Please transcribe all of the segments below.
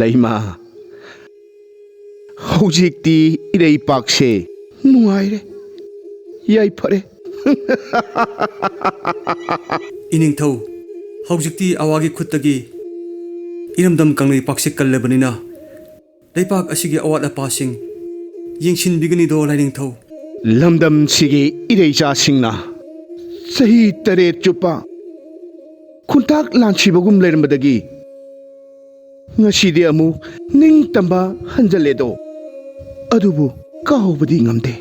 ꯂꯩꯃ ꯍꯧꯖꯤꯛꯇꯤ ꯏꯔꯩꯄꯥꯛꯁꯦ ꯅꯨꯡꯉꯥꯏꯔꯦ ꯌꯥꯏꯐꯔꯦ 이닝ꯊꯧ ꯍꯧꯖꯤꯛꯇꯤ ꯑꯋꯥꯒꯤ ꯈꯨꯠꯇꯒꯤ ꯏꯔꯝꯗꯝ ꯀꯪꯂꯩꯄꯥꯛꯁꯤ ꯀꯜꯂꯕꯅꯤꯅ ꯂꯩꯄꯥꯛ ꯑꯁꯤꯒꯤ ꯑꯋꯥꯠ ꯑꯄꯥꯁꯤꯡ ꯌꯦꯡꯁꯤꯟꯕꯤꯒꯅꯤꯗꯣ ꯂꯥꯏꯅꯤꯡꯊꯧ ꯂꯝꯗꯝꯁꯤꯒꯤ ꯏꯔꯩꯆꯥꯁꯤꯡꯅ ꯆꯍꯤ 8 ꯆꯨꯞꯄ ꯈꯨꯟꯇꯥꯛ ꯂꯥꯟꯁꯤꯕꯒꯨꯝ ꯂꯩꯔꯝꯕꯗꯒꯤ ꯉꯁꯤꯗꯤ ꯑꯃꯨꯛ ꯅꯤꯡꯇꯝꯕ ꯍꯟꯖꯜꯂꯦꯗꯣ ꯑꯗꯨꯕꯨ ꯀꯥꯎꯕꯗꯤ ꯉꯝꯗꯦ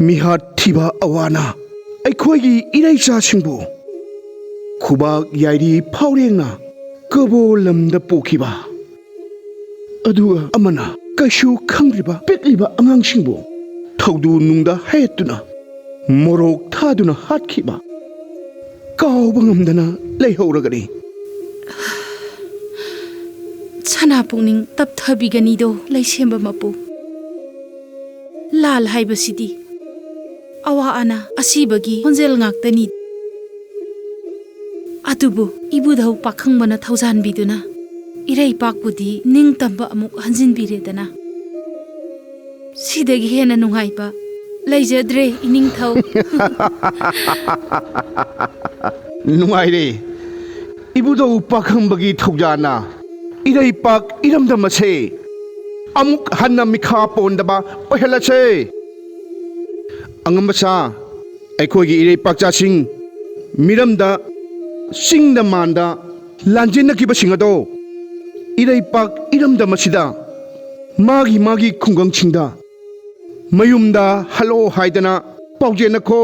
ꯃꯤꯍꯥꯠ ꯊꯤꯕ ꯑꯋꯥꯅ ꯑꯩꯈꯣꯏꯒꯤ ꯏꯔꯩꯆꯥꯁꯤꯡꯕꯨ ꯈꯨꯕꯥꯛ ꯌꯥꯏꯔꯤ ꯐꯥꯎꯔꯦꯡꯅ ꯀꯕꯣ ꯂꯝꯗ ꯄꯣꯛꯈꯤꯕ ꯑꯗꯨꯒ ꯑꯃꯅ ꯀꯩꯁꯨ ꯈꯪꯗ꯭ꯔꯤꯕ ꯄꯤꯛꯂꯤꯕ ꯑꯉꯥꯡꯁꯤꯡꯕꯨ ꯊꯧꯗꯨ ꯅꯨꯡꯗ ꯍꯩꯠꯇꯨꯅ ꯃꯣꯔꯣꯛ ꯊꯥꯗꯨꯅ ꯍꯥꯠꯈꯤꯕ ꯀꯥꯎꯕ ꯉꯝꯗꯅ ꯂꯩꯍꯧꯔꯒꯅꯤ ꯁꯅꯥ ꯄꯨꯛꯅꯤꯡ ꯇꯞꯊꯕꯤꯒꯅꯤꯗꯣ ꯂꯩꯁꯦꯝꯕ ꯃꯄꯨ ꯂꯥꯜ ꯍꯥꯏꯕꯁꯤꯗꯤ ꯑꯋꯥ ꯑꯅꯥ ꯑꯁꯤꯕꯒꯤ ꯍꯣꯟꯖꯦꯜ ꯉꯥꯛꯇꯅꯤ ꯑꯗꯨꯕꯨ ꯏꯕꯨꯙꯧ ꯄꯥꯈꯪꯕꯅ ꯊꯧꯖꯥꯟꯕꯤꯗꯨꯅ ꯏꯔꯩꯄꯥꯛꯄꯨꯗꯤ ꯅꯤꯡꯇꯝꯕ ꯑꯃꯨꯛ ꯍꯟꯖꯤꯟꯕꯤꯔꯦꯗꯅ ꯁꯤꯗꯒꯤ ꯍꯦꯟꯅ ꯅꯨꯡꯉꯥꯏꯕ ꯂꯩꯖꯗ꯭ꯔꯦ ꯏꯅꯤꯡꯊꯧ ꯅꯨꯡꯉꯥꯏꯔꯦ ꯏꯕꯨꯙꯧ ꯄꯥꯈꯪꯕꯒꯤ ꯊꯧꯖꯥꯟꯅ ꯏꯔꯩꯄꯥꯛ ꯏꯔꯝꯗꯝ ꯑꯁꯦ ꯑꯃꯨꯛ ꯍꯟꯅ ꯃꯤꯈꯥ ꯄꯣꯟꯗꯕ ꯑꯣꯏꯍꯜꯂꯁꯦ ꯑꯉꯝꯕꯁꯥ ꯑꯩꯈꯣꯏꯒꯤ ꯏꯔꯩꯄꯥꯛꯆꯥꯁꯤꯡ ꯃꯤꯔꯝꯗ ꯆꯤꯡꯗ ꯃꯥꯟꯗ ꯂꯥꯟꯖꯦꯟꯅꯈꯤꯕꯁꯤꯡ ꯑꯗꯣ ꯏꯔꯩꯄꯥꯛ ꯏꯔꯝꯗꯝ ꯑꯁꯤꯗ ꯃꯥꯒꯤ ꯈꯨꯡꯒꯪꯁꯤꯡꯗ ꯃꯌꯨꯝꯗ ꯍꯜꯂꯣ ꯍꯥꯏꯗꯅ ꯄꯥꯎꯖꯦꯟꯅꯈꯣ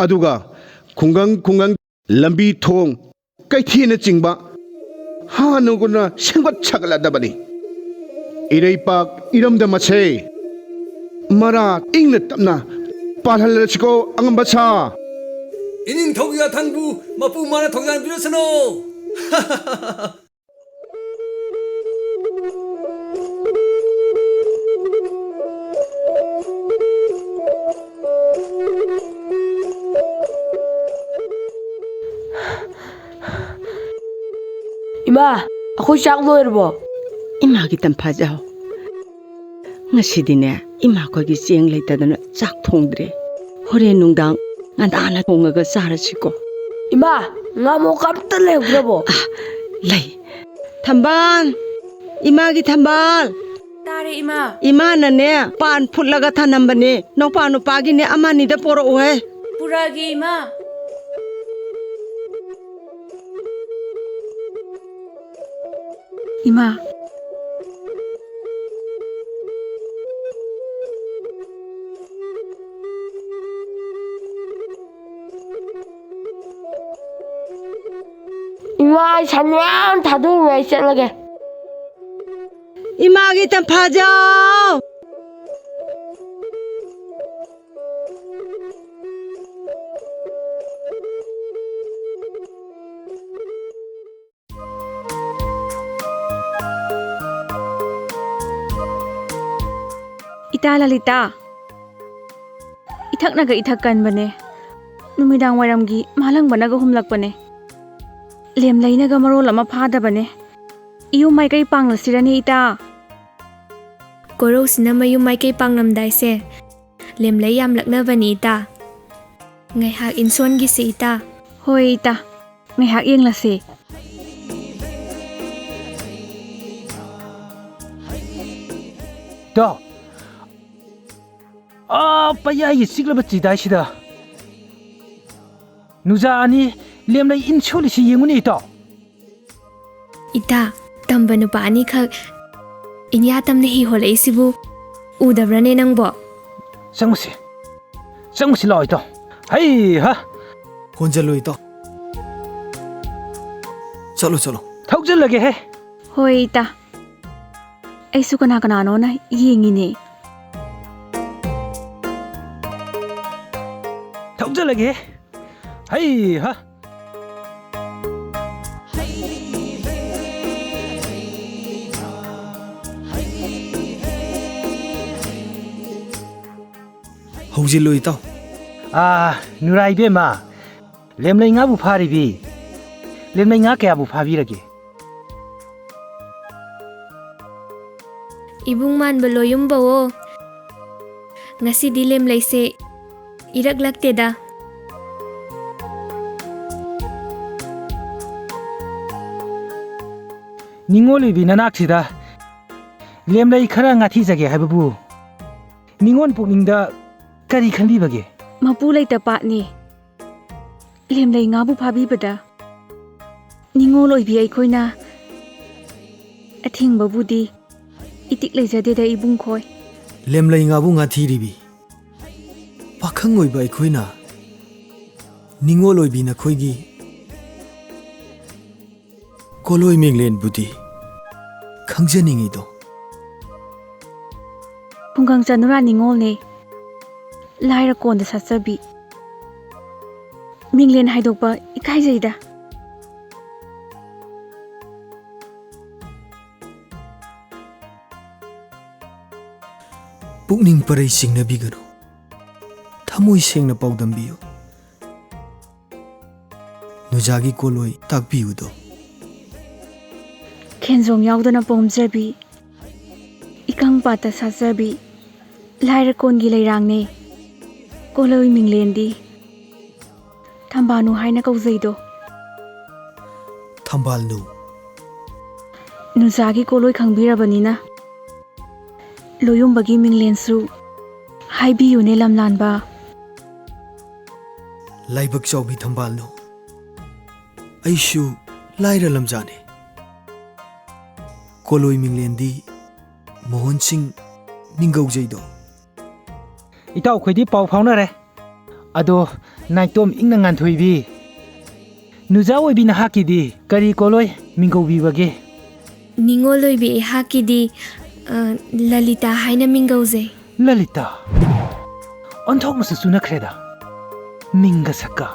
ꯑꯗꯨꯒ ꯈꯨꯡꯒꯪ ꯂꯝꯕꯤ ꯊꯣꯡ ꯀꯩꯊꯦꯜꯅꯆꯤꯡꯕ ꯍꯥꯟꯅꯒꯨꯝꯅ ꯁꯦꯝꯒꯠ ꯁꯥꯒꯠꯂꯗꯕꯅꯤ ꯏꯔꯩꯄꯥꯛ ꯏꯔꯝꯗꯝ ꯑꯁꯦ ꯃꯔꯥ ꯏꯪꯅ ꯇꯞꯅ ꯄꯥꯜꯍꯜꯂꯁꯤꯀꯣ ꯑꯉꯝꯕꯁꯥ 이닝ꯊꯧꯒꯤ ꯌꯥꯊꯪꯕꯨ ꯃꯄꯨ ꯃꯥꯅ ꯊꯧꯖꯥꯟꯕꯤꯔꯁꯅꯨ 이마, ꯑꯩꯈꯣꯏ ꯆꯥꯛ ꯂꯣꯏꯔꯕꯣ? 이마ꯒꯤ ꯇꯝꯐꯥꯖꯥꯎ ꯉꯁꯤꯗꯤꯅꯦ 이마ꯈꯣꯏꯒꯤ ꯆꯦꯡ ꯂꯩꯇꯗꯅ ꯆꯥꯛ ꯊꯣꯡꯗ꯭ꯔꯦ ꯍꯣꯔꯦꯟ ꯅꯨꯡꯗꯥꯡ ꯉꯟꯇꯥꯅ ꯊꯣꯡꯉꯒ ꯆꯥꯔꯁꯤꯀꯣ 이마, ꯉꯥꯃꯣꯛ ꯑꯝꯇ ꯂꯩꯍꯧꯗ꯭ꯔꯕꯣ? ꯂꯩ ꯊꯝꯕꯥꯜ 이마ꯒꯤ ꯊꯝꯕꯥꯜ ꯇꯥꯔꯦ 이마 이마ꯅꯅꯦ ꯄꯥꯟ ꯐꯨꯠꯂꯒ ꯊꯅꯝꯕꯅꯦ ꯅꯧꯄꯥ ꯅꯨꯄꯥꯒꯤꯅꯦ ꯑꯃꯅꯤꯗ ꯄꯣꯔꯛꯑꯣꯍꯦ ꯄꯨꯔꯥꯒꯤ 이마 이마 이마, 잠깐 다둥이 왜 셀러게? 이마기 땀파져 Ita Lalita Ithak naga ithakkan bane Numidang waramgi malang banaga humlakpane Lem lainaga marol ama phada bane Iyu mai kai panglasirani ita Koro sina mayu mai kai pangnamdai se Lem lai yam laknabani ita Ngai hak inson gi se ita Hoi ita Ngai hak yeng lase 다 빠야이 시글버지 다시다 누자 아니 렘라이 인쇼리시 예문이 있다 Ita tamba nupa ani khak Inya tamne hi hola isibu Udabrane nangbo 짱무시 나와 있다 하이 하 혼절로 있다 चलो 턱질 लगे है Hoi ita Aisu kana kanano na yengine 턱질 लगे है 하이 하 hꯧjillo itaw 누라이 베마 렘라이 nga부 파리비 렘라이 nga kaya bu phabirage Ibung manba loyum bawo. Ngasi di lemlay se iraglakte da. ꯅꯤꯡꯉꯣꯜ ꯑꯣꯏꯕꯤ ꯅꯅꯥꯛꯁꯤꯗ ꯂꯦꯝꯂꯩ ꯈꯔ ꯉꯥꯊꯤꯖꯒꯦ ꯍꯥꯏꯕꯕꯨ ꯅꯤꯡꯉꯣꯜ ꯄꯨꯛꯅꯤꯡꯗ ꯀꯔꯤ ꯈꯟꯕꯤꯕꯒꯦ? ꯃꯄꯨ ꯂꯩꯇ ꯄꯥꯠꯅꯤ ꯂꯦꯝꯂꯩ ꯉꯥꯕꯨ ꯐꯥꯕꯤꯕꯗ ꯅꯤꯡꯉꯣꯜ ꯑꯣꯏꯕꯤ ꯑꯩꯈꯣꯏꯅ ꯑꯊꯤꯡꯕꯕꯨꯗꯤ ꯏꯇꯤꯛ ꯂꯩꯖꯗꯦꯗ ꯏꯕꯨꯡ ꯈꯣꯏ. ꯂꯦꯝꯂꯩ ꯉꯥꯕꯨ ꯉꯥꯊꯤꯔꯤꯕꯤ ꯄꯥꯈꯪ ꯑꯣꯏꯕ ꯑꯩꯈꯣꯏꯅ ꯅꯤꯡꯉꯣꯜ ꯑꯣꯏꯕꯤ ꯅꯈꯣꯏꯒꯤ ꯀꯣꯂꯣꯏ ꯃꯤꯡꯂꯦꯟꯕꯨꯗꯤ ꯈꯪꯖꯅꯤꯡꯉꯤꯗꯣ. ꯈꯨꯡꯒꯪ ꯆꯅꯨꯔꯥ ꯅꯤꯡꯉꯣꯜꯅꯦ ꯂꯥꯏꯔ ꯀꯣꯟꯗ ꯁꯥꯠꯆꯕꯤ ꯃꯤꯡꯂꯦꯟ ꯍꯥꯏꯗꯣꯛꯄ ꯏꯀꯥꯏꯖꯩꯗ. ꯄꯨꯛꯅꯤꯡ ꯄꯔꯩ ꯆꯤꯡꯅꯕꯤꯒꯅꯨ, ꯊꯃꯣꯏ ꯁꯦꯡꯅ ꯄꯥꯎꯗꯝꯕꯤꯌꯨ. ꯅꯨꯖꯥꯒꯤ ꯀꯣꯂꯣꯏ ꯇꯥꯛꯄꯤꯌꯨꯗꯣ. ꯈꯦꯟꯖꯣꯡ ꯌꯥꯎꯗꯅ ꯄꯣꯝꯖꯕꯤ ꯏꯀꯪ ꯄꯥꯠꯇ ꯁꯥꯠꯆꯕꯤ ꯂꯥꯏꯔ ꯀꯣꯟꯒꯤ ꯂꯩꯔꯥꯡꯅꯦ ꯀꯣꯂꯣꯏ ꯃꯤꯡꯂꯦꯟꯗꯤ ꯊꯝꯕꯥꯅꯨ ꯍꯥꯏꯅ ꯀꯧꯖꯩꯗꯣ. ꯊꯝꯕꯥꯜꯅꯨ. ꯅꯨꯖꯥꯒꯤ ꯀꯣꯂꯣꯏ ꯈꯪꯕꯤꯔꯕꯅꯤꯅ ꯂꯣꯌꯨꯝꯕꯒꯤ ꯃꯤꯡꯂꯦꯟꯁꯨ ꯍꯥꯏꯕꯤꯌꯨꯅꯦ ꯂꯝꯂꯥꯟꯕ. ꯂꯥꯏꯕꯛ ꯆꯥꯎꯕꯤ ꯊꯝꯕꯥꯜꯅꯨ, ꯑꯩꯁꯨ ꯂꯥꯏꯔ ꯂꯝꯖꯥꯅꯦ. ꯀꯣꯂꯣꯏ ꯃꯤꯡꯂꯦꯟꯗꯤ ꯃꯣꯍꯣꯟꯁꯤꯡ ꯅꯤꯡꯒꯧꯖꯩꯗꯣ. ꯏꯇꯥꯎ ꯑꯩꯈꯣꯏꯗꯤ ꯄꯥꯎ ꯐꯥꯎꯅꯔꯦ. ꯑꯗꯣ ꯅꯥꯏꯇꯣꯝ ꯏꯪꯅ ꯉꯥꯟꯊꯣꯏꯕꯤ ꯅꯨꯖꯥ ꯑꯣꯏꯕꯤ ꯅꯍꯥꯛꯀꯤꯗꯤ ꯀꯔꯤ ꯀꯣꯂꯣꯏ ꯃꯤꯡꯒꯧꯕꯤꯕꯒꯦ? ꯅꯤꯡꯉꯣꯜ ꯑꯣꯏꯕꯤ ꯑꯩꯍꯥꯛꯀꯤꯗꯤ ꯂꯂꯤꯇꯥ ꯍꯥꯏꯅ ꯃꯤꯡꯒꯧꯖꯩ. ꯂꯂꯤꯇꯥ, ꯑꯣꯟꯊꯣꯛꯅꯁꯨ ꯆꯨꯅꯈ꯭ꯔꯦꯗ ꯃꯤꯡꯒ ꯁꯛꯀ.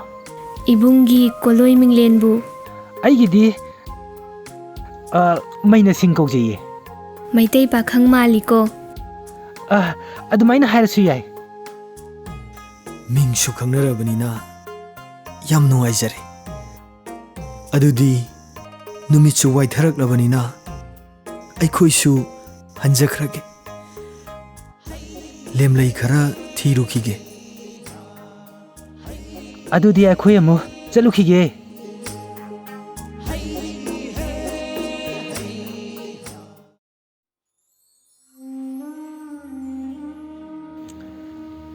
Ibunggi koloy minglenbu. ꯑꯩꯒꯤꯗꯤ ꯃꯩꯅꯁꯤꯡ ꯀꯧꯖꯩꯌꯦ. Maitay pakhang maliko. ꯑꯗꯨꯃꯥꯏꯅ ꯍꯥꯏꯔꯁꯨ ꯌꯥꯏ. ꯃꯤꯡꯁꯨ ꯈꯪꯅꯔꯕꯅꯤꯅ ꯌꯥꯝ ꯅꯨꯡꯉꯥꯏꯖꯔꯦ. ꯑꯗꯨꯗꯤ ꯅꯨꯃꯤꯠꯁꯨ ꯋꯥꯏꯊꯔꯛꯂꯕꯅꯤ나 ꯑꯩꯈꯣꯏꯁꯨ ꯍꯟꯖꯈ꯭ꯔꯒꯦ. ꯂꯦꯝꯂꯩ ꯈꯔ ꯊꯤꯔꯨꯈꯤꯒꯦ. ꯑꯗꯨꯗꯤ ꯑꯩꯈꯣꯏ ꯑꯃꯨꯛ ꯆꯠꯂꯨꯈꯤꯒꯦ.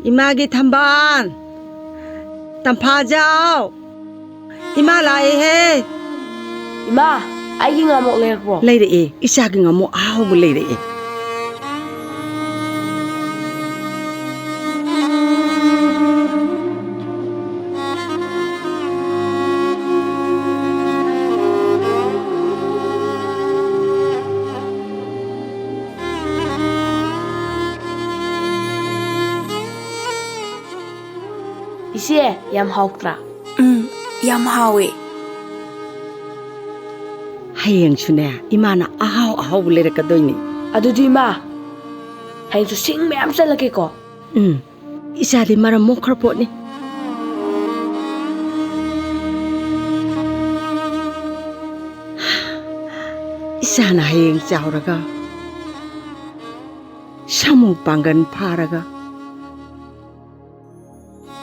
이마기 탐반 땀파자오 이마 라이해. ꯏꯃꯥ ꯑꯩꯒꯤ ꯉꯥꯃꯣꯛ ꯂꯩꯔꯛꯄ꯭ꯔꯣ? 레이레 이샤기 ngamo 아우부 레이레. 이시에 얌 하옥트라. ꯌꯥꯝ ꯍꯥꯎꯋꯦ. 하이행추네 이마나 아우부 레이레까도이니. ꯑꯗꯨꯗꯤ ꯏꯃꯥ ꯍꯌꯦꯡꯁꯨ ꯁꯤꯡ ꯃꯌꯥꯝ ꯆꯠꯂꯒꯦꯀꯣ. 이샤디 마라 모커포니. 이샤나 하이행 짜오라가 샤무빵간 파라가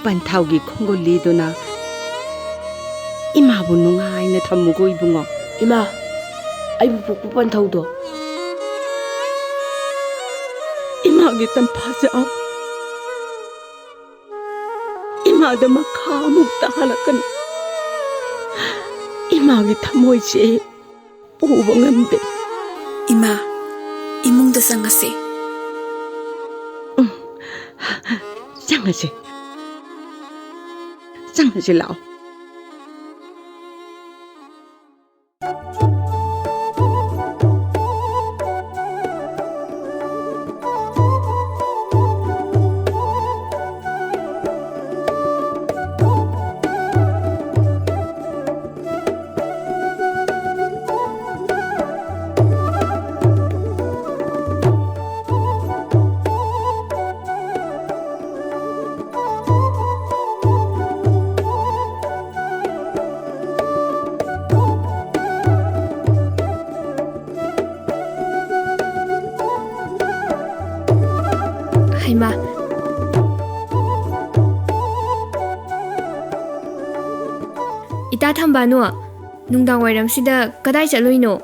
반타우기 콩골리도나 이마부 누가이네 탐무고 이붕어. 이마 아이부 복부 반타우도. 이마기 땀파자오 이마다 마카묵다 하나간 이마기 타모이지 우봉한데. 이마, 이몽다 쌍가세. 짱하지 라오. ita thambanu nungdang wairam sida kadai chaloino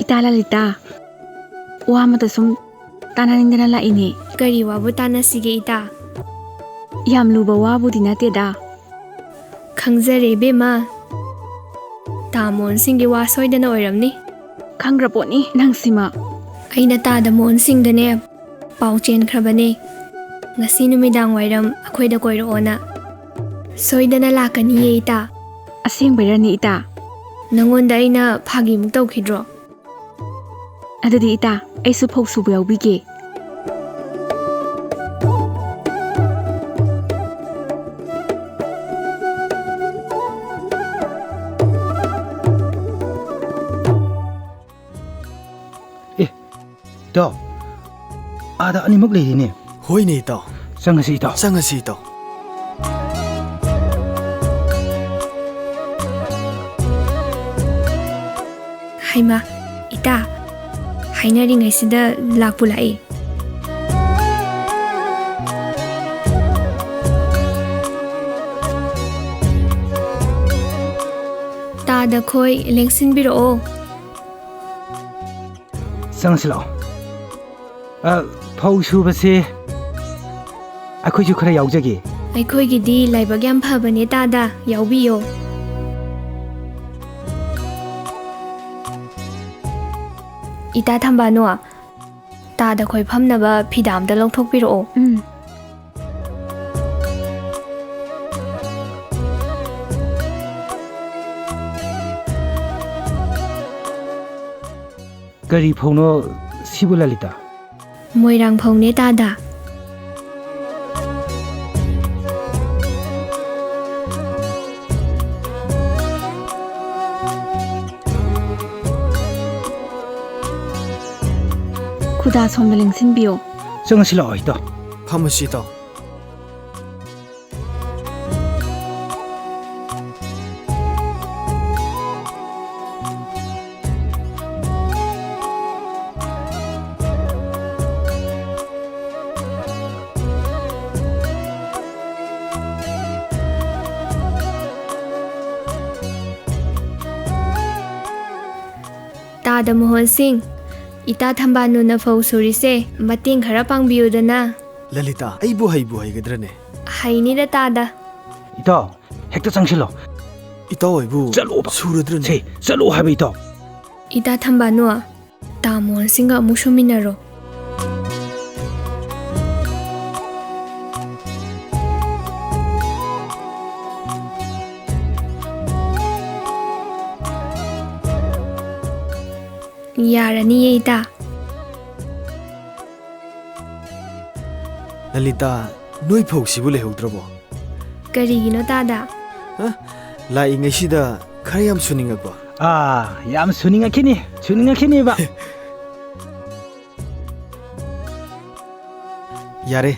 Ita Lalita, wa mata sum tananindana laini. kari wabu tana sige ita Yam luba wa budi nate da. khangjare bema tamon singi wa soidana oiramni Kangraponi nang sima. aina tada mon singdane pau chen khrabane ngasi numidang wairam akhoida koirona soidana lakani ye ita Asing bayrani ita. nangonda aina phagi muk tawkhidro Adudi ita, ay supok subayaw bige. ꯏꯇꯥꯎ ꯑꯥꯗ ꯑꯅꯤꯃꯛ ꯂꯩꯔꯤꯅꯦ ꯍꯣꯏꯅꯦ ꯏꯇꯥꯎ ꯆꯪꯉꯁꯤ ꯏꯇꯥꯎ ꯆꯪꯉꯁꯤ ꯏꯇꯥꯎ haima ita hainaringaisida lakpu lai tada khoi lengsinbiro ꯆꯪꯉꯁꯤ ꯂꯥꯛꯑꯣ ꯐꯧ ꯁꯨꯕꯁꯦ ꯑꯩꯈꯣꯏꯁꯨ ꯈꯔ ꯌꯥꯎꯖꯒꯦ ꯑꯩꯈꯣꯏꯒꯤꯗꯤ ꯂꯥꯏꯕꯛ ꯌꯥꯝ ꯐꯕꯅꯦ ꯇꯥꯗ ꯌꯥꯎꯕꯤꯌꯣ ꯏꯇꯥ ꯊꯝꯕꯥꯅꯣ ꯇꯥꯗ ꯈꯣꯏ ꯐꯝꯅꯕ ꯐꯤꯗꯥꯝꯗ ꯂꯧꯊꯣꯛꯄꯤꯔꯛꯑꯣ ꯀꯔꯤ ꯐꯧꯅꯣ ꯁꯤꯕꯨ ꯂꯂꯤꯇꯥ ꯃꯣꯏꯔꯥꯡ ꯐꯧꯅꯦ ꯇꯥꯗ Kuda somda lengsinbiyo. ꯆꯪꯉꯁꯤ ꯂꯥꯛꯑꯣ ꯏꯇꯥꯎ ꯐꯝꯃꯁꯤ ꯏꯇꯥꯎ ꯇꯥꯗ ꯃꯣꯍꯟ ꯁꯤꯡ ꯏꯇꯥ ꯊꯝꯕꯥꯅꯨꯅ ꯐꯧ ꯁꯨꯔꯤꯁꯦ ꯃꯇꯦꯡ ꯈꯔ ꯄꯥꯡꯕꯤꯌꯨꯗꯅ ꯂꯂꯤꯇꯥ ꯑꯩꯕꯨ ꯍꯩꯒꯗ꯭ꯔꯅꯦ ꯍꯩꯅꯤꯗ ꯇꯥꯗ ꯏꯇꯥꯎ ꯍꯦꯛꯇ ꯆꯪꯁꯤꯜꯂꯣ ꯏꯇꯥꯎ ꯑꯩꯕꯨ ꯆꯠꯂꯣꯕ ꯁꯨꯔꯗ꯭ꯔꯅꯦ ꯁꯦ ꯆꯠꯂꯣ ꯍꯥꯏꯕ ꯏꯇꯥꯎ ꯏꯇꯥ ꯊꯝꯕꯥꯅꯨ ꯇꯥ ꯃꯣꯍꯟ ꯁꯤꯡꯒ ꯑꯃꯨꯛ ꯁꯨꯃꯤꯟꯅꯔꯣ ꯌꯥꯔꯅꯤꯌꯦ ꯏꯇꯥ ꯂꯂꯤꯇꯥ ꯅꯣꯏ ꯐꯧꯁꯤꯕꯨ ꯂꯩꯍꯧꯗ꯭ꯔꯕꯣ ꯀꯔꯤꯒꯤꯅꯣ ꯇꯥꯗ ꯂꯥꯛꯏꯉꯩꯁꯤꯗ ꯈꯔ ꯌꯥꯝ ꯁꯨꯅꯤꯡꯉꯛꯄ ꯌꯥꯝ ꯁꯨꯅꯤꯡꯉꯛꯈꯤꯅꯦꯕ ꯌꯥꯔꯦ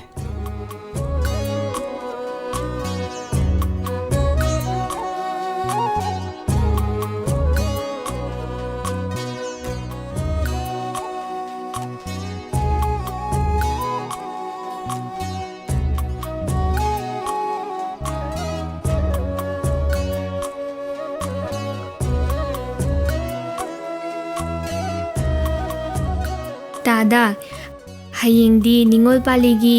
ꯇꯥꯗ ꯍꯌꯦꯡꯗꯤ ꯅꯤꯡꯉꯣꯜ ꯄꯥꯜꯂꯤꯒꯤ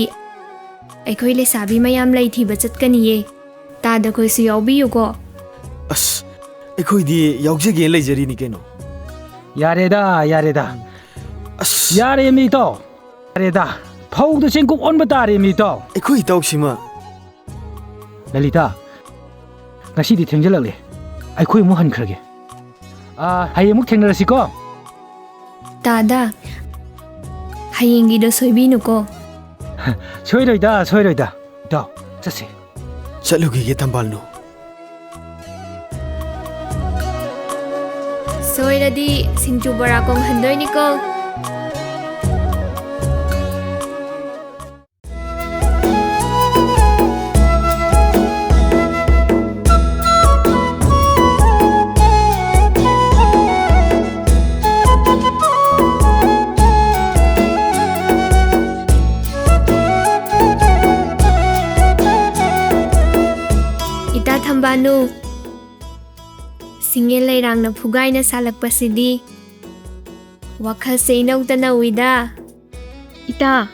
ꯑꯩꯈꯣꯏ ꯂꯩꯁꯥꯕꯤ ꯃꯌꯥꯝ ꯂꯩꯊꯤꯕ ꯆꯠꯀꯅꯤꯌꯦ ꯇꯥꯗ ꯈꯣꯏꯁꯨ ꯌꯥꯎꯕꯤꯌꯨꯀꯣ ꯑꯁ ꯑꯩꯈꯣꯏꯗꯤ ꯌꯥꯎꯖꯒꯦꯅ ꯂꯩꯖꯔꯤꯅꯤ ꯀꯩꯅꯣ ꯌꯥꯔꯦꯗ ꯑꯁ ꯌꯥꯔꯦꯃꯤ ꯏꯇꯥꯎ ꯌꯥꯔꯦꯗ ꯐꯧꯗ ꯆꯦꯡꯀꯨꯞ ꯑꯣꯟꯕ ꯇꯥꯔꯦꯃꯤ ꯏꯇꯥꯎ ꯑꯩꯈꯣꯏ ꯏꯇꯥꯎꯁꯤꯃ ꯂꯂꯤꯇꯥ ꯉꯁꯤꯗꯤ ꯊꯦꯡꯖꯜꯂꯛꯂꯦ ꯑꯩꯈꯣꯏ ꯑꯃꯨꯛ ꯍꯟꯈ꯭ꯔꯒꯦ ꯍꯌꯦꯡ ꯑꯃꯨꯛ ꯊꯦꯡꯅꯔꯁꯤꯀꯣ ꯇꯥꯗ ꯍꯌꯦꯡꯒꯤꯗꯣ ꯁꯣꯏꯕꯤꯅꯨꯀꯣ ꯁꯣꯏꯔꯣꯏꯗ ꯏꯇꯥꯎ ꯆꯠꯁꯦ ꯆꯠꯂꯨꯈꯤꯒꯦ ꯊꯝꯕꯥꯜꯅꯨ ꯁꯣꯏꯔꯗꯤ ꯁꯤꯡꯖꯨ ꯕꯣꯔꯥ ꯀꯣꯡꯍꯟꯗꯣꯏꯅꯤꯀꯣ ꯏꯇꯥꯅꯨ, ꯁꯤꯡꯌꯦꯟ ꯂꯩꯔꯥꯡꯅ ꯐꯨꯒꯥꯏꯅ ꯁꯥꯠꯂꯛꯄꯁꯤꯗꯤ ꯋꯥꯈꯜꯁꯦ ꯏꯅꯧꯇ ꯅꯧꯏꯗ. ꯏꯇꯥ,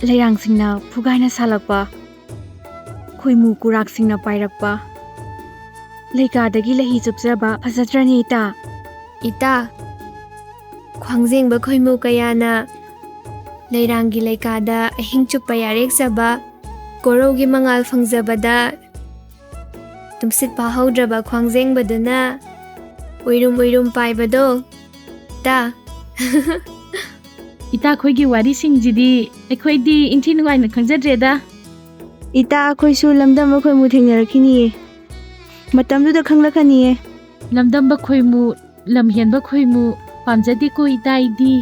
ꯂꯩꯔꯥꯡꯁꯤꯡꯅ ꯐꯨꯒꯥꯏꯅ ꯁꯥꯠꯂꯛꯄ, ꯈꯣꯏꯃꯨ ꯀꯨꯔꯥꯛꯁꯤꯡꯅ ꯄꯥꯏꯔꯛꯄ, ꯂꯩꯀꯥꯗꯒꯤ ꯂꯩꯍꯤ ꯆꯨꯞꯆꯕ ꯐꯖꯗ꯭ꯔꯅꯤ ꯏꯇꯥ? ꯏꯇꯥ, ꯈ꯭ꯋꯥꯡꯖꯦꯡꯕ ꯈꯣꯏꯃꯨ ꯀꯌꯥꯅ ꯂꯩꯔꯥꯡꯒꯤ ꯂꯩꯀꯥꯗ ꯑꯍꯤꯡ ꯆꯨꯞꯄ ꯌꯥꯔꯦꯛꯆꯕ, ꯀꯣꯔꯧꯒꯤ ꯃꯉꯥꯜ ꯐꯪꯖꯕꯗ ꯇꯨꯝꯁꯤꯠ ꯐꯥꯍꯧꯗ꯭ꯔꯕ ꯈ꯭ꯋꯥꯡꯖꯦꯡꯕꯗꯨꯅ ꯎꯏꯔꯨꯝ ꯎꯏꯔꯨꯝ ꯄꯥꯏꯕꯗꯣ. ꯏꯇꯥ, ꯏꯇꯥ ꯈꯣꯏꯒꯤ ꯋꯥꯔꯤꯁꯤꯡꯁꯤꯗꯤ ꯑꯩꯈꯣꯏꯗꯤ ꯏꯟꯊꯤ ꯅꯨꯡꯉꯥꯏꯅ ꯈꯪꯖꯗ꯭ꯔꯦꯗ. ꯏꯇꯥ, ꯑꯩꯈꯣꯏꯁꯨ ꯂꯝꯗꯝꯕ ꯈꯣꯏꯃꯨ ꯊꯦꯡꯅꯔꯛꯈꯤꯅꯤꯌꯦ. ꯃꯇꯝꯗꯨꯗ ꯈꯪꯂꯛꯀꯅꯤꯌꯦ. ꯂꯝꯗꯝꯕ ꯈꯣꯏꯃꯨ, ꯂꯝꯍꯦꯟꯕ ꯈꯣꯏꯃꯨ ꯄꯥꯝꯖꯗꯦꯀꯣ ꯏꯇꯥꯏꯗꯤ.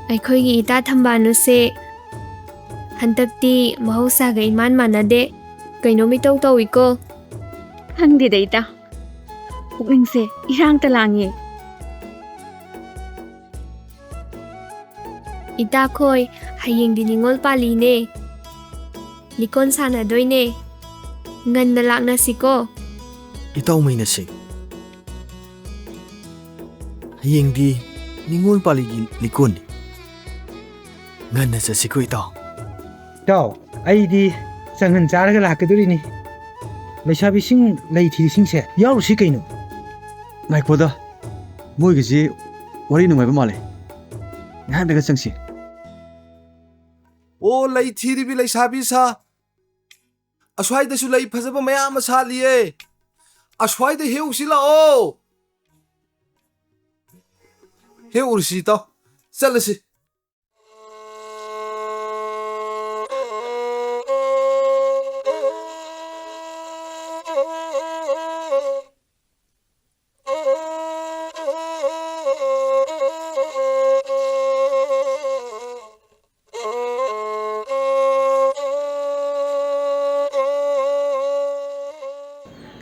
ꯑꯩꯈꯣꯏꯒꯤ ꯏꯇꯥ ꯊꯝꯕꯥꯜꯅꯨꯁꯦ ꯍꯟꯗꯛꯇꯤ ꯃꯍꯧꯁꯥꯒ ꯏꯃꯥꯟ ꯃꯥꯟꯅꯗꯦ. ꯀꯩꯅꯣꯝ ꯏꯇꯧ ꯇꯧꯏꯀꯣ. ꯈꯪꯗꯦꯗ ꯏꯇꯥ, ꯄꯨꯛꯅꯤꯡꯁꯦ ꯏꯔꯥꯡꯇ ꯂꯥꯡꯉꯦ. ꯏꯇꯥ ꯈꯣꯏ, ꯍꯌꯦꯡꯗꯤ ꯅꯤꯉꯣꯜ ꯄꯥꯜꯂꯤꯅꯦ. ꯂꯤꯀꯣꯟ ꯁꯥꯟꯅꯗꯣꯏꯅꯦ. ꯉꯟꯅ ꯂꯥꯛꯅꯁꯤꯀꯣ. ꯏꯇꯥꯎꯃꯩꯅꯁꯦ, ꯍꯌꯦꯡꯗꯤ ꯅꯤꯉꯣꯜ ꯄꯥꯜꯂꯤꯒꯤ ꯂꯤꯀꯣꯟꯅꯤ. ꯉꯟꯅ ꯆꯠꯁꯤꯀꯣ ꯏꯇꯥꯎ. ꯏꯇꯥꯎ, ꯑꯩꯗꯤ ꯆꯪꯍꯟ ꯆꯥꯔꯒ ꯂꯥꯛꯀꯗꯣꯔꯤꯅꯤ. ꯂꯩꯁꯥꯕꯤꯁꯤꯡ ꯂꯩ ꯊꯤꯔꯤꯁꯤꯡꯁꯦ ꯌꯥꯎꯔꯨꯁꯤ ꯀꯩꯅꯣ. ꯉꯥꯏꯈꯣꯗ, ꯃꯣꯏꯒꯤꯁꯤ ꯋꯥꯔꯤ ꯅꯨꯡꯉꯥꯏꯕ ꯃꯥꯜꯂꯦ. ꯉꯥꯏꯍꯥꯛ ꯂꯩꯔꯒ ꯆꯪꯁꯤ. ꯑꯣ, ꯂꯩ ꯊꯤꯔꯤꯕꯤ ꯂꯩꯁꯥꯕꯤ ꯁꯥ, ꯑꯁ꯭ꯋꯥꯏꯗꯁꯨ ꯂꯩ ꯐꯖꯕ ꯃꯌꯥꯝ ꯑꯃ ꯁꯥꯠꯂꯤꯌꯦ. ꯑꯁ꯭ꯋꯥꯏꯗ ꯍꯦꯛꯎꯁꯤ ꯂꯥꯛꯑꯣ. ꯍꯦꯛꯎꯔꯁꯤ ꯏꯇꯥꯎ, ꯆꯠꯂꯁꯤ.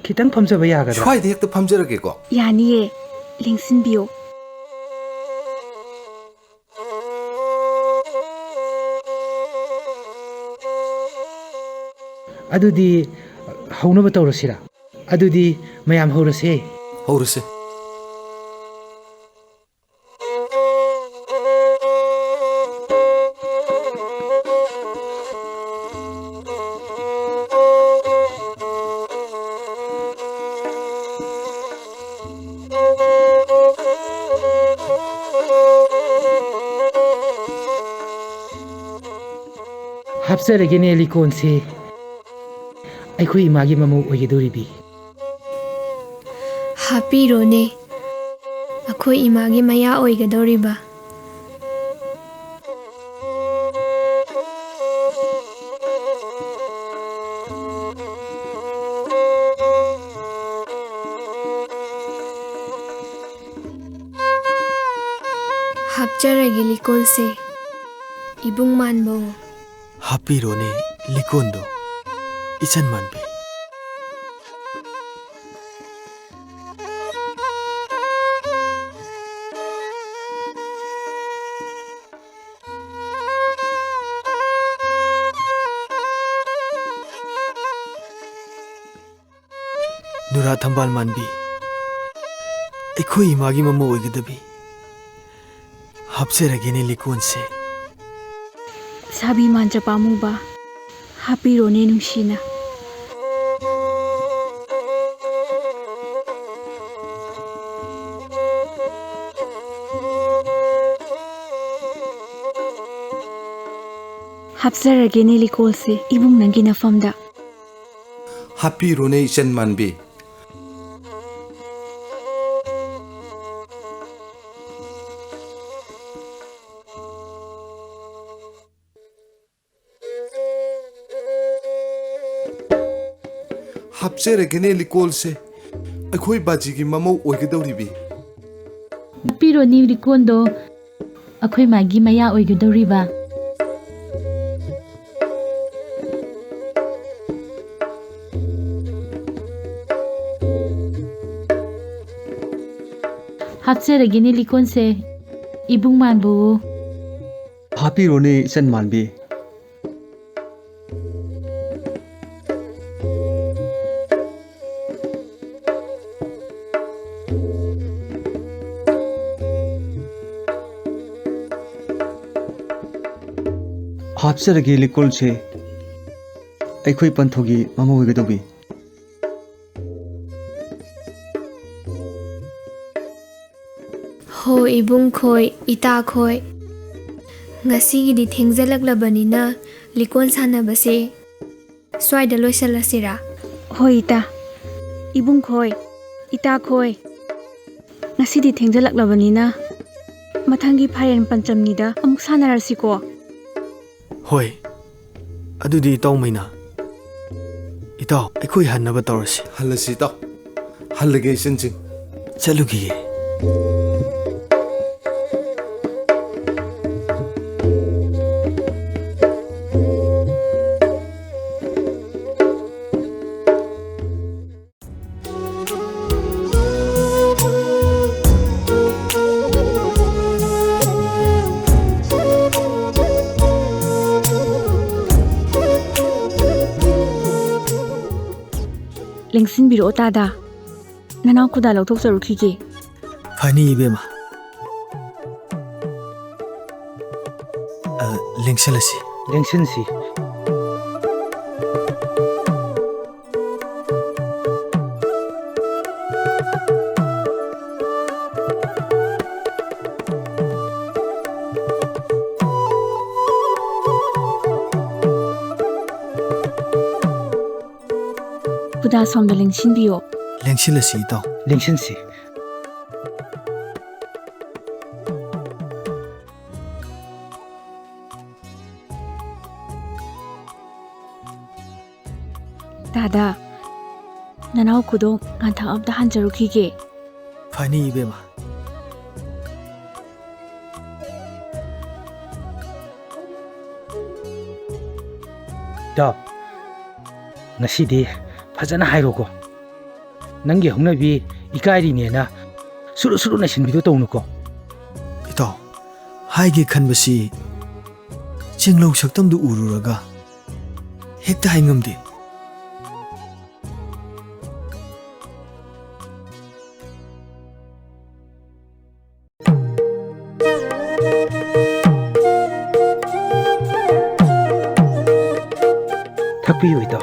ꯈꯤꯇꯪ ꯐꯝꯖꯕ ꯌꯥꯒꯗ꯭ꯔꯥ? ꯁ꯭ꯋꯥꯏꯗ ꯍꯦꯛꯇ ꯐꯝꯖꯔꯒꯦꯀꯣ. ꯌꯥꯅꯤꯌꯦ, ꯂꯦꯡꯁꯤꯟꯕꯤꯌꯣ. ꯑꯗꯨꯗꯤ ꯍꯧꯅꯕ ꯇꯧꯔꯁꯤꯔꯥ? ꯑꯗꯨꯗꯤ ꯃꯌꯥꯝ ꯍꯧꯔꯁꯦ. ꯍꯧꯔꯁꯦ. ꯍꯥꯞꯆꯔꯒꯦꯅꯦ ꯂꯤꯀꯣꯟꯁꯦ, ꯑꯩꯈꯣꯏ ꯏꯃꯥꯒꯤ ꯃꯃꯧ ꯑꯣꯏꯒꯗꯧꯔꯤꯕꯤ. ꯍꯥꯞꯄꯤꯔꯣꯅꯦ, ꯑꯩꯈꯣꯏ ꯏꯃꯥꯒꯤ ꯃꯌꯥ ꯑꯣꯏꯒꯗꯧꯔꯤꯕ. ꯍꯥꯞꯆꯔꯒꯦ ꯂꯤꯀꯣꯟꯁꯦ, ꯏꯕꯨꯡ ꯃꯥꯟꯕ. ꯍꯥꯞꯄꯤꯔꯣꯅꯦ ꯂꯤꯀꯣꯟꯗꯣ, ꯏꯆꯟ ꯃꯥꯟꯕꯤ. ꯅꯨꯔꯥ ꯊꯝꯕꯥꯜ ꯃꯥꯟꯕꯤ, ꯑꯩꯈꯣꯏ ꯏꯃꯥꯒꯤ ꯃꯃꯧ ꯑꯣꯏꯒꯗꯕꯤ. ꯍꯥꯞꯆꯔꯒꯦꯅꯦ ꯂꯤꯀꯣꯟꯁꯦ. ꯁꯥꯕꯤ ꯃꯥꯟꯖ ꯄꯥꯝꯃꯨꯕ, ꯍꯥꯞꯄꯤꯔꯣꯅꯦ ꯅꯨꯡꯁꯤꯅ. ꯍꯥꯞꯆꯔꯒꯦꯅꯦ ꯂꯤꯀꯣꯜꯁꯦ, ꯏꯕꯨꯡ ꯅꯪꯒꯤ ꯅꯐꯝꯗ. ꯍꯥꯞꯄꯤꯔꯣꯅꯦ ꯏꯆꯟ ꯃꯥꯟꯕꯤ. ꯍꯥꯞꯆꯔꯒꯦꯅꯦ ꯂꯤꯀꯣꯜꯁꯦ, ꯑꯩꯈꯣꯏ ꯕꯥꯖꯤꯒꯤ ꯃꯃꯧ ꯑꯣꯏꯒꯗꯧꯔꯤꯕꯤ. ꯍꯥꯞꯄꯤꯔꯣꯅꯤ ꯂꯤꯀꯣꯟꯗꯣ, ꯑꯩꯈꯣꯏ ꯃꯥꯒꯤ ꯃꯌꯥ ꯑꯣꯏꯒꯗꯧꯔꯤꯕ. ꯍꯥꯞꯆꯔꯒꯦꯅꯦ ꯂꯤꯀꯣꯟꯁꯦ, ꯏꯕꯨꯡ ꯃꯥꯟꯕ. ꯍꯥꯞꯄꯤꯔꯣꯅꯦ ꯏꯆꯟ ꯃꯥꯟꯕꯤ. ꯍꯥꯞꯆꯔꯒꯦ ꯂꯤꯀꯣꯟꯁꯦ ꯑꯩꯈꯣꯏ ꯄꯟꯊꯣꯒꯤ ꯃꯃꯥ ꯑꯣꯏꯒꯗꯧꯕꯤ ꯍꯣ ꯏꯕꯨꯡ ꯈꯣꯏ ꯏꯇꯥ ꯈꯣꯏ ꯉꯁꯤꯒꯤꯗꯤ ꯊꯦꯡꯖꯜꯂꯛꯂꯕꯅꯤꯅ ꯂꯤꯀꯣꯟ ꯁꯥꯟꯅꯕꯁꯦ ꯁ꯭ꯋꯥꯏꯗ ꯂꯣꯏꯁꯜꯂꯁꯤꯔꯥ? ꯍꯣꯏ ꯏꯇꯥ, ꯏꯕꯨꯡ ꯈꯣꯏ, ꯏꯇꯥ ꯈꯣꯏ, ꯉꯁꯤꯗꯤ ꯊꯦꯡꯖꯜꯂꯛꯂꯕꯅꯤꯅ ꯃꯊꯪꯒꯤ ꯐꯥꯏꯔꯦꯟ ꯄꯟꯆꯝꯅꯤꯗ ꯑꯃꯨꯛ ꯁꯥꯟꯅꯔꯁꯤꯀꯣ? ꯍꯣꯏ, ꯑꯗꯨꯗꯤ ꯏꯇꯥꯎꯃꯩꯅ ꯏꯇꯥꯎ ꯑꯩꯈꯣꯏ ꯍꯟꯅꯕ ꯇꯧꯔꯁꯤ. ꯍꯜꯂꯁꯤ ꯏꯇꯥꯎ. ꯍꯜꯂꯒꯦ ꯏꯆꯟꯁꯤꯡ. ꯆꯠꯂꯨꯈꯤꯒꯦ. ꯂꯦꯡꯁꯤꯟꯕꯤꯔꯛꯑꯣ ꯇꯥꯗ. ꯅꯅꯥꯎ ꯈꯨꯗꯥ ꯂꯧꯊꯣꯛꯆꯔꯨꯈꯤꯒꯦ. ꯐꯅꯤ 이베마. ꯂꯦꯡꯁꯜꯂꯁꯤ. ꯂꯦꯡꯁꯤꯟꯁꯤ. ꯈꯨꯗꯥ ꯁꯣꯝꯗ ꯂꯦꯡꯁꯤꯟꯕꯤꯌꯣ. ꯂꯦꯡꯁꯤꯜꯂꯁꯤ ꯏꯇꯥꯎ. ꯂꯦꯡꯁꯤꯟꯁꯤ. ꯇꯥꯗ, ꯅꯅꯥꯎ ꯈꯨꯗꯣ ꯉꯥꯟꯊꯛ ꯑꯝꯇ ꯍꯟꯖꯔꯨꯈꯤꯒꯦ. ꯐꯅꯤ 이베마. ꯏꯇꯥꯎ, ꯉꯁꯤꯗꯤ ꯐꯖꯅ ꯍꯥꯏꯔꯣꯀꯣ. ꯅꯪꯒꯤ ꯍꯧꯅꯕꯤ 이까이리ꯅꯦꯅ 수루 수루 내신비도 ꯇꯧꯅꯨꯀꯣ. 이따 하이게 칸ꯕꯁꯤ ꯆꯤꯡꯂꯧ ꯁꯛꯇꯝꯗꯨ 우르ꯔꯒ ꯍꯦꯛꯇ ꯍꯥꯏꯉꯝꯗꯦ. ꯊꯛꯄꯤꯌꯨ ꯏꯇꯥꯎ.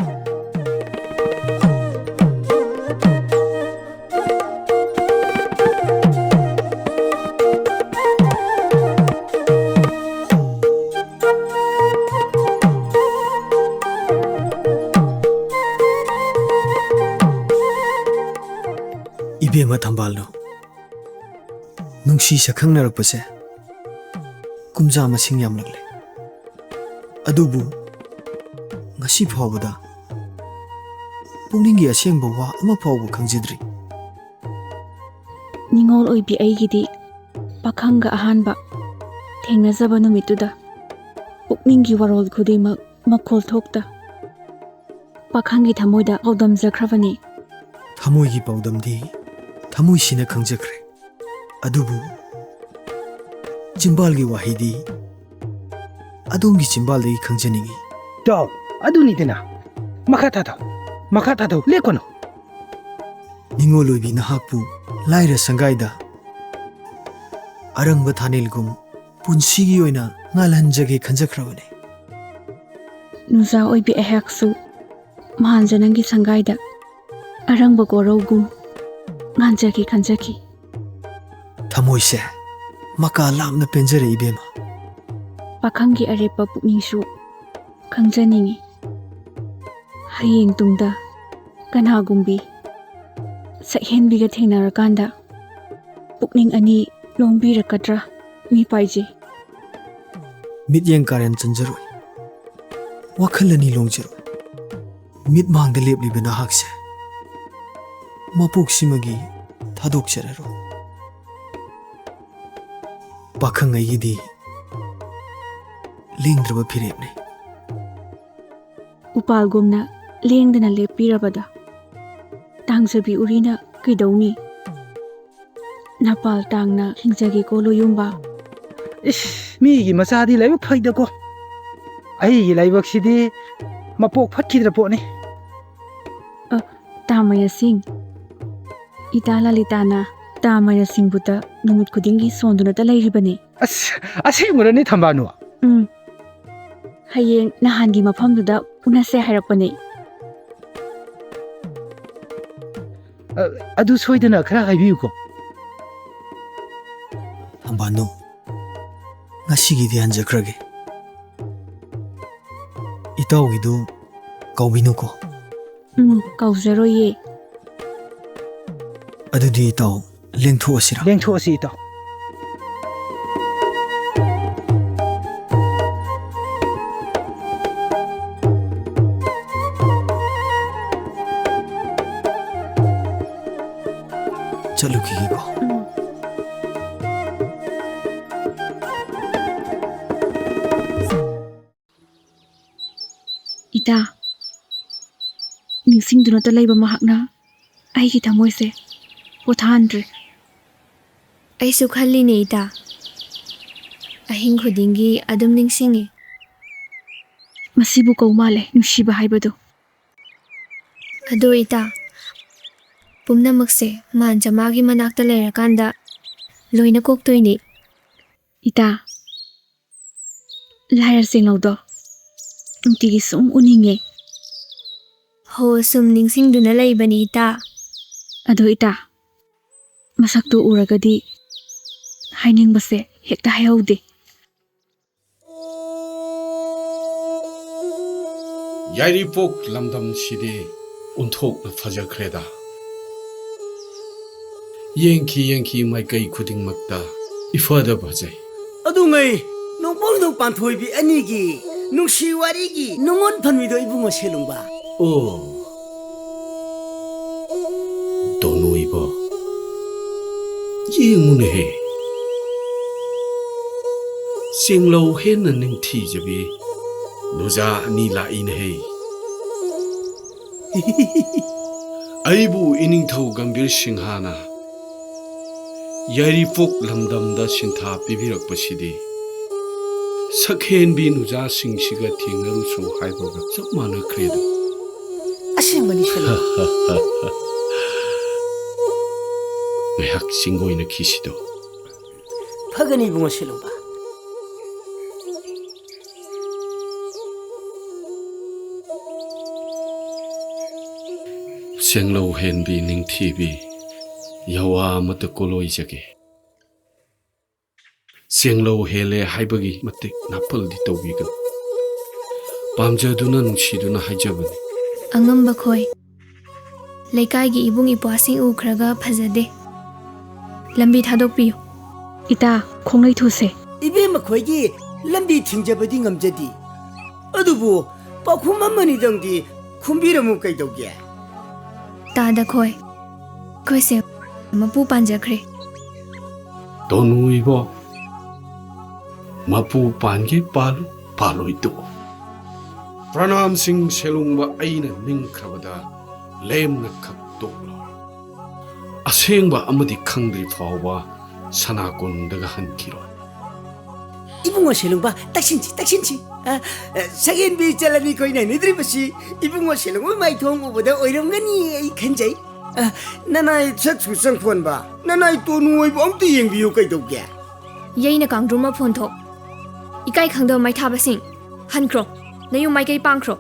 이베마 탐발로 ꯅꯨꯡꯁꯤ ꯁꯛꯈꯪꯅꯔꯛꯄꯁꯦ ꯀꯨꯝꯖꯥ ꯃꯁꯤꯡ ꯌꯥꯝꯂꯛꯂꯦ. ꯑꯗꯨꯕꯨ ꯉꯁꯤ ꯐꯥꯎꯕꯗ ꯄꯨꯛꯅꯤꯡꯒꯤ ꯑꯁꯦꯡꯕ ꯋꯥ ꯑꯃ ꯐꯥꯎꯕ ꯈꯪꯖꯗ꯭ꯔꯤ. ꯅꯤꯡꯉꯣꯜ ꯑꯣꯏꯕꯤ ꯑꯩꯒꯤꯗꯤ ꯄꯥꯈꯪꯒ ꯑꯍꯥꯟꯕ ꯊꯦꯡꯅꯖꯕ ꯅꯨꯃꯤꯠꯇꯨꯗ ꯄꯨꯛꯅꯤꯡꯒꯤ ꯋꯥꯔꯣꯜ ꯈꯨꯗꯤꯡꯃꯛ ꯃꯈꯣꯜ ꯊꯣꯛꯇ ꯄꯥꯈꯪꯒꯤ ꯊꯃꯣꯏꯗ ꯄꯥꯎꯗꯝꯖꯈ꯭ꯔꯕꯅꯤ. ꯊꯃꯣꯏꯒꯤ ꯄꯥꯎꯗꯝꯗꯤ ꯊꯃꯣꯏꯁꯤꯅ ꯈꯪꯖꯈ꯭ꯔꯦ. ꯑꯗꯨꯕꯨ ꯆꯤꯝꯕꯥꯜꯒꯤ ꯋꯥꯍꯩꯗꯤ ꯑꯗꯣꯝꯒꯤ ꯆꯤꯝꯕꯥꯜꯗꯒꯤ ꯈꯪꯖꯅꯤꯡꯏ. ꯏꯇꯥꯎ, ꯑꯗꯨꯅꯤꯗꯅ. ꯃꯈꯥ ꯊꯥꯊꯧ. ꯃꯈꯥ ꯊꯥꯊꯧ. ꯂꯦꯞꯀꯅꯨ. ꯅꯤꯡꯉꯣꯜ ꯑꯣꯏꯕꯤ ꯅꯍꯥꯛꯄꯨ ꯂꯥꯏꯔ ꯁꯪꯒꯥꯏꯗ ꯑꯔꯪꯕ ꯊꯥꯅꯦꯜꯒꯨꯝ ꯄꯨꯟꯁꯤꯒꯤ ꯑꯣꯏꯅ ꯉꯥꯜꯍꯟꯖꯒꯦ ꯈꯟꯖꯈ꯭ꯔꯕꯅꯤ. ꯅꯨꯡꯖꯥ ꯑꯣꯏꯕꯤ ꯑꯩꯍꯥꯛꯁꯨ ꯃꯍꯥꯟꯖ ꯅꯪꯒꯤ ꯁꯪꯒꯥꯏꯗ ꯑꯔꯪꯕ ꯀꯣꯔꯧꯒꯨꯝ ꯉꯥꯟꯖꯒꯦ ꯈꯟꯖꯈꯤ. ꯊꯃꯣꯏꯁꯦ ꯃꯀꯥ ꯂꯥꯝꯅ ꯄꯦꯟꯖꯔꯦ ꯏꯕꯦꯝꯃ. ꯄꯥꯈꯪꯒꯤ ꯑꯔꯦꯞꯄ ꯄꯨꯛꯅꯤꯡꯁꯨ ꯈꯪꯖꯅꯤꯡꯏ. ꯍꯌꯦꯡ ꯇꯨꯡꯗ ꯀꯅꯥꯒꯨꯝꯕꯤ ꯁꯛꯍꯦꯟꯕꯤꯒ ꯊꯦꯡꯅꯔꯀꯥꯟꯗ ꯄꯨꯛꯅꯤꯡ ꯑꯅꯤ ꯂꯣꯡꯕꯤꯔꯛꯀꯗ꯭ꯔꯥ ꯃꯤ ꯄꯥꯏꯖꯩ. ꯃꯤꯠꯌꯦꯡ ꯀꯥꯔꯦꯟ ꯆꯟꯖꯔꯣꯏ. ꯋꯥꯈꯜ ꯑꯅꯤ ꯂꯣꯡꯖꯔꯣꯏ. ꯃꯤꯠꯃꯥꯡꯗ ꯂꯦꯞꯂꯤꯕ ꯅꯍꯥꯛꯁꯦ ꯃꯄꯣꯛꯁꯤꯃꯒꯤ ꯊꯥꯗꯣꯛꯆꯔꯔꯣꯏ. ꯄꯥꯈꯪ ꯑꯩꯒꯤꯗꯤ ꯂꯦꯡꯗ꯭ꯔꯕ ꯐꯤꯔꯦꯞꯅꯤ. ꯎꯄꯥꯜꯒꯨꯝꯅ ꯂꯦꯡꯗꯅ ꯂꯦꯞꯄꯤꯔꯕꯗ ꯇꯥꯡꯖꯕꯤ ꯎꯔꯤꯅ ꯀꯩꯗꯧꯅꯤ? ꯅꯄꯥꯜ ꯇꯥꯡꯅ ꯍꯤꯡꯖꯒꯦꯀꯣ ꯂꯣꯌꯨꯝꯕ. ꯏꯁ, ꯃꯤꯒꯤ ꯃꯆꯥꯗꯤ ꯂꯥꯏꯕꯛ ꯐꯩꯗꯀꯣ. ꯑꯩꯒꯤ ꯂꯥꯏꯕꯛꯁꯤꯗꯤ ꯃꯄꯣꯛ ꯐꯠꯈꯤꯗ꯭ꯔ ꯄꯣꯠꯅꯤ. ꯇꯥꯃꯌꯥꯁꯤꯡ, ꯏꯇꯥ ꯂꯂꯤꯇꯥꯅ ꯇꯥꯃꯌꯥꯁꯤꯡꯕꯨꯇ ꯅꯨꯃꯤꯠ ꯈꯨꯗꯤꯡꯒꯤ ꯁꯣꯟꯗꯨꯅꯇ ꯂꯩꯔꯤꯕꯅꯤ. ꯑꯁ, ꯑꯁꯦꯡꯕꯔꯅꯦ ꯊꯝꯕꯥꯅꯨ? ꯍꯌꯦꯡ ꯅꯍꯥꯟꯒꯤ ꯃꯐꯝꯗꯨꯗ ꯎꯅꯁꯦ ꯍꯥꯏꯔꯛꯄꯅꯦ. ꯑꯗꯨ ꯁꯣꯏꯗꯅ ꯈꯔ ꯍꯥꯏꯕꯤꯌꯨꯀꯣ. ꯍꯝꯕꯥꯅꯨ, ꯉꯁꯤꯒꯤꯗꯤ ꯍꯟꯖꯈ꯭ꯔꯒꯦ. ꯏꯇꯥꯎꯒꯤꯗꯨ ꯀꯥꯎꯕꯤꯅꯨꯀꯣ. ꯀꯥꯎꯖꯔꯣꯏꯌꯦ. ꯑꯗꯨꯗꯤ ꯏꯇꯥꯎ ꯂꯦꯡꯊꯣꯛꯑꯁꯤꯔꯥ? ꯂꯦꯡꯊꯣꯛꯑꯁꯤ ꯏꯇꯥꯎ. ꯆꯠꯂꯨꯈꯤꯒꯦꯀꯣ. ꯏꯇꯥ, ꯅꯤꯡꯁꯤꯡꯗꯨꯅꯇ ꯂꯩꯕ ꯃꯍꯥꯛꯅ ꯑꯩꯒꯤ ꯊꯃꯣꯏꯁꯦ ꯄꯣꯊꯥꯍꯟꯗ꯭ꯔꯦ. ꯑꯩꯁꯨ ꯈꯜꯂꯤꯅꯦ ꯏꯇꯥ. ꯑꯍꯤꯡ ꯈꯨꯗꯤꯡꯒꯤ ꯑꯗꯨꯝ ꯅꯤꯡꯁꯤꯡꯉꯤ. ꯃꯁꯤꯕꯨ ꯀꯧ ꯃꯥꯜꯂꯦ ꯅꯨꯡꯁꯤꯕ ꯍꯥꯏꯕꯗꯣ. ꯑꯗꯣ ꯏꯇꯥ, ꯄꯨꯝꯅꯃꯛꯁꯦ ꯃꯥꯟꯖ ꯃꯥꯒꯤ ꯃꯅꯥꯛꯇ ꯂꯩꯔꯀꯥꯟꯗ ꯂꯣꯏꯅ ꯀꯣꯛꯇꯣꯏꯅꯤ. ꯏꯇꯥ, ꯂꯥꯏꯔ ꯆꯦꯡꯂꯧꯗꯣ ꯅꯨꯡꯇꯤꯒꯤ ꯁꯨꯝ ꯎꯅꯤꯡꯉꯦ. ꯍꯣ, ꯁꯨꯝ ꯅꯤꯡꯁꯤꯡꯗꯨꯅ ꯂꯩꯕꯅꯤ ꯏꯇꯥ. ꯑꯗꯣ ꯏꯇꯥ, ꯃꯁꯛꯇꯨ ꯎꯔꯒꯗꯤ ꯍꯥꯏꯅꯤꯡꯕꯁꯦ ꯍꯦꯛꯇ ꯍꯥꯏꯍꯧꯗꯦ. ꯌꯥꯏꯔꯤꯄꯣꯛ ꯂꯝꯗꯝꯁꯤꯗꯤ ꯑꯣꯟꯊꯣꯛꯅ ꯐꯖꯈ꯭ꯔꯦꯗ. ꯌꯦꯡꯈꯤ ꯃꯥꯏꯀꯩ ꯈꯨꯗꯤꯡꯃꯛꯇ ꯏꯐꯗ ꯐꯖꯩ. ꯑꯗꯨꯉꯩ ꯅꯣꯡꯄꯣꯛꯅꯣꯡ ꯄꯥꯟꯊꯣꯏꯕꯤ ꯑꯅꯤꯒꯤ ꯅꯨꯡꯁꯤ ꯋꯥꯔꯤꯒꯤ ꯅꯨꯡꯉꯣꯟ ꯐꯟꯃꯤꯗꯣ ꯏꯕꯨꯡꯉꯣ ꯁꯦꯂꯨꯡꯕ. ꯑꯣ, ꯇꯣꯅꯨꯏꯕꯣ, ꯌꯦꯡꯉꯨꯅꯦꯍꯦ. ꯆꯦꯡꯂꯧ ꯍꯦꯟꯅ ꯅꯤꯡꯊꯤꯖꯕꯤ ꯅꯨꯖꯥ ꯑꯅꯤ ꯂꯥꯛꯏꯅꯦꯍꯦ. ꯑꯩꯕꯨ ꯏꯅꯤꯡꯊꯧ ꯒꯝꯚꯤꯔ ꯁꯤꯡꯍꯅ ꯌꯥꯏꯔꯤꯄꯣꯛ ꯂꯝꯗꯝꯗ ꯁꯤꯟꯊꯥ ꯄꯤꯕꯤꯔꯛꯄꯁꯤꯗꯤ ꯁꯛꯍꯦꯟꯕꯤ ꯅꯨꯖꯥꯁꯤꯡꯁꯤꯒ ꯊꯦꯡꯅꯔꯨꯆꯣ ꯍꯥꯏꯕꯒ ꯆꯞ ꯃꯥꯟꯅꯈ꯭ꯔꯦꯗ. ꯑꯁꯦꯡꯕꯅꯤ ꯁꯦꯂꯨꯡꯕ. ꯉꯥꯏꯍꯥꯛ ꯆꯤꯡꯒꯣꯏꯅꯈꯤꯁꯤꯗꯣ. ꯐꯒꯅꯤ ꯏꯕꯨꯡꯉꯣ ꯁꯦꯂꯨꯡꯕ. ꯆꯦꯡꯂꯧ ꯍꯦꯟꯕꯤ ꯅꯤꯡꯊꯤꯕꯤ ꯌꯥꯋꯥ ꯑꯃꯇ ꯀꯣꯂꯣꯏꯖꯒꯦ. ꯆꯦꯡꯂꯧ ꯍꯦꯜꯂꯦ ꯍꯥꯏꯕꯒꯤ ꯃꯇꯤꯛ ꯅꯥꯄꯜꯗꯤ ꯇꯧꯕꯤꯒꯅꯨ. ꯄꯥꯝꯖꯗꯨꯅ ꯅꯨꯡꯁꯤꯗꯨꯅ ꯍꯥꯏꯖꯕꯅꯤ. ꯑꯉꯝꯕ ꯈꯣꯏ, ꯂꯩꯀꯥꯏꯒꯤ ꯏꯕꯨꯡ ꯏꯄ꯭ꯋꯥꯁꯤꯡ ꯎꯈ꯭ꯔꯒ ꯐꯖꯗꯦ. ꯂꯝꯕꯤ ꯊꯥꯗꯣꯛꯄꯤꯌꯨ. ꯏꯇꯥ, ꯈꯣꯡꯂꯩ ꯊꯨꯁꯦ. ꯏꯕꯦꯝꯃ ꯈꯣꯏꯒꯤ ꯂꯝꯕꯤ ꯊꯤꯡꯖꯕꯗꯤ ꯉꯝꯖꯗꯦ. ꯑꯗꯨꯕꯨ ꯄꯥꯎꯈꯨꯝ ꯑꯃꯅꯤꯗꯪꯗꯤ ꯈꯨꯝꯕꯤꯔꯝꯃꯨ ꯀꯩꯗꯧꯒꯦ? ꯇꯥꯗ ꯈꯣꯏ, ꯑꯩꯈꯣꯏꯁꯦ ꯃꯄꯨ ꯄꯥꯟꯖꯈ꯭ꯔꯦ. ꯇꯣꯅꯨꯏꯕꯣ, ꯃꯄꯨ ꯄꯥꯟꯒꯦ ꯄꯥꯜꯂꯨ, ꯄꯥꯜꯂꯣꯏ ꯇꯣꯛꯎ. ꯄ꯭ꯔꯅꯥꯝꯁꯤꯡ ꯁꯦꯂꯨꯡꯕ ꯑꯩꯅ ꯅꯤꯡꯈ꯭ꯔꯕꯗ ꯂꯦꯝꯅ ꯈꯛ ꯇꯣꯛꯂꯣ. ꯑꯁꯦꯡꯕ ꯑꯃꯗꯤ ꯈꯪꯗ꯭ꯔꯤ ꯐꯥꯎꯕ ꯁꯅꯥꯀꯣꯟꯗꯒ ꯍꯟꯈꯤꯔꯣꯏ. 이붕어 셀롱바 딱신치 사겐비 잘라니 거의 나이들이버시 이붕어 셀롱을 많이 통보보다 어려운거니 이 간자이 나나이 색수상 폰바 나나이 또 누워이 범도 ең비요 까이도게 예이나 강드로마 폰토 이까이 강도 마이 타바싱 한크로 나유 마이까이 빵크로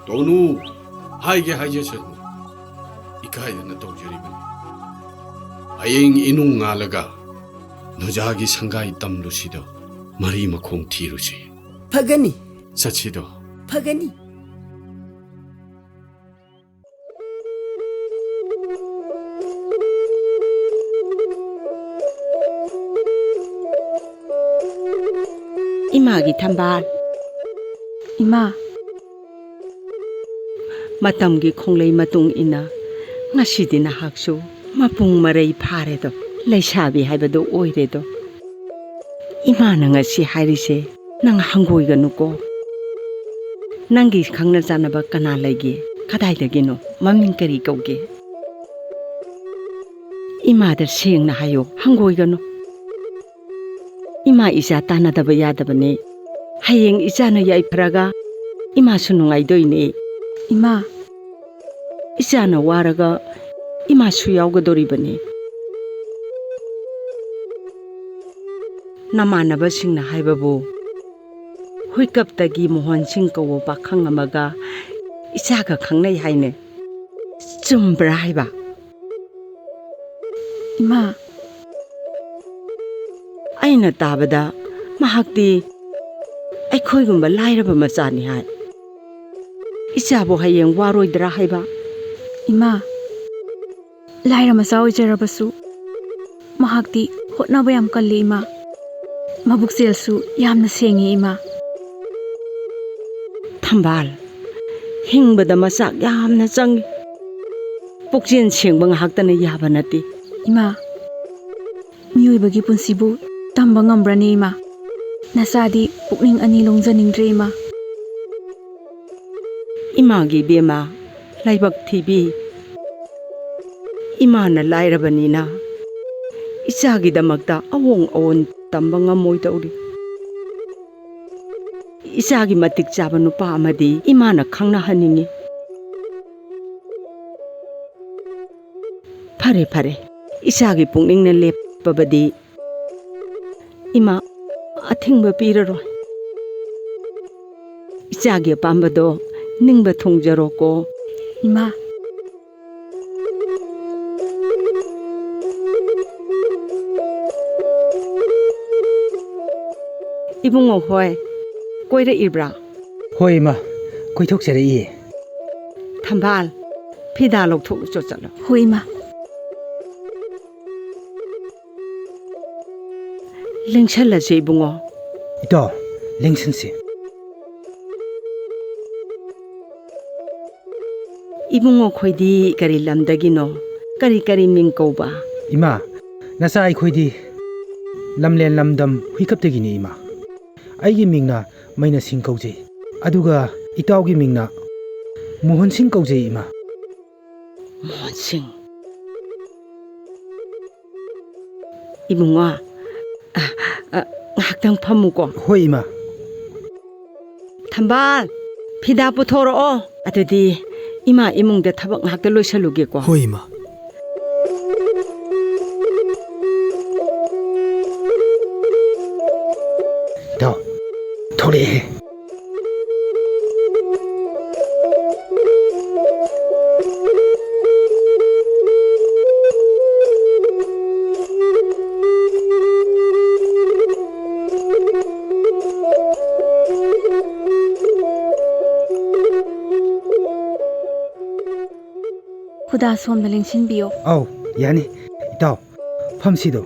도누 하이게 하이제서 이까이나 도저리면 아잉 이농 알라가 너자기 상가이 땀루시도 머리 마콩 티루시 파가니 자치도 파가니 이마기 탐발 이마 마tam기 콩레이 마tung ina ngasidi na haksu mapung maray pharedo leisabi haibado oiredo imana ngasi hairise nang hangoi ganuko nangi khangna janaba kana lagi kadai lagino maming kari kauge ima da seng na hayo hangoi ganu ima isa tana daba yadabane hayeng isa na yai praga ima sunungai doine 이마 이자나 와라가 이마 수야오가도리버니 ꯅꯃꯥꯟꯅꯕꯁꯤꯡꯅ ꯍꯥꯏꯕꯕꯨ ꯍꯨꯏꯀꯞꯇꯒꯤ ꯃꯣꯍꯣꯟꯁꯤꯡ ꯀꯧꯕ ꯄꯥꯈꯪ ꯑꯃꯒ ꯏꯆꯥꯒ ꯈꯪꯅꯩ ꯍꯥꯏꯅꯦ ꯆꯨꯝꯕ꯭ꯔꯥ ꯍꯥꯏꯕ? ꯏꯃꯥ, ꯑꯩꯅ ꯇꯥꯕꯗ ꯃꯍꯥꯛꯇꯤ ꯑꯩꯈꯣꯏꯒꯨꯝꯕ ꯂꯥꯏꯔꯕ ꯃꯆꯥꯅꯤ ꯍꯥꯏ꯫ ꯏꯆꯥꯕꯨ ꯍꯌꯦꯡ ꯋꯥꯔꯣꯏꯗ꯭ꯔꯥ ꯍꯥꯏꯕ? ꯏꯃꯥ, ꯂꯥꯏꯔ ꯃꯆꯥ ꯑꯣꯏꯖꯔꯕꯁꯨ ꯃꯍꯥꯛꯇꯤ ꯍꯣꯠꯅꯕ ꯌꯥꯝ ꯀꯜꯂꯤ ꯏꯃꯥ. ꯃꯕꯨꯛꯆꯦꯜꯁꯨ ꯌꯥꯝꯅ ꯁꯦꯡꯉꯤ ꯏꯃꯥ. ꯊꯝꯕꯥꯜ, ꯍꯤꯡꯕꯗ ꯃꯆꯥꯛ ꯌꯥꯝꯅ ꯆꯪꯏ. ꯄꯨꯛꯆꯦꯜ ꯁꯦꯡꯕ ꯉꯥꯛꯇꯅ ꯌꯥꯕ ꯅꯠꯇꯦ. ꯏꯃꯥ, ꯃꯤꯑꯣꯏꯕꯒꯤ ꯄꯨꯟꯁꯤꯕꯨ ꯇꯝꯕ ꯉꯝꯕ꯭ꯔꯅꯤ ꯏꯃꯥ? ꯅꯆꯥꯗꯤ ꯄꯨꯛꯅꯤꯡ ꯑꯅꯤ ꯂꯣꯡꯖꯅꯤꯡꯗ꯭ꯔꯦ ꯏꯃꯥ. ꯏꯃꯥꯒꯤ ꯏꯕꯦꯝꯃ, ꯂꯥꯏꯕꯛ ꯊꯤꯕꯤ. ꯏꯃꯥꯅ ꯂꯥꯏꯔꯕꯅꯤꯅ ꯏꯆꯥꯒꯤꯗꯃꯛꯇ ꯑꯋꯣꯡ ꯑꯋꯣꯟ ꯇꯝꯕ ꯉꯝꯃꯣꯏꯗꯧꯔꯤ. ꯏꯆꯥꯒꯤ ꯃꯇꯤꯛ ꯆꯥꯕ ꯅꯨꯄꯥ ꯑꯃꯗꯤ ꯏꯃꯥꯅ ꯈꯪꯅꯍꯟꯅꯤꯡꯉꯤ. ꯐꯔꯦ ꯐꯔꯦ, ꯏꯆꯥꯒꯤ ꯄꯨꯛꯅꯤꯡꯅ ꯂꯦꯞꯄꯕꯗꯤ ꯏꯃꯥ ꯑꯊꯤꯡꯕ ꯄꯤꯔꯔꯣꯏ. ꯏꯆꯥꯒꯤ ꯑꯄꯥꯝꯕꯗꯣ ꯅꯤꯡꯕ ꯊꯨꯡꯖꯔꯣꯀꯣ. ꯏꯃꯥ, ꯏꯕꯨꯡꯉꯣ ꯍꯣꯏ ꯀꯣꯏꯔꯛꯏꯕ꯭ꯔꯥ? ꯍꯣꯏ ꯏꯃꯥ, ꯀꯣꯏꯊꯣꯛꯆꯔꯛꯏꯌꯦ. ꯊꯝꯕꯥꯜ, ꯐꯤꯗꯥ ꯂꯧꯊꯣꯛꯎꯆꯣ ꯆꯠꯂꯣ. ꯍꯣꯏ ꯏꯃꯥ. ꯂꯦꯡꯁꯜꯂꯁꯦ ꯏꯕꯨꯡꯉꯣ. ꯏꯇꯥꯎ, ꯂꯦꯡꯁꯟꯁꯤ. ꯏꯕꯨꯡꯉꯣ ꯈꯣꯏꯗꯤ ꯀꯔꯤ ꯂꯝꯗꯒꯤꯅꯣ? ꯀꯔꯤ ꯀꯔꯤ ꯃꯤꯡ ꯀꯧꯕ? ꯏꯃꯥ, ꯅꯆꯥ ꯑꯩꯈꯣꯏꯗꯤ ꯂꯝꯂꯦꯟ ꯂꯝꯗꯝ ꯍꯨꯏꯀꯞꯇꯒꯤꯅꯤ ꯏꯃꯥ. ꯑꯩꯒꯤ ꯃꯤꯡꯅ ꯃꯩꯅꯁꯤꯡ ꯀꯧꯖꯩ. ꯑꯗꯨꯒ ꯏꯇꯥꯎꯒꯤ ꯃꯤꯡꯅ ꯃꯣꯍꯟꯁꯤꯡ ꯀꯧꯖꯩ ꯏꯃꯥ. ꯃꯣꯍꯟꯁꯤꯡ. ꯏꯕꯨꯡꯉꯣ, ꯉꯥꯏꯍꯥꯛꯇꯪ ꯐꯝꯃꯨꯀꯣ. ꯍꯣꯏ ꯏꯃꯥ. ꯊꯝꯕꯥꯜ, ꯐꯤꯗꯥ ꯄꯨꯊꯣꯔꯛꯑꯣ. ꯑꯗꯨꯗꯤ ꯏꯃꯥ ꯏꯃꯨꯡꯗ ꯊꯕꯛ ꯉꯥꯛꯇ ꯂꯣꯏꯁꯜꯂꯨꯒꯦꯀꯣ. ꯍꯣꯏ ꯏꯃꯥ. ꯏꯇꯥꯎ, ꯊꯣꯛꯂꯛꯑꯦ. ꯈꯨꯗꯥ ꯁꯣꯝꯗ ꯂꯦꯡꯁꯤꯟꯕꯤꯌꯣ. ꯑꯧ, ꯌꯥꯅꯤ. ꯏꯇꯥꯎ, ꯐꯝꯁꯤꯗꯣ.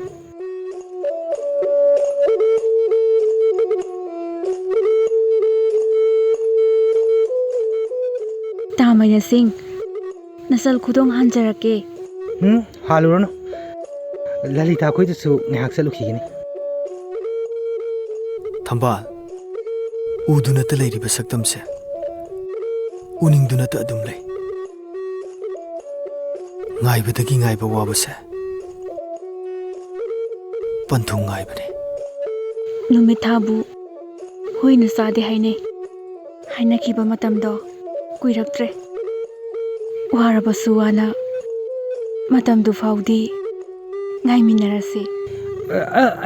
ꯇꯥꯃꯩꯅꯁꯤꯡ, ꯅꯆꯜ ꯈꯨꯗꯣꯡ ꯍꯟꯖꯔꯛꯀꯦ. ꯍꯥꯜꯂꯨꯔꯅꯨ. ꯂꯂꯤꯇꯥ ꯈꯣꯏꯗꯁꯨ ꯉꯥꯏꯍꯥꯛ ꯆꯠꯂꯨꯈꯤꯒꯅꯤ. ꯊꯝꯕꯥꯜ, ꯎꯗꯨꯅꯇ ꯂꯩꯔꯤꯕ ꯁꯛꯇꯝꯁꯦ ꯎꯅꯤꯡꯗꯨꯅꯇ ꯑꯗꯨꯝ ꯂꯩ. ꯉꯥꯏꯕꯗꯒꯤ ꯉꯥꯏꯕ ꯋꯥꯕꯁꯦ ꯄꯟꯊꯨꯡ ꯉꯥꯏꯕꯅꯤ. ꯅꯨꯃꯤꯠ ꯊꯥꯕꯨ ꯍꯨꯏꯅ ꯆꯥꯗꯦ ꯍꯥꯏꯅꯩ. ꯍꯥꯏꯅꯈꯤꯕ ꯃꯇꯝꯗꯣ ꯀꯨꯏꯔꯛꯇ꯭ꯔꯦ. ꯋꯥꯔꯕꯁꯨ ꯋꯥꯅ ꯃꯇꯝꯗꯨ ꯐꯥꯎꯗꯤ ꯉꯥꯏꯃꯤꯟꯅꯔꯁꯤ.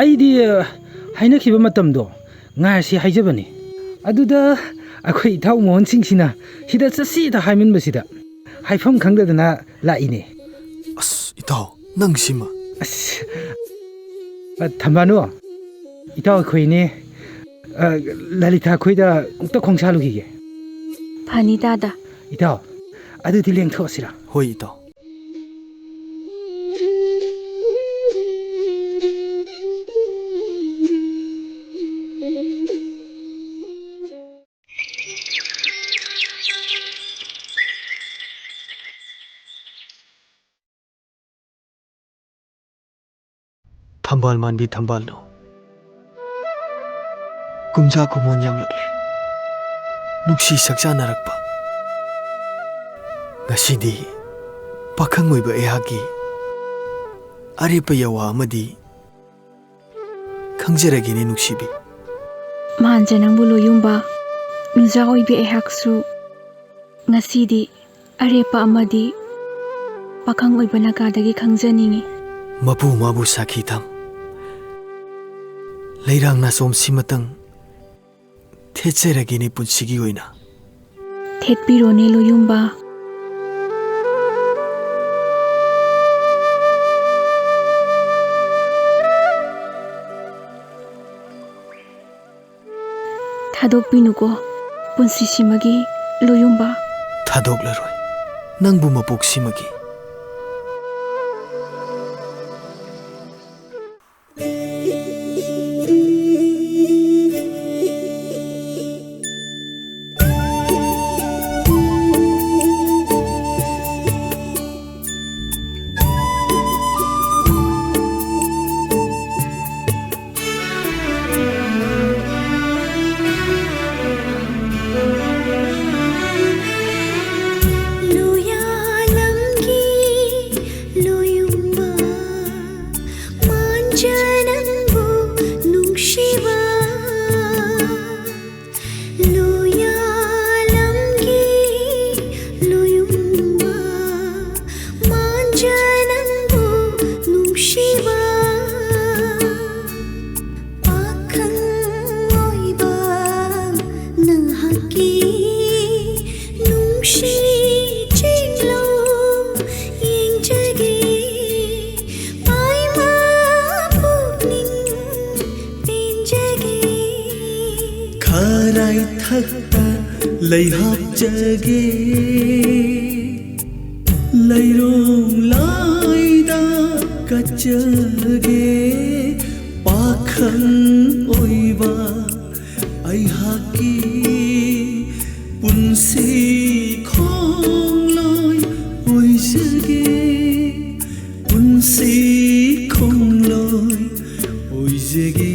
ꯑꯩꯗꯤ ꯍꯥꯏꯅꯈꯤꯕ ꯃꯇꯝꯗꯣ ꯉꯥꯏꯔꯁꯤ ꯍꯥꯏꯖꯕꯅꯤ. ꯑꯗꯨꯗ ꯑꯩꯈꯣꯏ ꯏꯊꯥꯎ ꯃꯣꯍꯟꯁꯤꯡꯁꯤꯅ ꯁꯤꯗ ꯆꯠꯁꯤꯗ ꯍꯥꯏꯃꯟꯕꯁꯤꯗ ꯍꯥꯏꯐꯝ ꯈꯪꯗꯗꯅ ꯂꯥꯛꯏꯅꯦ. ꯑꯁ ꯏꯇꯥꯎ, ꯅꯪ ꯁꯤꯃ. ꯑꯁ, ꯊꯝꯕꯥꯅꯨ, ꯏꯇꯥꯎ ꯑꯩꯈꯣꯏꯅꯦ ꯂꯂꯤꯇꯥ ꯈꯣꯏꯗ ꯑꯃꯨꯛꯇ ꯈꯣꯡꯁꯥꯜꯂꯨꯈꯤꯒꯦ. ꯐꯅꯤ ꯇꯥꯗ. ꯏꯇꯥꯎ, ꯑꯗꯨꯗꯤ ꯂꯦꯡꯊꯣꯛꯑꯁꯤꯔꯥ? ꯍꯣꯏ ꯏꯇꯥꯎ. ꯊꯝꯕꯥꯜ ꯃꯥꯟꯕꯤ ꯊꯝꯕꯥꯜꯅꯨ, ꯀꯨꯝꯖꯥ ꯀꯨꯃꯣꯟ ꯌꯥꯝꯂꯛꯂꯦ. ꯅꯨꯡꯁꯤ ꯁꯛꯆꯥꯅꯔꯛꯄ. ꯉꯁꯤꯗꯤ ꯄꯥꯈꯪ ꯑꯣꯏꯕ ꯑꯩꯍꯥꯛꯀꯤ ꯑꯔꯦꯞꯄ ꯌꯋꯥ ꯑꯃꯗꯤ ꯈꯪꯖꯔꯒꯦꯅꯦ ꯅꯨꯡꯁꯤꯕꯤ. ꯃꯥꯟꯖ ꯅꯪꯕꯨ ꯂꯣꯌꯨꯝꯕ, ꯅꯨꯡꯖꯥ ꯑꯣꯏꯕꯤ ꯑꯩꯍꯥꯛꯁꯨ ꯉꯁꯤꯗꯤ ꯑꯔꯦꯞꯄ ꯑꯃꯗꯤ ꯄꯥꯈꯪ ꯑꯣꯏꯕ ꯅꯥꯀꯥꯗꯒꯤ ꯈꯪꯖꯅꯤꯡꯉꯤ. ꯃꯄꯨ ꯃꯥꯕꯨ ꯁꯥꯈꯤ ꯊꯝ, Leirang na som simatang Thetseragini punsigi oina. Thetpirone Loyumba. Thadokpinuko punsisimagi Loyumba. Thadoklaroi. Nangbu mapoksimagi. Leihapjage Leirong laida kachage Pakhang oiba Aihaki punsi khong loi oisage Punsi khong loi oisage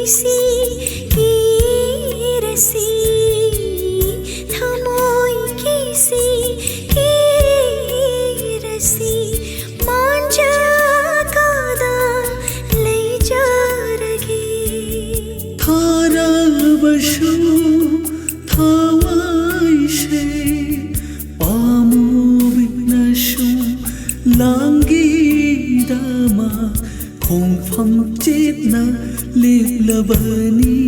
सी कीरसी थमोई की सी कीरसी मांझा कादा ले जा रही थारा बशु थावाइशे पामो बिनशु लांगी दामा खोंफम चेतना लेप्लबनी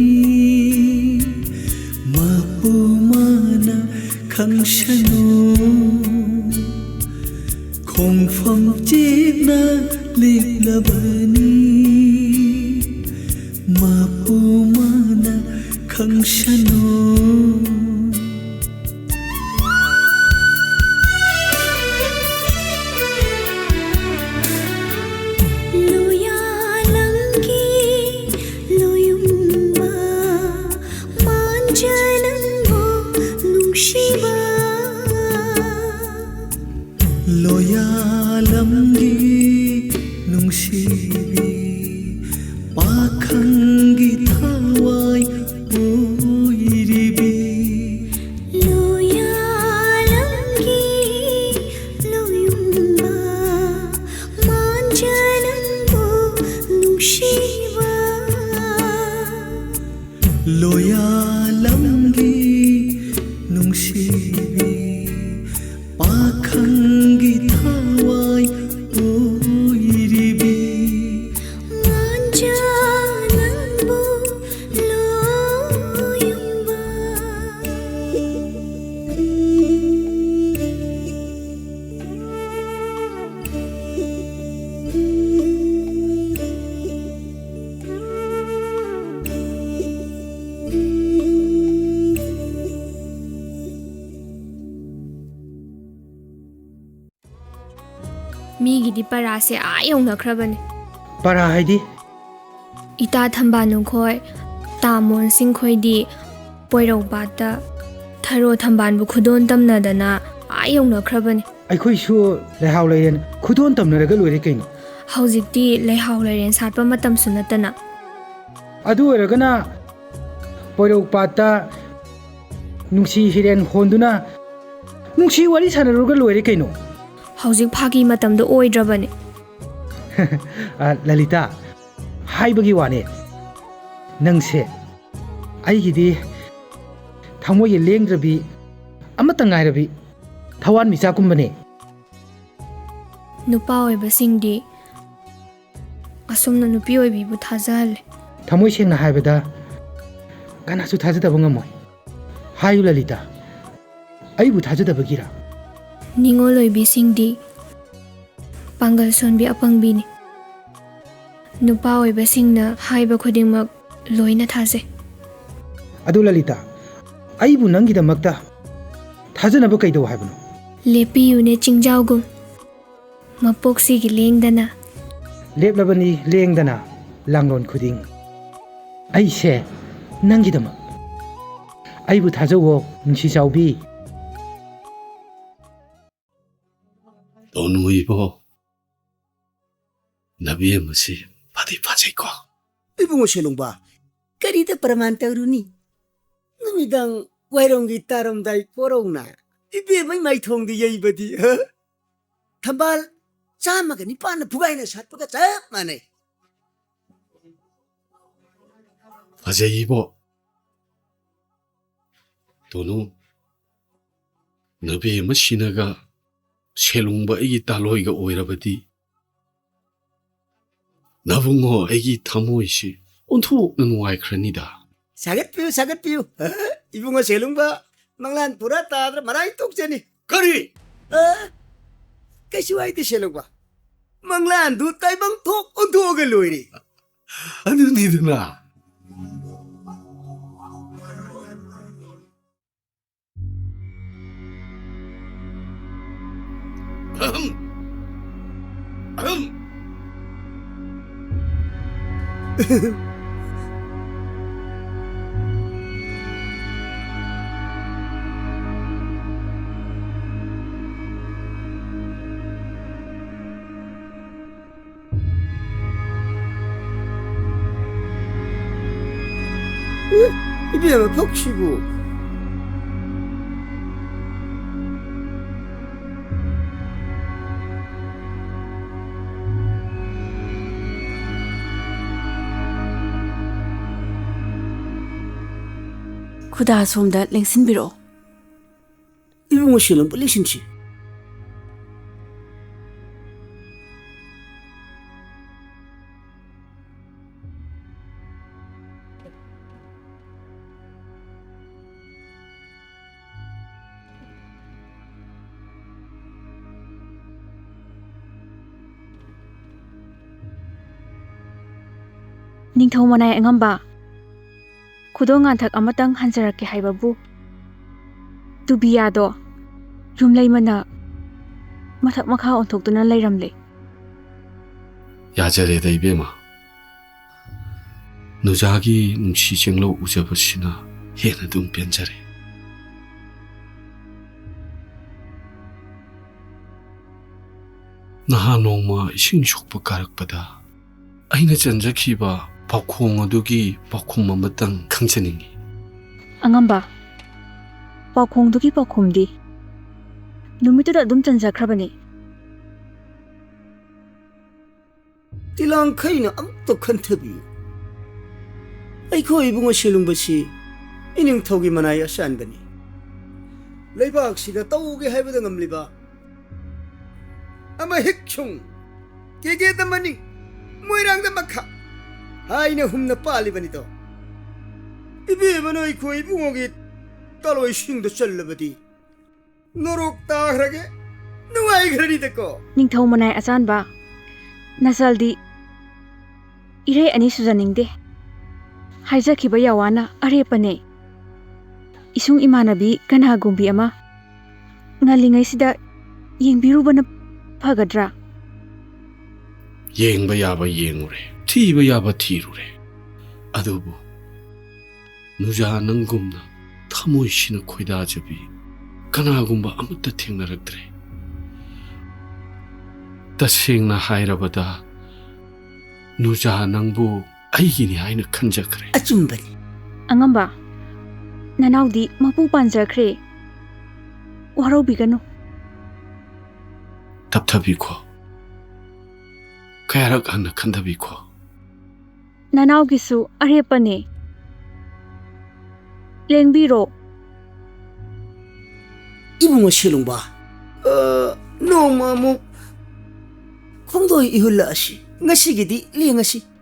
मापुमाना खंशनो खोंफम चेतना लेप्लबनी मापुमाना खंशनो loyalamgi nungsibi pakhangi thawai oiribi loyalamgi loyumba manjanambo nungshiba loyalamgi nungsibi pakhangi thawai oiribi manjanambo loyumba ꯃꯤꯒꯤꯗꯤ ꯄꯔꯥꯁꯦ ꯌꯧꯅꯈ꯭ꯔꯕꯅꯤ ꯄꯔꯥ ꯍꯥꯏꯗꯤ ꯏꯇꯥ ꯊꯝꯕꯥꯜꯅꯨꯈꯣꯏ ꯇꯥꯃꯣꯟꯁꯤꯡ ꯈꯣꯏꯗꯤ ꯄꯣꯏꯔꯧꯄꯥꯠꯇ ꯊꯔꯣ ꯊꯝꯕꯥꯜꯕꯨ ꯈꯨꯗꯣꯟ ꯇꯝꯅꯗꯅ ꯌꯧꯅꯈ꯭ꯔꯕꯅꯤ ꯑꯩꯈꯣꯏꯁꯨ ꯂꯩꯍꯥꯎ ꯂꯩꯔꯦꯟ ꯈꯨꯗꯣꯟ ꯇꯝꯅꯔꯒ ꯂꯣꯏꯔꯦ ꯀꯩꯅꯣ ꯍꯧꯖꯤꯛꯇꯤ ꯂꯩꯍꯥꯎ ꯂꯩꯔꯦꯟ ꯁꯥꯠꯄ ꯃꯇꯝꯁꯨ ꯅꯠꯇꯅ ꯑꯗꯨ ꯑꯣꯏꯔꯒꯅ ꯄꯣꯏꯔꯧꯄꯥꯠꯇ ꯅꯨꯡꯁꯤ ꯍꯤꯔꯦꯟ ꯍꯣꯟꯗꯨꯅ ꯅꯨꯡꯁꯤ ꯋꯥꯔꯤ ꯁꯥꯟꯅꯔꯨꯔꯒ ꯂꯣꯏꯔꯦ ꯀꯩꯅꯣ ꯍꯧꯖꯤꯛ ꯐꯥꯒꯤ ꯃꯇꯝꯗꯣ ꯑꯣꯏꯗ꯭ꯔꯕꯅꯤ ꯂꯂꯤꯇꯥ ꯍꯥꯏꯕꯒꯤ ꯋꯥꯅꯦ ꯅꯪꯁꯦ ꯑꯩꯒꯤꯗꯤ ꯊꯃꯣꯏꯒꯤ ꯂꯦꯡꯗ꯭ꯔꯕꯤ ꯑꯃꯠꯇ ꯉꯥꯏꯔꯕꯤ ꯊꯋꯥꯟ ꯃꯤꯆꯥꯛꯀꯨꯝꯕꯅꯦ ꯅꯨꯄꯥ ꯑꯣꯏꯕꯁꯤꯡꯗꯤ ꯑꯁꯨꯝꯅ ꯅꯨꯄꯤ ꯑꯣꯏꯕꯤꯕꯨ ꯊꯥꯖꯍꯜꯂꯦ ꯊꯃꯣꯏ ꯁꯦꯡꯅ ꯍꯥꯏꯕꯗ ꯀꯅꯥꯁꯨ ꯊꯥꯖꯗꯕ ꯉꯝꯃꯣꯏ ꯍꯥꯏꯌꯨ ꯂꯂꯤꯇꯥ ꯑꯩꯕꯨ ꯊꯥꯖꯗꯕꯒꯤꯔ ꯅꯤꯡꯉꯣꯜ ꯑꯣꯏꯕꯤꯁꯤꯡꯗꯤ ꯄꯥꯡꯒꯜ ꯁꯣꯟꯕꯤ ꯑꯄꯪꯕꯤꯅꯤ ꯅꯨꯄꯥ ꯑꯣꯏꯕꯁꯤꯡꯅ ꯍꯥꯏꯕ ꯈꯨꯗꯤꯡꯃꯛ ꯂꯣꯏꯅ ꯊꯥꯖꯩ ꯑꯗꯨ ꯂꯂꯤꯇꯥ ꯑꯩꯕꯨ ꯅꯪꯒꯤꯗꯃꯛꯇ ꯊꯥꯖꯅꯕ ꯀꯩꯗꯧ ꯍꯥꯏꯕꯅꯣ ꯂꯦꯞꯄꯤꯌꯨꯅꯦ ꯆꯤꯡꯖꯥꯎꯒꯨꯝ ꯃꯄꯣꯛꯁꯤꯒꯤ ꯂꯦꯡꯗꯅ ꯂꯦꯞꯂꯕꯅꯤ ꯂꯦꯡꯗꯅ ꯂꯥꯡꯂꯣꯟ ꯈꯨꯗꯤꯡ ꯑꯩꯁꯦ ꯅꯪꯒꯤꯗꯃꯛ ꯑꯩꯕꯨ ꯊꯥꯖꯧꯋꯣ ꯅꯨꯡꯁꯤ ꯆꯥꯎꯕꯤ ꯇꯣꯅꯨ ꯏꯕꯣ ꯅꯕꯤ ꯑꯃꯁꯤ ꯐꯗꯤ ꯐꯖꯩꯀꯣ Ibungo Shelungba, karita praman tauruni. Numidang waironggi taramdai porongna. Ibe mai thong di yai badi. Thambal chama ga nipana pugai na sat paga chap mane. ꯐꯖꯩ ꯏꯕꯣ ꯇꯣꯅꯨ ꯅꯕꯤ ꯑꯃ ꯁꯤꯅꯒ ꯁꯦꯂꯨꯡꯕ ꯑꯩꯒꯤ ꯇꯥꯂꯣꯏꯒ ꯑꯣꯏꯔꯕꯗꯤ ꯅꯕꯨꯡꯉꯣ ꯑꯩꯒꯤ ꯊꯃꯣꯏꯁꯤ ꯑꯣꯟꯊꯣꯛꯅ ꯅꯨꯡꯉꯥꯏꯈ꯭ꯔꯅꯤꯗ Sagat piu. Ibungo Shelungba, manglan pura tadra marai tok jani. Kari. Kaisu ai ti Shelungba. Manglan du tai bang tok untu ga loiri. ꯑꯗꯨꯅꯤꯗꯅ ꯑꯍꯝ ꯑꯍꯝ 이비야 퍽시고 Kuda somda lengsinbiro. 이봉호 씨는 빨리 신지. Ningthau manai angamba. Kudongan thak amatang hanjarake haibabu. Tubiyado. Yumlay mana. Mathak makha onthokduna layramle. 야자레다 이베마 누자기 눈시쟁로 우자버시나 헤나 눈변자래 나하 농마 싱숙부 가락바다 아이나 전자키바 바콩 어두기 바콩 맘바땅 강전잉이 Angamba. Pakhongduki pakhomdi. Numituda dum chanjakhrabani. 띠랑 카이나 암도 컨트비. 아이코 이봉호 실롱버시 이닝 타오기만 하여 싼다니. 레이박시가 떠오게 해보다 넘리바. 아마 핵총 깨게다마니 뭐이랑다 마카. 아이나 훔나 빨리바니도. 이비에만 아이코 이봉호기 따로의 싱도 썰러버디. 노록 따하게 누아이 그러니 됐고. Ningthau manai achanba. Nasaldi. Irai ani sujaningde. Haijakhiba yawana arepane. Isung imanabi kana gumbi ama. Ngalingai sida yengbirubana phagadra. ꯌꯦꯡꯕ ꯌꯥꯕ ꯌꯦꯡꯉꯨꯔꯦ ꯊꯤꯕ ꯌꯥꯕ ꯊꯤꯔꯨꯔꯦ ꯑꯗꯨꯕꯨ ꯅꯨꯖꯥ ꯅꯪꯒꯨꯝꯅ ꯊꯃꯣꯏꯁꯤꯅ ꯈꯣꯏꯗꯥꯖꯕꯤ ꯀꯅꯥꯒꯨꯝꯕ ꯑꯃꯠꯇ ꯊꯦꯡꯅꯔꯛꯇ꯭ꯔꯦ तसेंना हायरबदा नुजा नंबु आइगिनि हायना खंजखरे अचुंबनी Angamba. Nanaudi mapu panjakre. Waro bigano. 탑탑이고 kayarak hanna khandabiko Nanaugisu arepane. Lengbiro. 이봉호 실롱바. 노마무 콩도이 이hul라시 ngasi기디 리ngasi.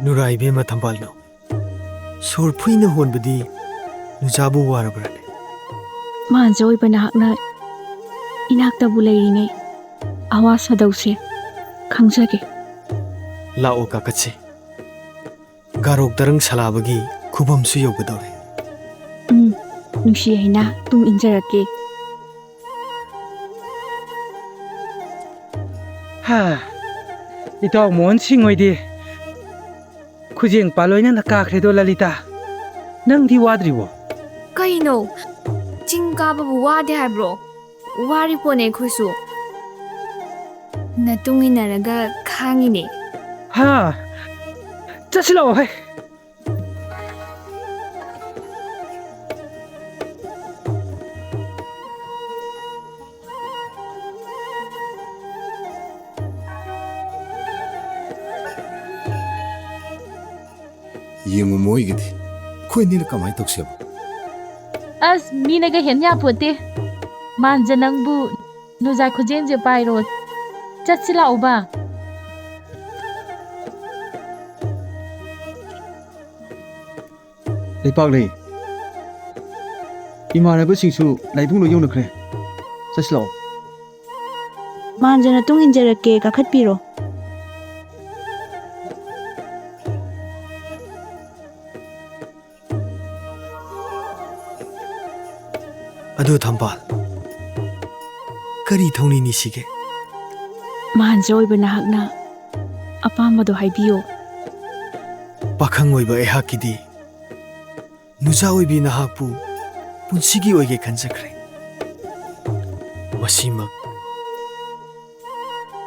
Nurai bema thambalno. Sor phuina honbadi nujabu warabrane. Manjoi banakna. Inakta bulairine. Awas hadause. Khangjage. Lao kakatse. Garok darang salabagi khubam su yogadore. Nungsi haina tung injarake. Ha. Ito mon singoy di. Kujeng paloy na nakakredo lalita. Nang di wadriwo. Kaino? Chingkababu wade haibro. Wari pone khusu. Natunginaraga khangine. Ha. Chasilao hai. Yengu moigidi. Khoi ni kamai tokseba. As minaga henya pote. Manja nangbu nuza khujenje pairo. Chatsila uba. Leipakle. Imanabasingsu laibunglo yonakre. Chasilao. Manjana tung injarake kakhatpiro. Adu thambal. Kari thongni ni sige. Manjoi banakna. Apamado haibiyo. पाखंग ओइबा एहाकिदी नुजा ओइबी नहाकपु पुंसिगी ओइगे खंजखरे मसीमक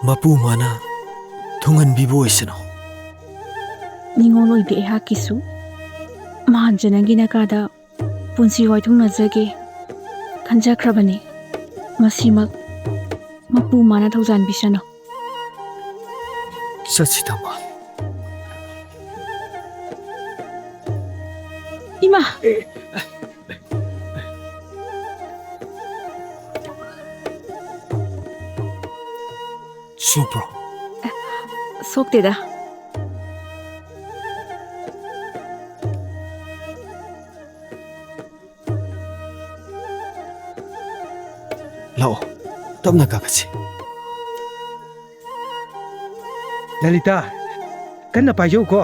मपु माना थुंगन बिबो ओइसनो निंगोल ओइबी एहाकिसु महाजनगी नकादा पुंसी होइथुंगनजगे खंजख्रबनी मसीमक मपु माना थौजान बिसनो चछि तमा इमा सुप्रो सोक्तेदा लाओ तबना कागछि ललिता कन्ना पाइजौ को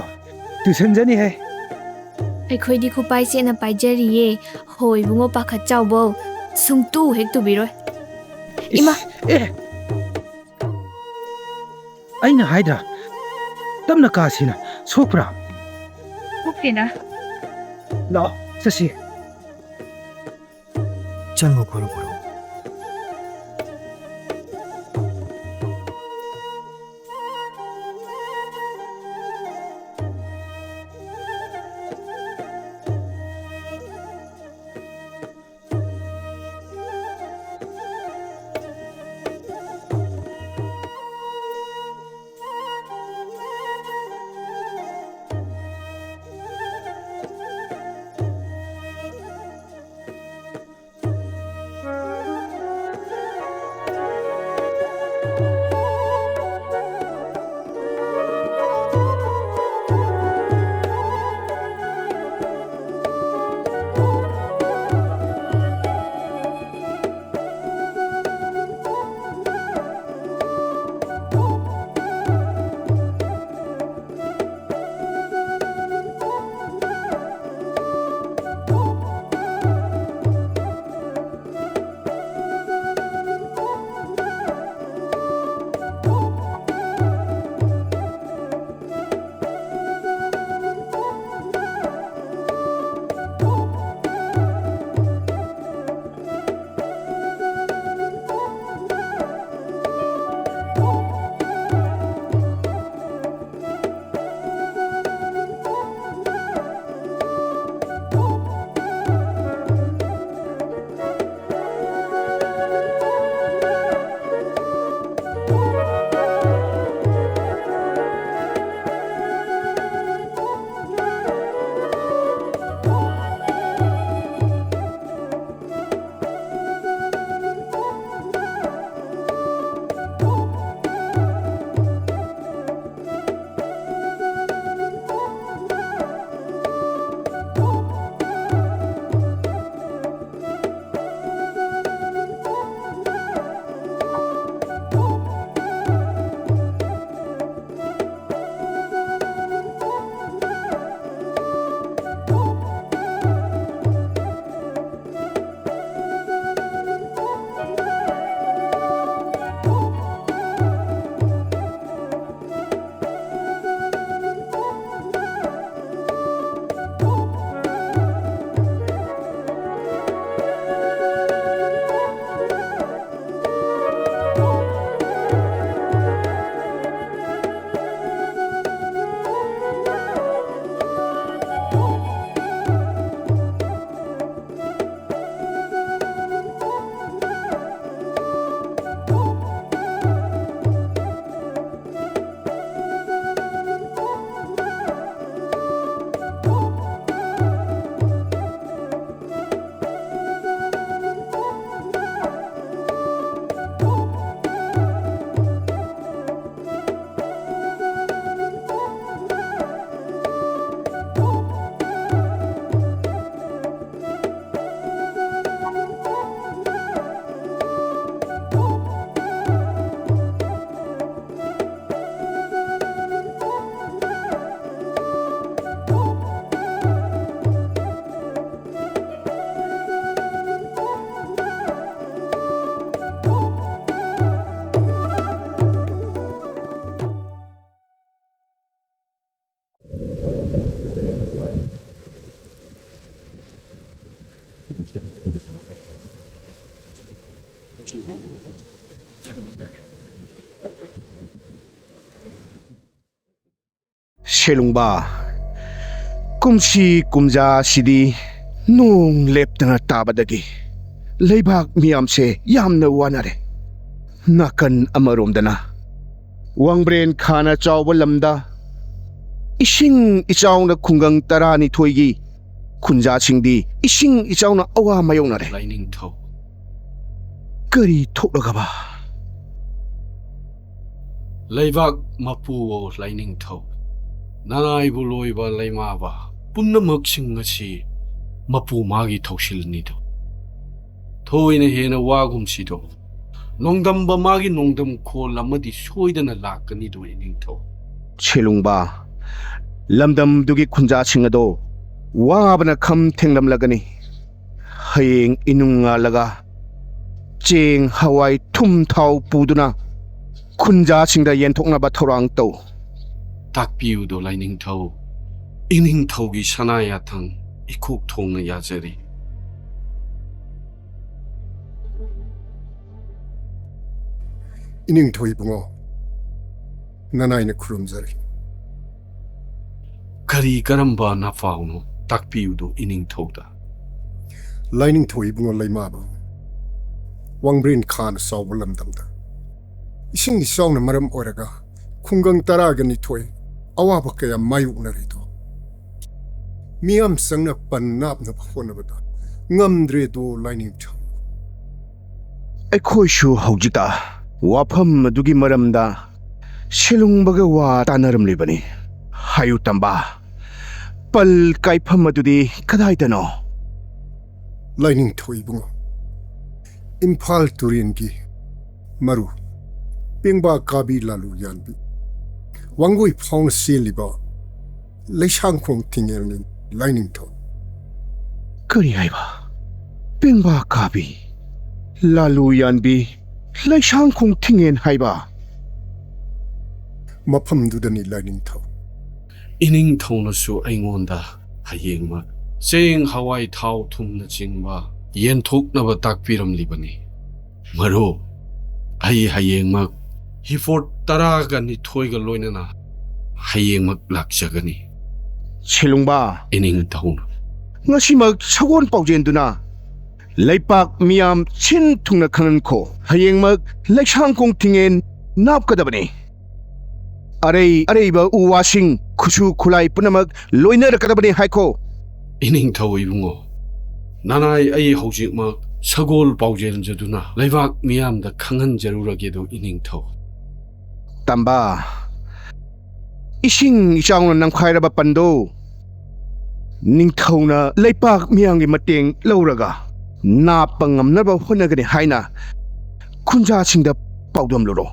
tuition जनी है ꯑꯩꯈꯣꯏꯗꯤ ꯈꯨꯄꯥꯏ ꯆꯦꯠꯅ ꯄꯥꯏꯖꯔꯤꯌꯦ ꯍꯣꯏ ꯏꯕꯨꯡꯉꯣ ꯄꯥꯈꯠ ꯆꯥꯎꯕꯧ ꯁꯨꯡꯇꯨ ꯍꯦꯛ ꯇꯨꯕꯤꯔꯣꯏ ꯏꯃꯥ ꯑꯦ ꯑꯩꯅ ꯍꯥꯏꯗ꯭ꯔꯥ ꯇꯞꯅ ꯀꯥꯁꯤꯅ ꯁꯣꯛꯄ꯭ꯔꯥ सोक्तेना ꯂꯥꯛꯑꯣ ꯆꯠꯁꯤ चंगो करो करो ꯁꯦꯂꯨꯡꯕꯥ ꯀꯨꯝꯁꯤ ꯀꯨꯝꯖꯥꯁꯤꯗꯤ ꯅꯣꯡ ꯂꯦꯞꯇꯅ ꯇꯥꯕꯗꯒꯤ ꯂꯩꯕꯥꯛ ꯃꯤꯌꯥꯝꯁꯦ ꯌꯥꯝꯅ ꯋꯥꯅꯔꯦ ꯅꯥꯀꯟ ꯑꯃꯔꯣꯝꯗꯅ ꯋꯥꯡꯕ꯭ꯔꯦꯟ ꯈꯥꯅ ꯆꯥꯎꯕ ꯂꯝꯗ ꯏꯁꯤꯡ ꯏꯆꯥꯎꯅ ꯈꯨꯡꯒꯪ 12ꯒꯤ ꯈꯨꯟꯖꯥꯁꯤꯡꯗꯤ ꯏꯁꯤꯡ ꯏꯆꯥꯎꯅ ꯑꯋꯥ ꯃꯥꯌꯣꯛꯅꯔꯦ ꯂꯥꯏꯅꯤꯡꯊꯧ ꯀꯔꯤ ꯊꯣꯛꯂꯒꯕ ꯂꯩꯕꯥꯛ ꯃꯄꯨ ꯂꯥꯏꯅꯤꯡꯊꯧ ꯅꯅꯥꯏꯕꯨ ꯂꯣꯏꯕ ꯂꯩꯃꯥꯕ ꯄꯨꯝꯅꯃꯛꯁꯤꯡ ꯑꯁꯤ ꯃꯄꯨ ꯃꯥꯒꯤ ꯊꯧꯁꯤꯜꯅꯤꯗꯣ ꯊꯣꯏꯅ ꯍꯦꯟꯅ ꯋꯥꯒꯨꯝꯁꯤꯗꯣ ꯅꯣꯡꯗꯝꯕ ꯃꯥꯒꯤ ꯅꯣꯡꯗꯝ ꯈꯣꯜ ꯑꯃꯗꯤ ꯁꯣꯏꯗꯅ ꯂꯥꯛꯀꯅꯤꯗꯣ ꯏꯅꯤꯡꯊꯧ ꯁꯦꯂꯨꯡꯕꯥ ꯂꯝꯗꯝꯗꯨꯒꯤ ꯈꯨꯟꯖꯥꯁꯤꯡ ꯑꯗꯣ ꯋꯥꯕꯅ ꯈꯝ ꯊꯦꯡꯂꯝꯂꯒꯅꯤ ꯍꯌꯦꯡ ꯏꯅꯨꯡ ꯉꯥꯜꯂꯒ ꯆꯦꯡ ꯍꯋꯥꯏ ꯊꯨꯝ ꯊꯥꯎ ꯄꯨꯗꯨꯅ ꯈꯨꯟꯖꯥꯁꯤꯡꯗ ꯌꯦꯟꯊꯣꯛꯅꯕ ꯊꯧꯔꯥꯡ ꯇꯧ ꯇꯥꯛꯄꯤꯌꯨꯗꯣ ꯂꯥꯏꯅꯤꯡꯊꯧ ꯏꯅꯤꯡꯊꯧꯒꯤ ꯁꯅꯥ ꯌꯥꯊꯪ 이콕 통의 야제리 이닝토이 붕어 나나이네 쿠름자리 그리 가람바 나파우노 딱비우도 이닝토다 라이닝토이 붕어 라이마바 왕브린 칸 사우블람담다 이싱이 사우는 마름 오라가 쿵강 따라가니 토이 아와바까야 마유나리도 미암 쌍나 빤납나 바호나보다 ngamdredo lining chang ꯑꯩꯈꯣꯏꯁꯨ ꯍꯧꯖꯤꯛꯇ ꯋꯥꯐꯝ ꯑꯗꯨꯒꯤ ꯃꯔꯝꯗ ꯁꯦꯂꯨꯡꯕꯒ ꯋꯥ ꯇꯥꯅꯔꯝꯂꯤꯕꯅꯤ ꯍꯥꯏꯌꯨ ꯇꯝꯕꯥ ꯄꯜ ꯀꯥꯏꯐꯝ ꯑꯗꯨꯗꯤ ꯀꯗꯥꯏꯗꯅꯣ lining thoibungo imphal turingi maru pingba kabi lalu yanbi wangoi phong seliba leishang khong tingelni lining tho ꯀꯔꯤ ꯍꯥꯏꯕ ꯄꯦꯡꯕꯥ ꯀꯥꯕꯤ ꯂꯥꯂꯨ ꯌꯥꯟꯕꯤ ꯂꯩꯁꯥꯡꯈꯣꯡ ꯊꯤꯡꯉꯦꯟ ꯍꯥꯏꯕ ꯃꯐꯝꯗꯨꯗꯅꯤ ꯂꯥꯏꯅꯤꯡꯊꯧ 이닝ꯊꯧꯅꯁꯨ ꯑꯩꯉꯣꯟꯗ ꯍꯌꯦꯡꯃꯛ ꯆꯦꯡ ꯍꯋꯥꯏ ꯊꯥꯎ ꯊꯨꯝꯅ ꯆꯤꯡꯕ ꯌꯦꯟꯊꯣꯛꯅꯕ ꯇꯥꯛꯄꯤꯔꯝꯂꯤꯕꯅꯤ ꯃꯔꯨꯞ ꯑꯩ ꯍꯌꯦꯡꯃꯛ ꯍꯤꯐꯣꯔꯠ 12ꯒ ꯂꯣꯏꯅꯅ ꯍꯌꯦꯡꯃꯛ ꯂꯥꯛꯆꯒꯅꯤ ꯁꯦꯂꯨꯡꯕꯥ 이닝ꯊꯧꯅ ꯉꯁꯤꯃꯛ ꯁꯒꯣꯜ ꯄꯥꯎꯖꯦꯟꯗꯨꯅ ꯂꯩꯄꯥꯛ ꯃꯤꯌꯥꯝ ꯁꯤꯟ ꯊꯨꯡꯅ ꯈꯪꯍꯟꯈꯣ ꯍꯌꯦꯡꯃꯛ ꯂꯩꯁꯥꯡꯈꯣꯡ ꯊꯤꯡꯉꯦꯟ ꯅꯥꯞꯀꯗꯕꯅꯤ ꯑꯔꯩꯕ ꯎ ꯋꯥꯁꯤꯡ ꯈꯨꯠꯁꯨ ꯈꯨꯠꯂꯥꯏ ꯄꯨꯝꯅꯃꯛ ꯂꯣꯏꯅꯔꯛꯀꯗꯕꯅꯤ ꯍꯥꯏꯈꯣ 이닝ꯊꯧ 이붕어 나나이 ꯑꯩ ꯍꯧꯖꯤꯛꯃꯛ ꯁꯒꯣꯜ ꯄꯥꯎꯖꯦꯟꯖꯗꯨꯅ ꯂꯩꯕꯥꯛ ꯃꯤꯌꯥꯝꯗ ꯈꯪꯍꯟꯖꯔꯨꯔꯒꯦꯗꯣ 이닝ꯊꯧ ꯇꯝꯕꯥ ꯏꯁꯤꯡ ꯏꯆꯥꯎꯅ ꯅꯝꯈꯥꯏꯔꯕ ꯄꯟꯗꯣ ꯅꯤꯡꯊꯧꯅ ꯂꯩꯄꯥꯛ ꯃꯤꯌꯥꯝꯒꯤ ꯃꯇꯦꯡ ꯂꯧꯔꯒ ꯅꯥꯞꯄ ꯉꯝꯅꯕ ꯍꯣꯠꯅꯒꯅꯤ ꯍꯥꯏꯅ ꯈꯨꯟꯖꯥꯁꯤꯡꯗ ꯄꯥꯎꯗꯝꯂꯨꯔꯣ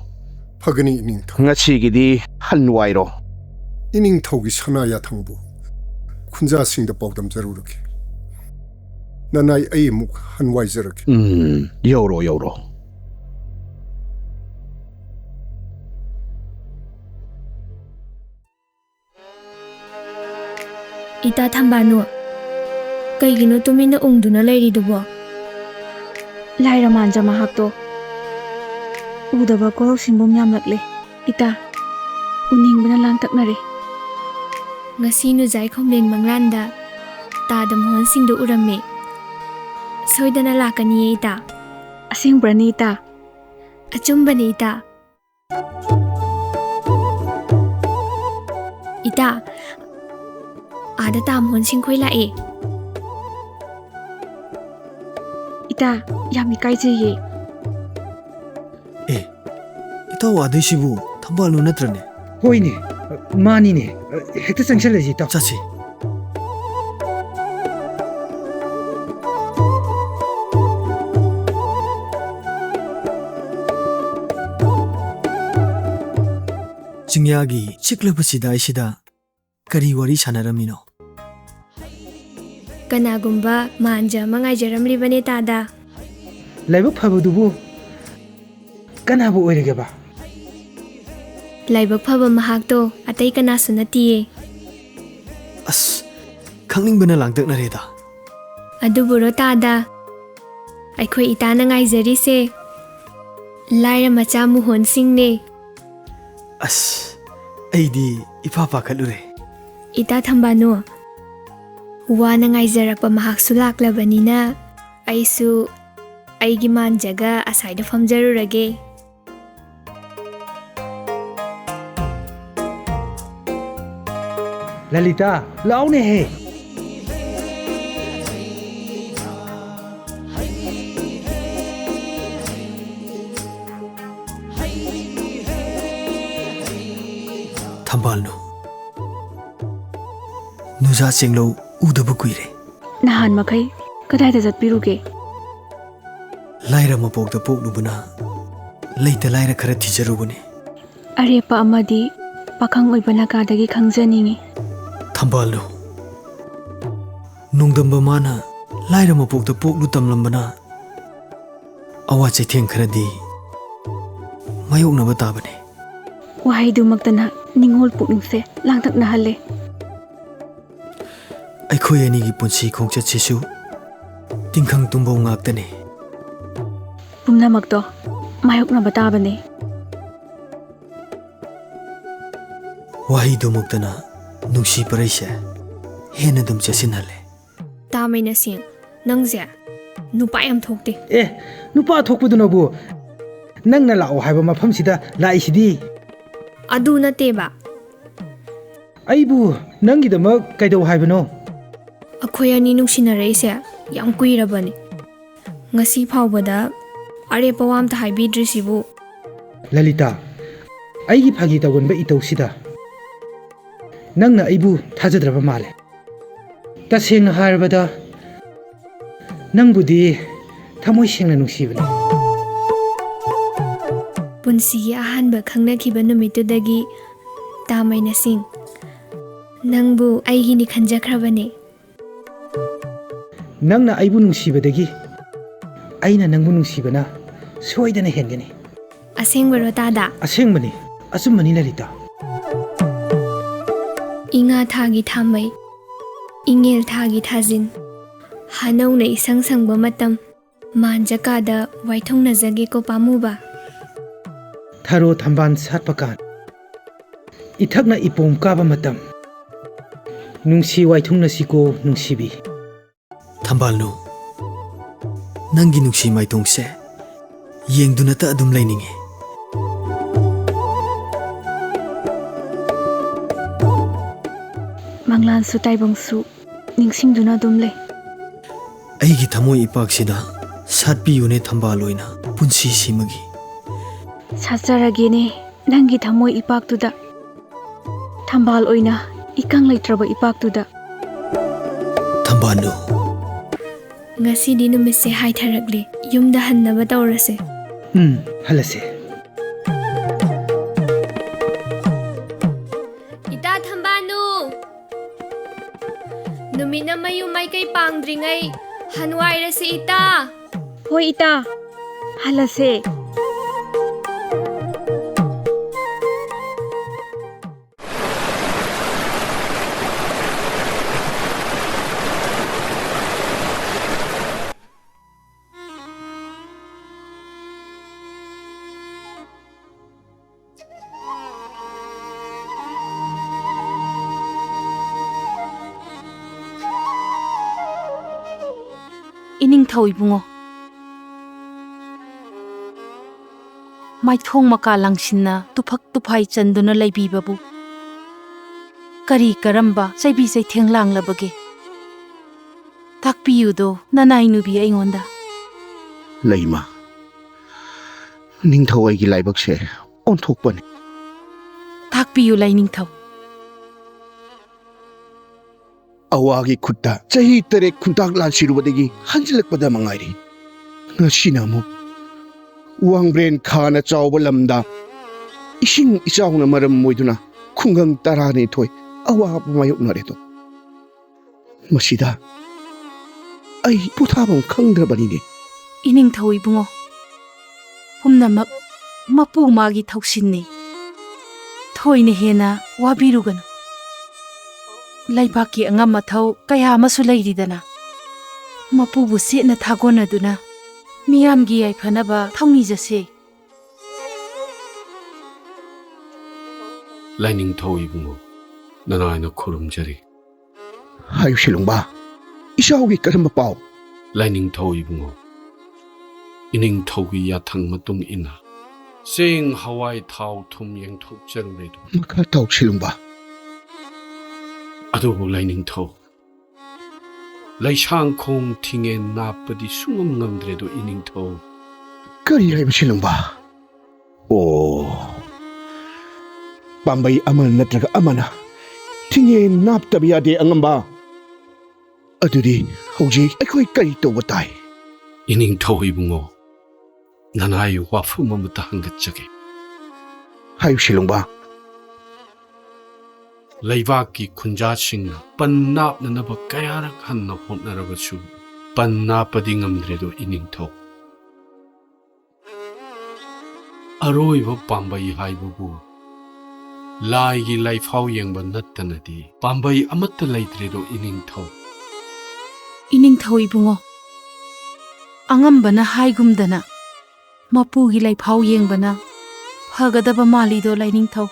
ꯐꯒꯅꯤ 이닝ꯊꯧ ꯉꯁꯤꯒꯤꯗꯤ ꯍꯟꯋꯥꯏꯔꯣ 이닝ꯊꯧꯒꯤ ꯁꯅꯥ ꯌꯥꯊꯪꯕꯨ ꯈꯨꯟꯖꯥꯁꯤꯡꯗ ꯄꯥꯎꯗꯝꯖꯔꯨꯔꯒꯦ ꯅꯅꯥꯏ ꯑꯩ ꯑꯃꯨꯛ ꯍꯟꯋꯥꯏꯖꯔꯒꯦ ꯌꯧꯔꯣ Ita thambanu kaigino tumina ungduna leiridubo Laira manja mahakto udaba korok sinbom yamlakle ita uningbana lantaknare ngasi nu jai khomleng manglanda tadam hon singdu uramme soidana lakani ita asingbrani ita achumbani ita ita ada tam hon singkhoi lae ita yami kaije ye ꯏꯇꯥꯎ ꯑꯥꯗꯩꯁꯤꯕꯨ ꯊꯝꯕꯥꯜꯅꯨ ꯅꯠꯇ꯭ꯔꯅꯦ ꯍꯣꯏꯅꯦ ꯃꯥꯅꯤꯅꯦ ꯍꯦꯛꯇ ꯆꯪꯁꯜꯂꯁꯤ ꯏꯇꯥꯎ ꯆꯠꯁꯤ ꯆꯤꯡꯌꯥꯒꯤ ꯆꯤꯛꯂꯕ ꯆꯤꯗꯥꯏꯁꯤꯗ ꯀꯔꯤ ꯋꯥꯔꯤ ꯁꯥꯟꯅꯔꯝꯃꯤꯅꯣ kanagumba manja mangaijaramlibane tada ꯂꯥꯏꯕꯛ ꯐꯕꯗꯨꯕꯨ ꯀꯅꯥꯕꯨ ꯑꯣꯏꯔꯒꯦꯕ laibak phaba mahakto atai kana sunatiye ꯑꯁ ꯈꯪꯅꯤꯡꯕꯅ ꯂꯥꯡꯇꯛꯅꯔꯦꯗ aduburo tada ꯑꯩꯈꯣꯏ ꯏꯇꯥꯅ ꯉꯥꯏꯖꯔꯤꯁꯦ ꯂꯥꯏꯔ ꯃꯆꯥ ꯃꯨꯍꯣꯟꯁꯤꯡꯅꯦ. ꯑꯁ ꯑꯩꯗꯤ ꯏꯄꯥ ꯄꯥꯈꯠꯂꯨꯔꯦ. ꯏꯇꯥ ꯊꯝꯕꯥꯅꯨ, ꯋꯥꯅ ꯉꯥꯏꯖꯔꯛꯄ ꯃꯍꯥꯛꯁꯨ ꯂꯥꯛꯂꯕꯅꯤꯅ ꯑꯩꯁꯨ ꯑꯩꯒꯤ ꯃꯥꯟꯖꯒ ꯑꯁꯥꯏꯗ ꯐꯝꯖꯔꯨꯔꯒꯦ. ꯂꯂꯤꯇꯥ ꯂꯥꯎꯅꯦꯍꯦ. ꯊꯝꯕꯥꯜꯅꯨ, ꯅꯨꯖꯥ ꯆꯦꯡꯂꯧ ꯎꯗꯕ ꯀꯨꯏꯔꯦ. ꯅꯍꯥꯟ ꯃꯈꯩ ꯀꯗꯥꯏꯗ ꯆꯠꯄꯤꯔꯨꯒꯦ? ꯂꯥꯏꯔ ꯃꯄꯣꯛꯇ ꯄꯣꯛꯂꯨꯕꯅ ꯂꯩꯇ ꯂꯥꯏꯔ ꯈꯔ ꯊꯤꯖꯔꯨꯕꯅꯤ. ꯑꯔꯦꯞꯄ ꯑꯃꯗꯤ ꯄꯥꯈꯪ ꯑꯣꯏꯕ ꯅꯥꯀꯥꯗꯒꯤ ꯈꯪꯖꯅꯤꯡꯉꯤ. ꯊꯝꯕꯥꯜꯅꯨ, ꯅꯣꯡꯗꯝꯕ ꯃꯥꯅ ꯂꯥꯏꯔ ꯃꯄꯣꯛꯇ ꯄꯣꯛꯂꯨ ꯇꯝꯂꯝꯕꯅ ꯑꯋꯥ ꯆꯩꯊꯦꯡ ꯈꯔꯗꯤ ꯃꯥꯌꯣꯛꯅꯕ ꯇꯥꯕꯅꯤ. ꯋꯥꯍꯩꯗꯨꯃꯛꯇꯅ ꯅꯤꯡꯉꯣꯜ ꯄꯨꯛꯅꯤꯡꯁꯦ ꯂꯥꯡꯇꯛꯅꯍꯜꯂꯦ. ꯑꯩꯈꯣꯏ ꯑꯅꯤꯒꯤ ꯄꯨꯟꯁꯤ ꯈꯣꯡꯆꯠꯁꯤꯁꯨ ꯇꯤꯡꯈꯪ ꯇꯨꯝꯕꯧ ꯉꯥꯛꯇꯅꯤ. ꯄꯨꯝꯅꯃꯛꯇꯣ ꯃꯥꯌꯣꯛꯅꯕ ꯇꯥꯕꯅꯦ. ꯋꯥꯍꯩꯗꯨꯃꯛꯇꯅ ꯅꯨꯡꯁꯤ ꯄꯔꯩꯁꯦ ꯍꯦꯟꯅ ꯑꯗꯨꯝ ꯆꯦꯠꯁꯤꯟꯍꯜꯂꯦ. ꯇꯥꯃꯩꯅꯁꯤꯡ, ꯅꯪꯁꯦ ꯅꯨꯄꯥ ꯌꯥꯝ ꯊꯣꯛꯇꯦ. ꯅꯨꯄꯥ ꯊꯣꯛꯄꯗꯨꯅꯕꯨ ꯅꯪꯅ ꯂꯥꯛꯑꯣ ꯍꯥꯏꯕ ꯃꯐꯝꯁꯤꯗ ꯂꯥꯛꯏꯁꯤꯗꯤ. ꯑꯗꯨ ꯅꯠꯇꯦꯕ. ꯑꯩꯕꯨ ꯅꯪꯒꯤꯗꯃꯛ ꯀꯩꯗꯧ ꯍꯥꯏꯕꯅꯣ? ꯑꯩꯈꯣꯏ ꯑꯅꯤ ꯅꯨꯡꯁꯤꯅꯔꯛꯏꯁꯦ ꯌꯥꯝ ꯀꯨꯏꯔꯕꯅꯤ. ꯉꯁꯤ ꯐꯥꯎꯕꯗ ꯑꯔꯦꯞꯄ ꯋꯥ ꯑꯝꯇ ꯍꯥꯏꯕꯤꯗ꯭ꯔꯤꯁꯤꯕꯨ. ꯂꯂꯤꯇꯥ, ꯑꯩꯒꯤ ꯐꯥꯒꯤ ꯇꯧꯒꯟꯕ ꯏꯇꯧꯁꯤꯗ ꯅꯪꯅ ꯑꯩꯕꯨ ꯊꯥꯖꯗ꯭ꯔꯕ ꯃꯥꯜꯂꯦ. ꯇꯁꯦꯡꯅ ꯍꯥꯏꯔꯕꯗ ꯅꯪꯕꯨꯗꯤ ꯊꯃꯣꯏ ꯁꯦꯡꯅ ꯅꯨꯡꯁꯤꯕꯅꯤ. ꯄꯨꯟꯁꯤꯒꯤ ꯑꯍꯥꯟꯕ ꯈꯪꯅꯈꯤꯕ ꯅꯨꯃꯤꯠꯇꯨꯗꯒꯤ ꯇꯥꯃꯩꯅꯁꯤꯡ, ꯅꯪꯕꯨ ꯑꯩꯒꯤꯅꯤ ꯈꯟꯖꯈ꯭ꯔꯕꯅꯦ. ꯅꯪꯅ ꯑꯩꯕꯨ ꯅꯨꯡꯁꯤꯕꯗꯒꯤ ꯑꯩꯅ ꯅꯪꯕꯨ ꯅꯨꯡꯁꯤꯕꯅ ꯁꯣꯏꯗꯅ ꯍꯦꯟꯒꯅꯤ. ꯑꯁꯦꯡꯕꯔꯣ ꯇꯥꯗ? ꯑꯁꯦꯡꯕꯅꯤ, ꯑꯆꯨꯝꯕꯅꯤ ꯂꯂꯤꯇꯥ. ꯏꯉꯥ ꯊꯥꯒꯤ ꯊꯥꯃꯩ, ꯏꯉꯦꯜ ꯊꯥꯒꯤ ꯊꯥꯖꯤꯟ, ꯍꯥꯅꯧꯅ ꯏꯁꯪ ꯁꯪꯕ ꯃꯇꯝ, ꯃꯥꯟꯖꯀꯥꯗ ꯋꯥꯏꯊꯣꯡꯅꯖꯒꯦꯀꯣ ꯄꯥꯝꯃꯨꯕ. ꯊꯔꯣ ꯊꯝꯕꯥꯜ ꯁꯥꯠꯄ ꯀꯥꯟ, ꯏꯊꯛꯅ ꯏꯄꯣꯝ ꯀꯥꯕ ꯃꯇꯝ, ꯅꯨꯡꯁꯤ ꯋꯥꯏꯊꯨꯡꯅꯁꯤꯀꯣ ꯅꯨꯡꯁꯤꯕꯤ. ꯊꯝꯕꯥꯜꯅꯨ, ꯅꯪꯒꯤ ꯅꯨꯡꯁꯤ ꯃꯥꯏꯊꯣꯡꯁꯦ ꯌꯦꯡꯗꯨꯅꯇ ꯑꯗꯨꯝ ꯂꯩꯅꯤꯡꯉꯤ. ꯃꯪꯂꯥꯟꯁꯨ ꯇꯥꯏꯕꯪꯁꯨ ꯅꯤꯡꯁꯤꯡꯗꯨꯅ ꯑꯗꯨꯝ ꯂꯩ. ꯑꯩꯒꯤ ꯊꯃꯣꯏ ꯏꯄꯥꯛꯁꯤꯗ ꯁꯥꯠꯄꯤꯌꯨꯅꯦ ꯊꯝꯕꯥꯜ ꯑꯣꯏꯅ ꯄꯨꯟꯁꯤꯁꯤꯃꯒꯤ. ꯁꯥꯠꯆꯔꯒꯦꯅꯦ ꯅꯪꯒꯤ ꯊꯃꯣꯏ ꯏꯄꯥꯛꯇꯨꯗ, ꯊꯝꯕꯥꯜ ꯑꯣꯏꯅ ꯏꯀꯪ ꯂꯩꯇ꯭ꯔꯕ ꯏꯄꯥꯛꯇꯨꯗ. ꯊꯝꯕꯥꯜꯅꯨ, ꯉꯁꯤꯗꯤ ꯅꯨꯃꯤꯠꯁꯦ ꯍꯥꯏꯊꯔꯛꯂꯦ. ꯌꯨꯝꯗ ꯍꯟꯅꯕ ꯇꯧꯔꯁꯦ. ꯍꯜꯂꯁꯦ. ꯏꯇꯥ ꯊꯝꯕꯥꯅꯨ, ꯅꯨꯃꯤꯠꯅ ꯃꯌꯨꯝ ꯃꯥꯏꯀꯩ ꯄꯥꯡꯗ꯭ꯔꯤꯉꯩ ꯍꯟꯋꯥꯏꯔꯁꯤ ꯏꯇꯥ. ꯍꯣꯏ ꯏꯇꯥ, ꯍꯜꯂꯁꯦ. ꯏꯅꯤꯡꯊꯧ ꯏꯕꯨꯡꯉꯣ, ꯃꯥꯏꯊꯣꯡ ꯃꯀꯥ ꯂꯥꯡꯁꯤꯟꯅ ꯇꯨꯐꯛ ꯇꯨꯐꯥꯏ ꯆꯟꯗꯨꯅ ꯂꯩꯕꯤꯕꯕꯨ ꯀꯔꯤ ꯀꯔꯝꯕ ꯆꯩꯕꯤ ꯆꯩꯊꯦꯡ ꯂꯥꯡꯂꯕꯒꯦ? ꯇꯥꯛꯄꯤꯌꯨꯗꯣ ꯅꯅꯥꯏ ꯅꯨꯕꯤ ꯑꯩꯉꯣꯟꯗ. ꯂꯩꯃ, ꯅꯤꯡꯊꯧ ꯑꯩꯒꯤ ꯂꯥꯏꯕꯛꯁꯦ ꯑꯣꯟꯊꯣꯛꯄꯅꯤ. ꯇꯥꯛꯄꯤꯌꯨ ꯂꯩꯅꯤꯡꯊꯧ. ꯑꯋꯥꯒꯤ ꯈꯨꯠꯇ ꯆꯍꯤ 3 ꯈꯨꯟꯇꯥꯛ ꯂꯥꯟꯁꯤꯔꯨꯕꯗꯒꯤ ꯍꯟꯖꯤꯜꯂꯛꯄꯗ ꯃꯉꯥꯏꯔꯤ. ꯉꯁꯤꯅ ꯑꯃꯨꯛ ꯋꯥꯡꯕ꯭ꯔꯦꯟ ꯈꯥꯅ ꯆꯥꯎꯕ ꯂꯝꯗ ꯏꯁꯤꯡ ꯏꯆꯥꯎꯅ ꯃꯔꯝ ꯑꯣꯏꯗꯨꯅ ꯈꯨꯡꯒꯪ 12 ꯑꯋꯥꯕ ꯃꯥꯌꯣꯛꯅꯔꯦꯗꯣ. ꯃꯁꯤꯗ ꯑꯩ ꯄꯣꯊꯥꯐꯝ ꯈꯪꯗ꯭ꯔꯕꯅꯤꯅꯦ. ꯏꯅꯤꯡꯊꯧ ꯏꯕꯨꯡꯉꯣ, ꯄꯨꯝꯅꯃꯛ ꯃꯄꯨ ꯃꯥꯒꯤ ꯊꯧꯁꯤꯟꯅꯤ. ꯊꯣꯏꯅ ꯍꯦꯟꯅ ꯋꯥꯕꯤꯔꯨꯒꯅꯨ. ꯂꯩꯕꯥꯛꯀꯤ ꯑꯉꯝ ꯑꯊꯧ ꯀꯌా ꯑꯃꯁꯨ ꯂꯩꯔꯤꯗꯅ. ꯃꯄꯨꯕꯨ ꯁꯦꯠꯅ ꯊꯥꯒꯣꯟꯅꯗꯨꯅ ꯃꯤꯌꯥꯝꯒꯤ ꯌꯥꯏꯐꯅꯕ ꯊꯧꯅꯤꯖꯁꯦ. ꯂꯥꯏꯅꯤꯡꯊꯧ ꯏꯕꯨꯡꯉꯣ ꯅꯅꯥꯏꯅ ꯈꯨꯔꯨꯝꯖꯔꯤ. ꯍꯥꯏꯌꯨ ꯁꯤꯂꯨꯡꯕ, ꯏꯆꯥꯎꯒꯤ ꯀꯔꯝꯕ ꯄꯥꯎ? ꯂꯥꯏꯅꯤꯡꯊꯧ ꯏꯕꯨꯡꯉꯣ, ꯏꯅꯤꯡꯊꯧꯒꯤ ꯌꯥꯊꯪ ꯃꯇꯨꯡ ꯏꯟꯅ ꯆꯦꯡ ꯍꯋꯥꯏ ꯊꯥꯎ ꯊꯨꯝ ꯌꯦꯡꯊꯣꯛꯆꯔꯨꯔꯦꯗꯣ. ꯃꯈꯥ ꯇꯥꯎ ꯁꯤꯂꯨꯡꯕ. ꯑꯗꯨꯕꯨ ꯂꯥꯏꯅꯤꯡꯊꯧ, ꯂꯩꯁꯥꯡꯈꯣꯡ ꯊꯤꯡꯉꯦꯟ ꯅꯥꯞꯄꯗꯤ ꯁꯨꯡꯉꯝ ꯉꯝꯗ꯭ꯔꯦꯗꯣ ꯏꯅꯤꯡꯊꯧ. ꯀꯔꯤ ꯍꯥꯏꯕ ꯁꯤꯂꯨꯡꯕ? ꯑꯣ, ꯄꯥꯝꯕꯩ ꯑꯃ ꯅꯠꯇ꯭ꯔꯒ ꯑꯃꯅ ꯊꯤꯡꯉꯦꯟ ꯅꯥꯞꯇꯕ ꯌꯥꯗꯦ ꯑꯉꯝꯕ. ꯑꯗꯨꯗꯤ ꯍꯧꯖꯤꯛ ꯑꯩꯈꯣꯏ ꯀꯔꯤ ꯇꯧꯕ ꯇꯥꯏ? ꯏꯅꯤꯡꯊꯧ ꯏꯕꯨꯡꯉꯣ, ꯅꯅꯥꯏ ꯋꯥꯐꯝ ꯑꯃꯇ ꯍꯪꯒꯠꯆꯒꯦ. ꯍꯥꯏꯌꯨ ꯁꯤꯂꯨꯡꯕ. ꯂꯩꯕꯥꯛꯀꯤ ꯈꯨꯟꯖꯥꯁꯤꯡꯅ ꯄꯟ ꯅꯥꯞꯅꯅꯕ ꯀꯌꯥꯔꯛ ꯍꯟꯅ ꯍꯣꯠꯅꯔꯕꯁꯨ ꯄꯟ ꯅꯥꯞꯄꯗꯤ ꯉꯝꯗ꯭ꯔꯦꯗꯣ ꯏꯅꯤꯡꯊꯧ. ꯑꯔꯣꯏꯕ ꯄꯥꯝꯕꯩ ꯍꯥꯏꯕꯕꯨ ꯂꯥꯏꯒꯤ ꯂꯥꯏꯐꯥꯎ ꯌꯦꯡꯕ ꯅꯠꯇꯅꯗꯤ ꯄꯥꯝꯕꯩ ꯑꯃꯠꯇ ꯂꯩꯇ꯭ꯔꯦꯗꯣ ꯏꯅꯤꯡꯊꯧ. ꯏꯅꯤꯡꯊꯧ ꯏꯕꯨꯡꯉꯣ, ꯑꯉꯝꯕꯅ ꯍꯥꯏꯒꯨꯝꯗꯅ ꯃꯄꯨꯒꯤ ꯂꯩꯐꯥꯎ ꯌꯦꯡꯕꯅ ꯐꯒꯗꯕ ꯃꯥꯜꯂꯤꯗꯣ ꯂꯥꯏꯅꯤꯡꯊꯧ.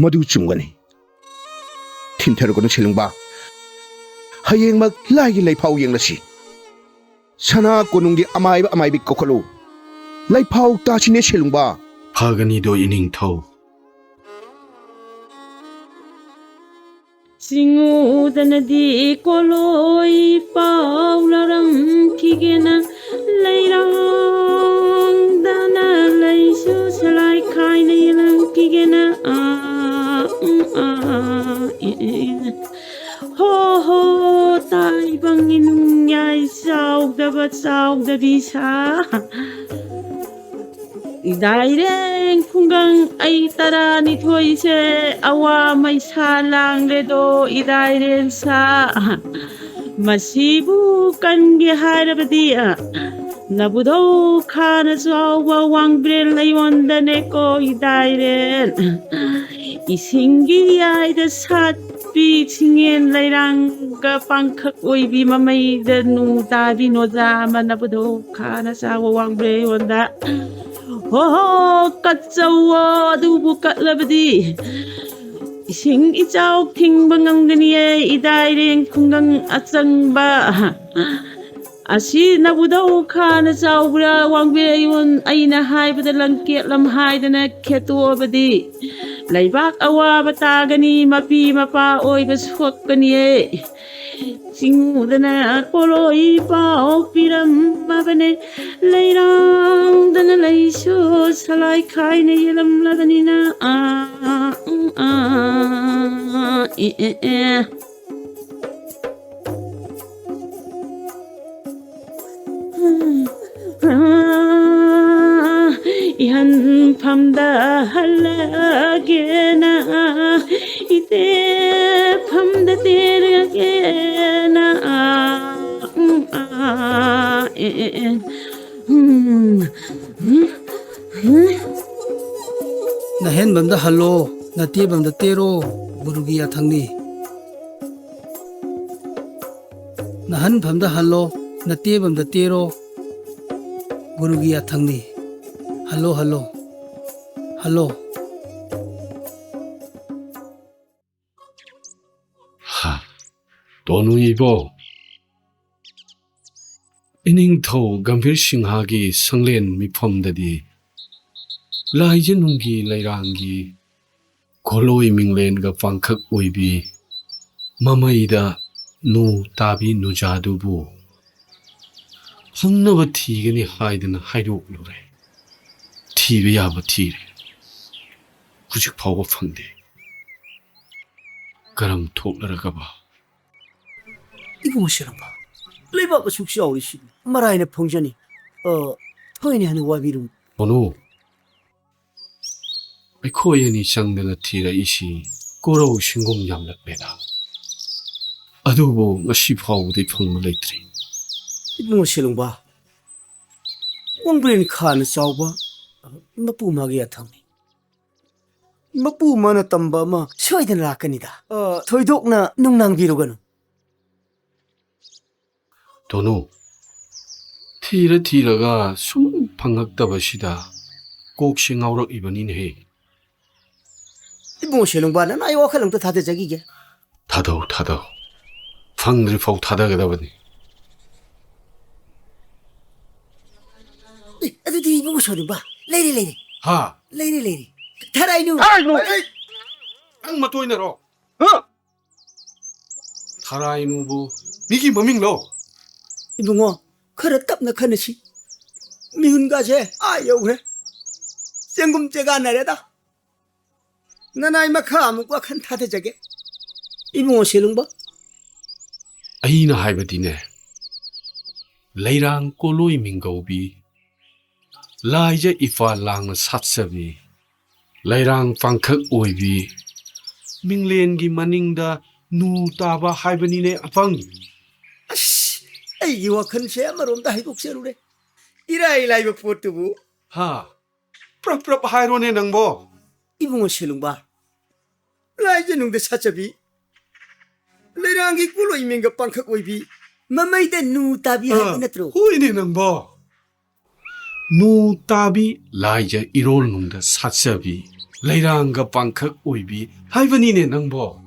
ꯃꯗꯨ ꯆꯨꯝꯒꯅꯤ. ꯊꯤꯟꯊꯔꯒꯅꯨ ꯁꯤꯂꯨꯡꯕ. ꯍꯌꯦꯡꯃꯛ ꯂꯥꯏꯒꯤ ꯂꯩꯐꯥꯎ ꯌꯦꯡꯂꯁꯤ. ꯁꯅꯥ ꯀꯣꯅꯨꯡꯒꯤ ꯑꯃꯥꯏꯕ ꯑꯃꯥꯏꯕꯤ ꯀꯧꯈꯠꯂꯨ. ꯂꯩꯐꯥꯎ ꯇꯥꯁꯤꯅꯦ ꯁꯤꯂꯨꯡꯕ. ꯐꯒꯅꯤꯗꯣ ꯏꯅꯤꯡꯊꯧ. ꯆꯤꯡꯎꯗꯅꯗꯤ ꯀꯣꯂꯣꯏ ꯄꯥꯎꯂꯔꯝꯈꯤꯒꯦꯅ ꯂꯩꯔꯥꯡꯗꯅ ꯂꯩꯁꯨ ꯁꯂꯥꯏ ꯈꯥꯏꯅ ꯌꯦꯜꯂꯝꯈꯤꯒꯦꯅ ꯍꯣ ꯍꯣ ꯇꯥꯏꯕꯪꯒꯤ ꯅꯨꯡꯌꯥꯏ ꯆꯥꯎꯗꯕ ꯆꯥꯎꯗꯕꯤ ꯁꯥ ꯏꯗꯥꯏꯔꯦꯡ ꯈꯨꯡꯒꯪ ꯑꯩ 12ꯁꯦ ꯑꯋꯥ ꯃꯩꯁꯥ ꯂꯥꯡꯂꯦꯗꯣ ꯏꯗꯥꯏꯔꯦꯡ ꯁꯥ. ꯃꯁꯤꯕꯨ ꯀꯟꯒꯦ ꯍꯥꯏꯔꯕꯗꯤ ꯅꯕꯨꯙꯧ ꯈꯥꯅ ꯆꯥꯎꯕ ꯋꯥꯡꯕ꯭ꯔꯦꯜ ꯂꯩꯉꯣꯟꯗꯅꯦꯀꯣ ꯏꯗꯥꯏꯔꯦꯟ. ꯏꯁꯤꯡꯒꯤ ꯌꯥꯏꯗ ꯁꯥꯠꯄꯤ ꯆꯤꯡꯉꯦꯟ ꯂꯩꯔꯥꯡꯒ ꯄꯥꯡꯈꯛ ꯑꯣꯏꯕꯤ ꯃꯃꯩꯗ ꯅꯨ ꯇꯥꯕꯤ ꯅꯣꯖꯥ ꯑꯃ ꯅꯕꯨꯙꯧ ꯈꯥꯅ ꯆꯥꯎꯕ ꯋꯥꯡꯕ꯭ꯔꯦꯜ ꯂꯩꯉꯣꯟꯗ. ꯍꯣ ꯍꯣ ꯀꯠꯆꯧꯋꯣ, ꯑꯗꯨꯕꯨ ꯀꯠꯂꯕꯗꯤ ꯏꯁꯤꯡ ꯏꯆꯥꯎ ꯊꯤꯡꯕ ꯉꯝꯒꯅꯤꯌꯦ ꯏꯗꯥꯏꯔꯦꯡ ꯈꯨꯡꯒꯪ ꯑꯆꯪꯕ. ꯑꯁꯤ ꯅꯕꯨꯙꯧ ꯈꯥꯅ ꯆꯥꯎꯕ꯭ꯔꯥ ꯋꯥꯡꯕ꯭ꯔꯦꯜ ꯑꯩꯅ ꯍꯥꯏꯕꯗ ꯂꯪꯀꯦꯠ ꯂꯝꯍꯥꯏꯗꯅ ꯈꯦꯠꯇꯣꯛꯑꯕꯗꯤ ꯂꯩꯕꯥꯛ ꯑꯋꯥꯕ ꯇꯥꯒꯅꯤ, ꯃꯄꯤ ꯃꯄꯥ ꯑꯣꯏꯕ ꯁꯣꯛꯀꯅꯤꯌꯦ. ꯆꯤꯡꯎꯗꯅ ꯀꯣꯂꯣꯏ ꯄꯥꯎ ꯄꯤꯔꯝꯃꯕꯅꯦ ꯂꯩꯔꯥꯡꯗꯅ ꯂꯩꯁꯨ ꯁꯂꯥꯏ ꯈꯥꯏꯅ ꯌꯦꯜꯂꯝꯂꯕꯅꯤꯅ 이한밤다 할라게나 이때 밤다 때려게나 Nahen bamda hallo, nati bamda tero, burugi yathangni. Nahan bamda hallo, nati bamda tero, burugi yathangni. Hallo, hallo, hallo. 하, 도누이보. 이닝ꯊꯧ Gambhir ꯁꯤꯡꯍꯒꯤ ꯁꯪꯂꯦꯟ ꯃꯤꯐꯝꯗꯗꯤ ꯂꯥꯏꯖꯅꯨꯡꯒꯤ ꯂꯩꯔꯥꯡꯒꯤ ꯈꯣꯂꯣꯏ ꯃꯤꯡꯂꯦꯟꯒ ꯄꯥꯡꯈꯛ ꯑꯣꯏꯕꯤ ꯃꯃꯩꯗ ꯅꯨ ꯇꯥꯕꯤ ꯅꯨꯖꯥꯗꯨꯕꯨ ꯍꯪꯅꯕ ꯊꯤꯒꯅꯤ ꯍꯥꯏꯗꯅ ꯍꯥꯏꯗꯣꯛꯂꯨꯔꯦ. ꯊꯤꯕ ꯌꯥꯕ ꯊꯤꯔꯦ. ꯍꯧꯖꯤꯛ ꯐꯥꯎꯕ ꯐꯪꯗꯦ. ꯀꯔꯝ ꯊꯣꯛꯂꯔꯒꯕ? 이봉 씨랑봐. 레이바가 숙시 어리시. 마라이네 풍전이. 토이네 하는 와비름. 도누. ꯑꯩꯈꯣꯏ ꯑꯅꯤ ꯆꯪꯗꯅ ꯊꯤꯔꯛꯏꯁꯤ ꯀꯣꯔꯧ ꯁꯤꯡꯒꯨꯝ ꯌꯥꯝꯂꯛꯂꯦꯗ. ꯑꯗꯨꯕꯨ ꯉꯁꯤ ꯐꯥꯎꯕꯗꯤ ꯐꯪꯕ ꯂꯩꯇ꯭ꯔꯤ. 이봉 씨랑봐. 왕브레인 칸 싸우바. 마푸 마게 야탕니. 마푸 마나 땀바마 쇼이든 라까니다. 토이독나 농낭비로가노. 도누, 티러가 숨 방학다버시다 꼭시 ngaurak 이번이네. 이봉호 실롱바 난 아이 와칼랑도 다대적이게. 타다오. 방들이 파고 타다가다버니. 어디 이봉호 실롱바. 레이리. 하. 레이리. 타라이누. ang matoy na ro. 타라이누부 미기 뭐밍로. 이봉호 그래 답나 카느시. 미운가제 아여 그래. 생금제가 나래다. 나나이 마카 아무과 칸 타대적에. 이봉호 실롱바. 아이나 하이버디네. 레이랑 꼴로이 민거비. 라이제 이파랑 삿서비. 레이랑 방컥 오이비. 밍렌기 마닝다 누 따바 하이버니네 아팡. 아씨, 이 와칸 쉐마롬다 해곡세루래. 이라이라이브 포트부. 하. 프랍 하이로네 낭보. 이봉호 실롱바. 라이제 농데 사차비. 레랑기 꿀로 이민가 방컥 오이비. 마마이데 누 따비 하이나트로. 호이네 낭보. 누 따비 라이제 이롤 농다 사차비. 레이랑가 방컥 오이비 하이버니네 낭보.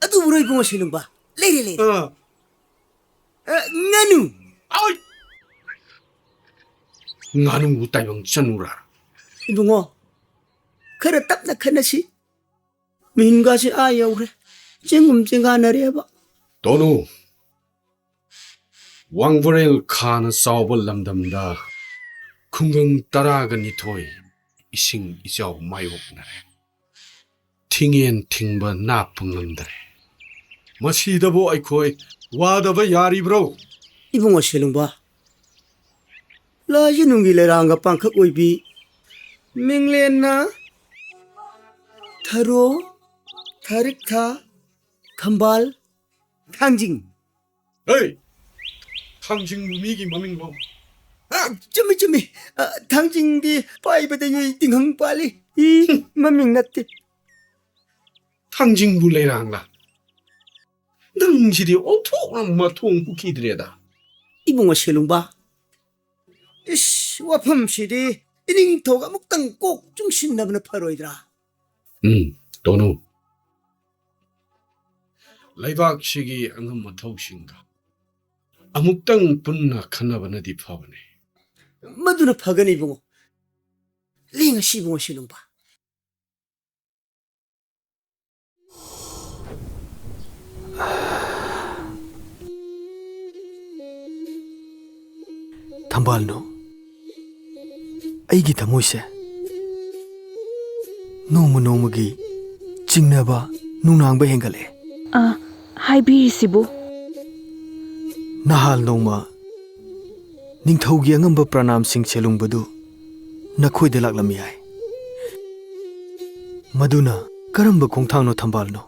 아두 우로 이봉호 실롱바. 레이리. 나누. 아이. 나는 우따용 전우라. 이봉호. 그래 답나 카나시. 민가시 아여 그래. 쟁금쟁가 하나래봐. 도누. 왕브렐 칸 싸워볼 람담다. 궁금 따라가니 토이. 이싱 이자오 마이옥나래. 팅엔 팅바 나쁜 놈들에. 마시다보 아이코이 와다바 야리브로. 이봉호 실롱바. 라지 뭉기레랑가 방컥 오이비. 밍렌나. 타로. 타릭타. 캄발. 탕징. 에이. 탕징 미기 마밍로. 쯤이. 탕징디 파이브대 유이 띵항 빨리. 이 마밍 났대. 탕징 불레랑라. 능실이 오토랑마 통후키드레다. 이봉호 실롱바. 이씨 와펌시리 이닝토가 목당 꼭 중신나무나 파로이더라. 도누. 레이박시기 angam matausinga. 아묵당 분나 카나바나 디파바네. 마두나 파가니 이봉호. 링아 시봉호 실롱바. ꯊꯝꯕꯥꯜꯅꯣ ꯑꯩꯒꯤ ꯊꯃꯣꯏꯁꯦ ꯅꯣꯡꯃꯒꯤ ꯆꯤꯡꯅꯕ ꯅꯨꯡꯅꯥꯡꯕ ꯍꯦꯟꯒꯠꯂꯦ ꯍꯥꯏꯕꯤꯔꯤꯁꯤꯕꯨ ꯅꯍꯥꯜ ꯅꯣꯡꯃ ꯅꯤꯡꯊꯧꯒꯤ ꯑꯉꯝꯕ ꯄ꯭ꯔꯅꯥꯝꯁꯤꯡ ꯁꯦꯂꯨꯡꯕꯗꯨ ꯅꯈꯣꯏꯗ ꯂꯥꯛꯂꯝꯃꯤ ꯍꯥꯏ ꯃꯗꯨꯅ ꯀꯔꯝꯕ ꯈꯣꯡꯊꯥꯡꯅꯣ ꯊꯝꯕꯥꯜꯅꯣ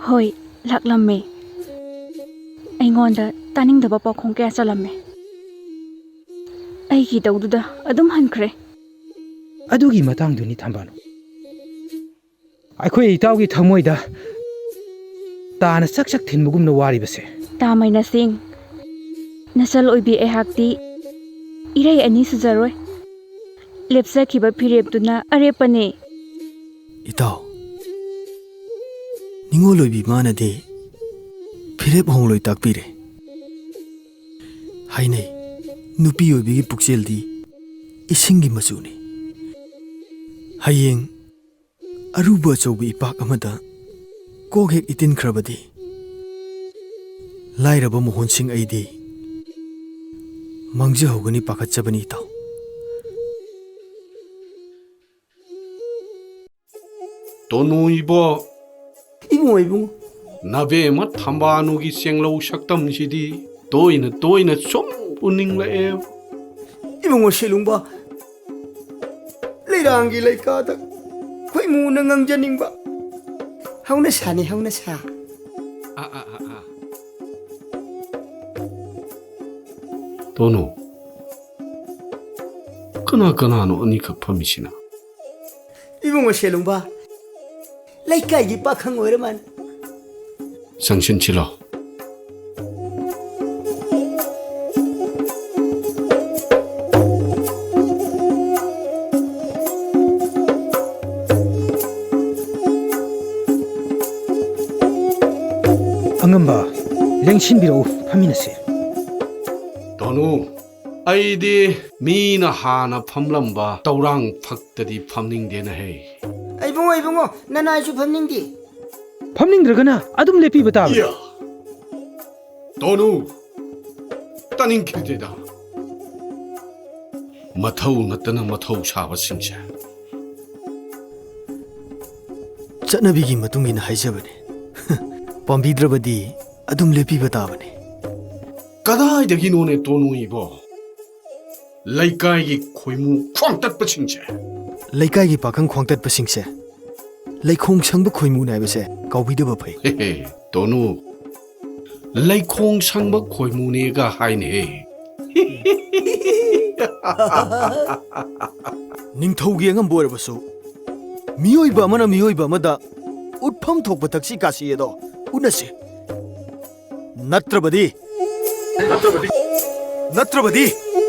ꯍꯣꯏ ꯂꯥꯛꯂꯝꯃꯦ ꯑꯩꯉꯣꯟꯗ ꯇꯥꯅꯤꯡꯗꯕ ꯄꯥꯎꯈꯣꯡ ꯀꯌꯥ ꯆꯠꯂꯝꯃꯦ ꯑꯩꯒꯤ ꯇꯧꯗꯨꯗ ꯑꯗꯨꯝ ꯍꯟꯈ꯭ꯔꯦ ꯑꯗꯨꯒꯤ ꯃꯇꯥꯡꯗꯨꯅꯤ ꯊꯝꯕꯥꯜꯅꯨ ꯑꯩꯈꯣꯏ ꯏꯇꯥꯎꯒꯤ ꯊꯃꯣꯏꯗ ꯇꯥꯅ ꯆꯛ ꯊꯤꯟꯕꯒꯨꯝꯅ ꯋꯥꯔꯤꯕꯁꯦ ꯇꯥꯃꯩꯅꯁꯤꯡ ꯅꯆꯜ ꯑꯣꯏꯕꯤ ꯑꯩꯍꯥꯛꯇꯤ ꯏꯔꯩ ꯑꯅꯤ ꯁꯨꯖꯔꯣꯏ ꯂꯦꯞꯆꯈꯤꯕ ꯐꯤꯔꯦꯞꯇꯨꯅ ꯑꯔꯦꯞꯄꯅꯦ ꯏꯇꯥꯎ ꯅꯤꯡꯉꯣꯜ ꯑꯣꯏꯕꯤ ꯃꯥꯅꯗꯤ ꯐꯤꯔꯦꯞ ꯍꯣꯡꯂꯣꯏ ꯇꯥꯛꯄꯤꯔꯦ ꯍꯥꯏꯅꯩ ꯅꯨꯄꯤ ꯑꯣꯏꯕꯤꯒꯤ ꯄꯨꯛꯆꯦꯜꯗꯤ ꯏꯁꯤꯡꯒꯤ ꯃꯆꯨꯅꯤ ꯍꯌꯦꯡ ꯑꯔꯨꯕ ꯑꯆꯧꯕ ꯏꯄꯥꯛ ꯑꯃꯗ ꯀꯣꯛ ꯍꯦꯛ ꯏꯇꯤꯟꯈ꯭ꯔꯕꯗꯤ ꯂꯥꯏꯔꯕ ꯃꯣꯍꯣꯟꯁꯤꯡ ꯑꯩꯗꯤ ꯃꯥꯡꯖꯍꯧꯒꯅꯤ ꯄꯥꯈꯠꯆꯕꯅꯤ ꯏꯇꯥꯎ 도누 이보. 이봉호. 나베마 탐바누기 생로 삭담시디 또이나 좀 우닝라에. 이봉호 실롱바. 레랑기 레이카다. 거의 무능앙자닝바. 하우나 사네 하우나 사. 도누. 그나노 언니 급함이시나. 이봉호 실롱바. 레이카이기 빠캉 오르만. 상신 치러. ꯑꯉꯝꯕ ꯂꯦꯡꯁꯤꯟꯕꯤꯔꯛꯎ ꯐꯝꯃꯤꯟꯅꯁꯤ ꯗꯣꯅꯨ ꯑꯩꯗꯤ ꯃꯤꯅ ꯍꯥꯟꯅ ꯐꯝꯂꯝꯕ ꯇꯧꯔꯥꯡ ꯐꯛꯇꯗꯤ ꯐꯝꯅꯤꯡꯗꯦꯅꯍꯦ 이봉호 난 아주 밟는디 ꯐꯝꯅꯤꯡꯗ꯭ꯔꯒꯅ ꯑꯗꯨꯝ ꯂꯦꯞꯄꯤꯕ ꯇꯥꯕꯅꯤ 도누 따닝길대다 마타우 나타나 마타우 사바싱자 ꯆꯠꯅꯕꯤꯒꯤ ꯃꯇꯨꯡ ꯏꯟꯅ ꯍꯥꯏꯖꯕꯅꯤ ꯄꯥꯝꯕꯤꯗ꯭ꯔꯕꯗꯤ ꯑꯗꯨꯝ ꯂꯦꯞꯄꯤꯕ ꯇꯥꯕꯅꯤ 까다이데기노네 도누이보 라이까이기 고이무 쾅따빠싱자 ꯂꯩꯀꯥꯏꯒꯤ ꯄꯥꯈꯪ ꯈ꯭ꯋꯥꯡꯇꯠꯄꯁꯤꯡꯁꯦ ꯂꯩꯈꯣꯡ ꯁꯪꯕ ꯈꯣꯏꯃꯨꯅꯦ ꯍꯥꯏꯕꯁꯦ ꯀꯥꯎꯕꯤꯗꯕ ꯐꯩ 헤헤 도누 라이콩 상박 고이무네가 하이네 ꯅꯤꯡꯊꯧꯒꯤ ꯑꯉꯝꯕ ꯑꯣꯏꯔꯕꯁꯨ ꯃꯤꯑꯣꯏꯕ ꯑꯃꯅ ꯃꯤꯑꯣꯏꯕ ꯑꯃꯗ ꯎꯠꯐꯝ ꯊꯣꯛꯄ ꯊꯛꯁꯤ ꯀꯥꯁꯤ ꯑꯗꯣ ꯎꯠꯅꯁꯤ ꯅꯠꯇ꯭ꯔꯕꯗꯤ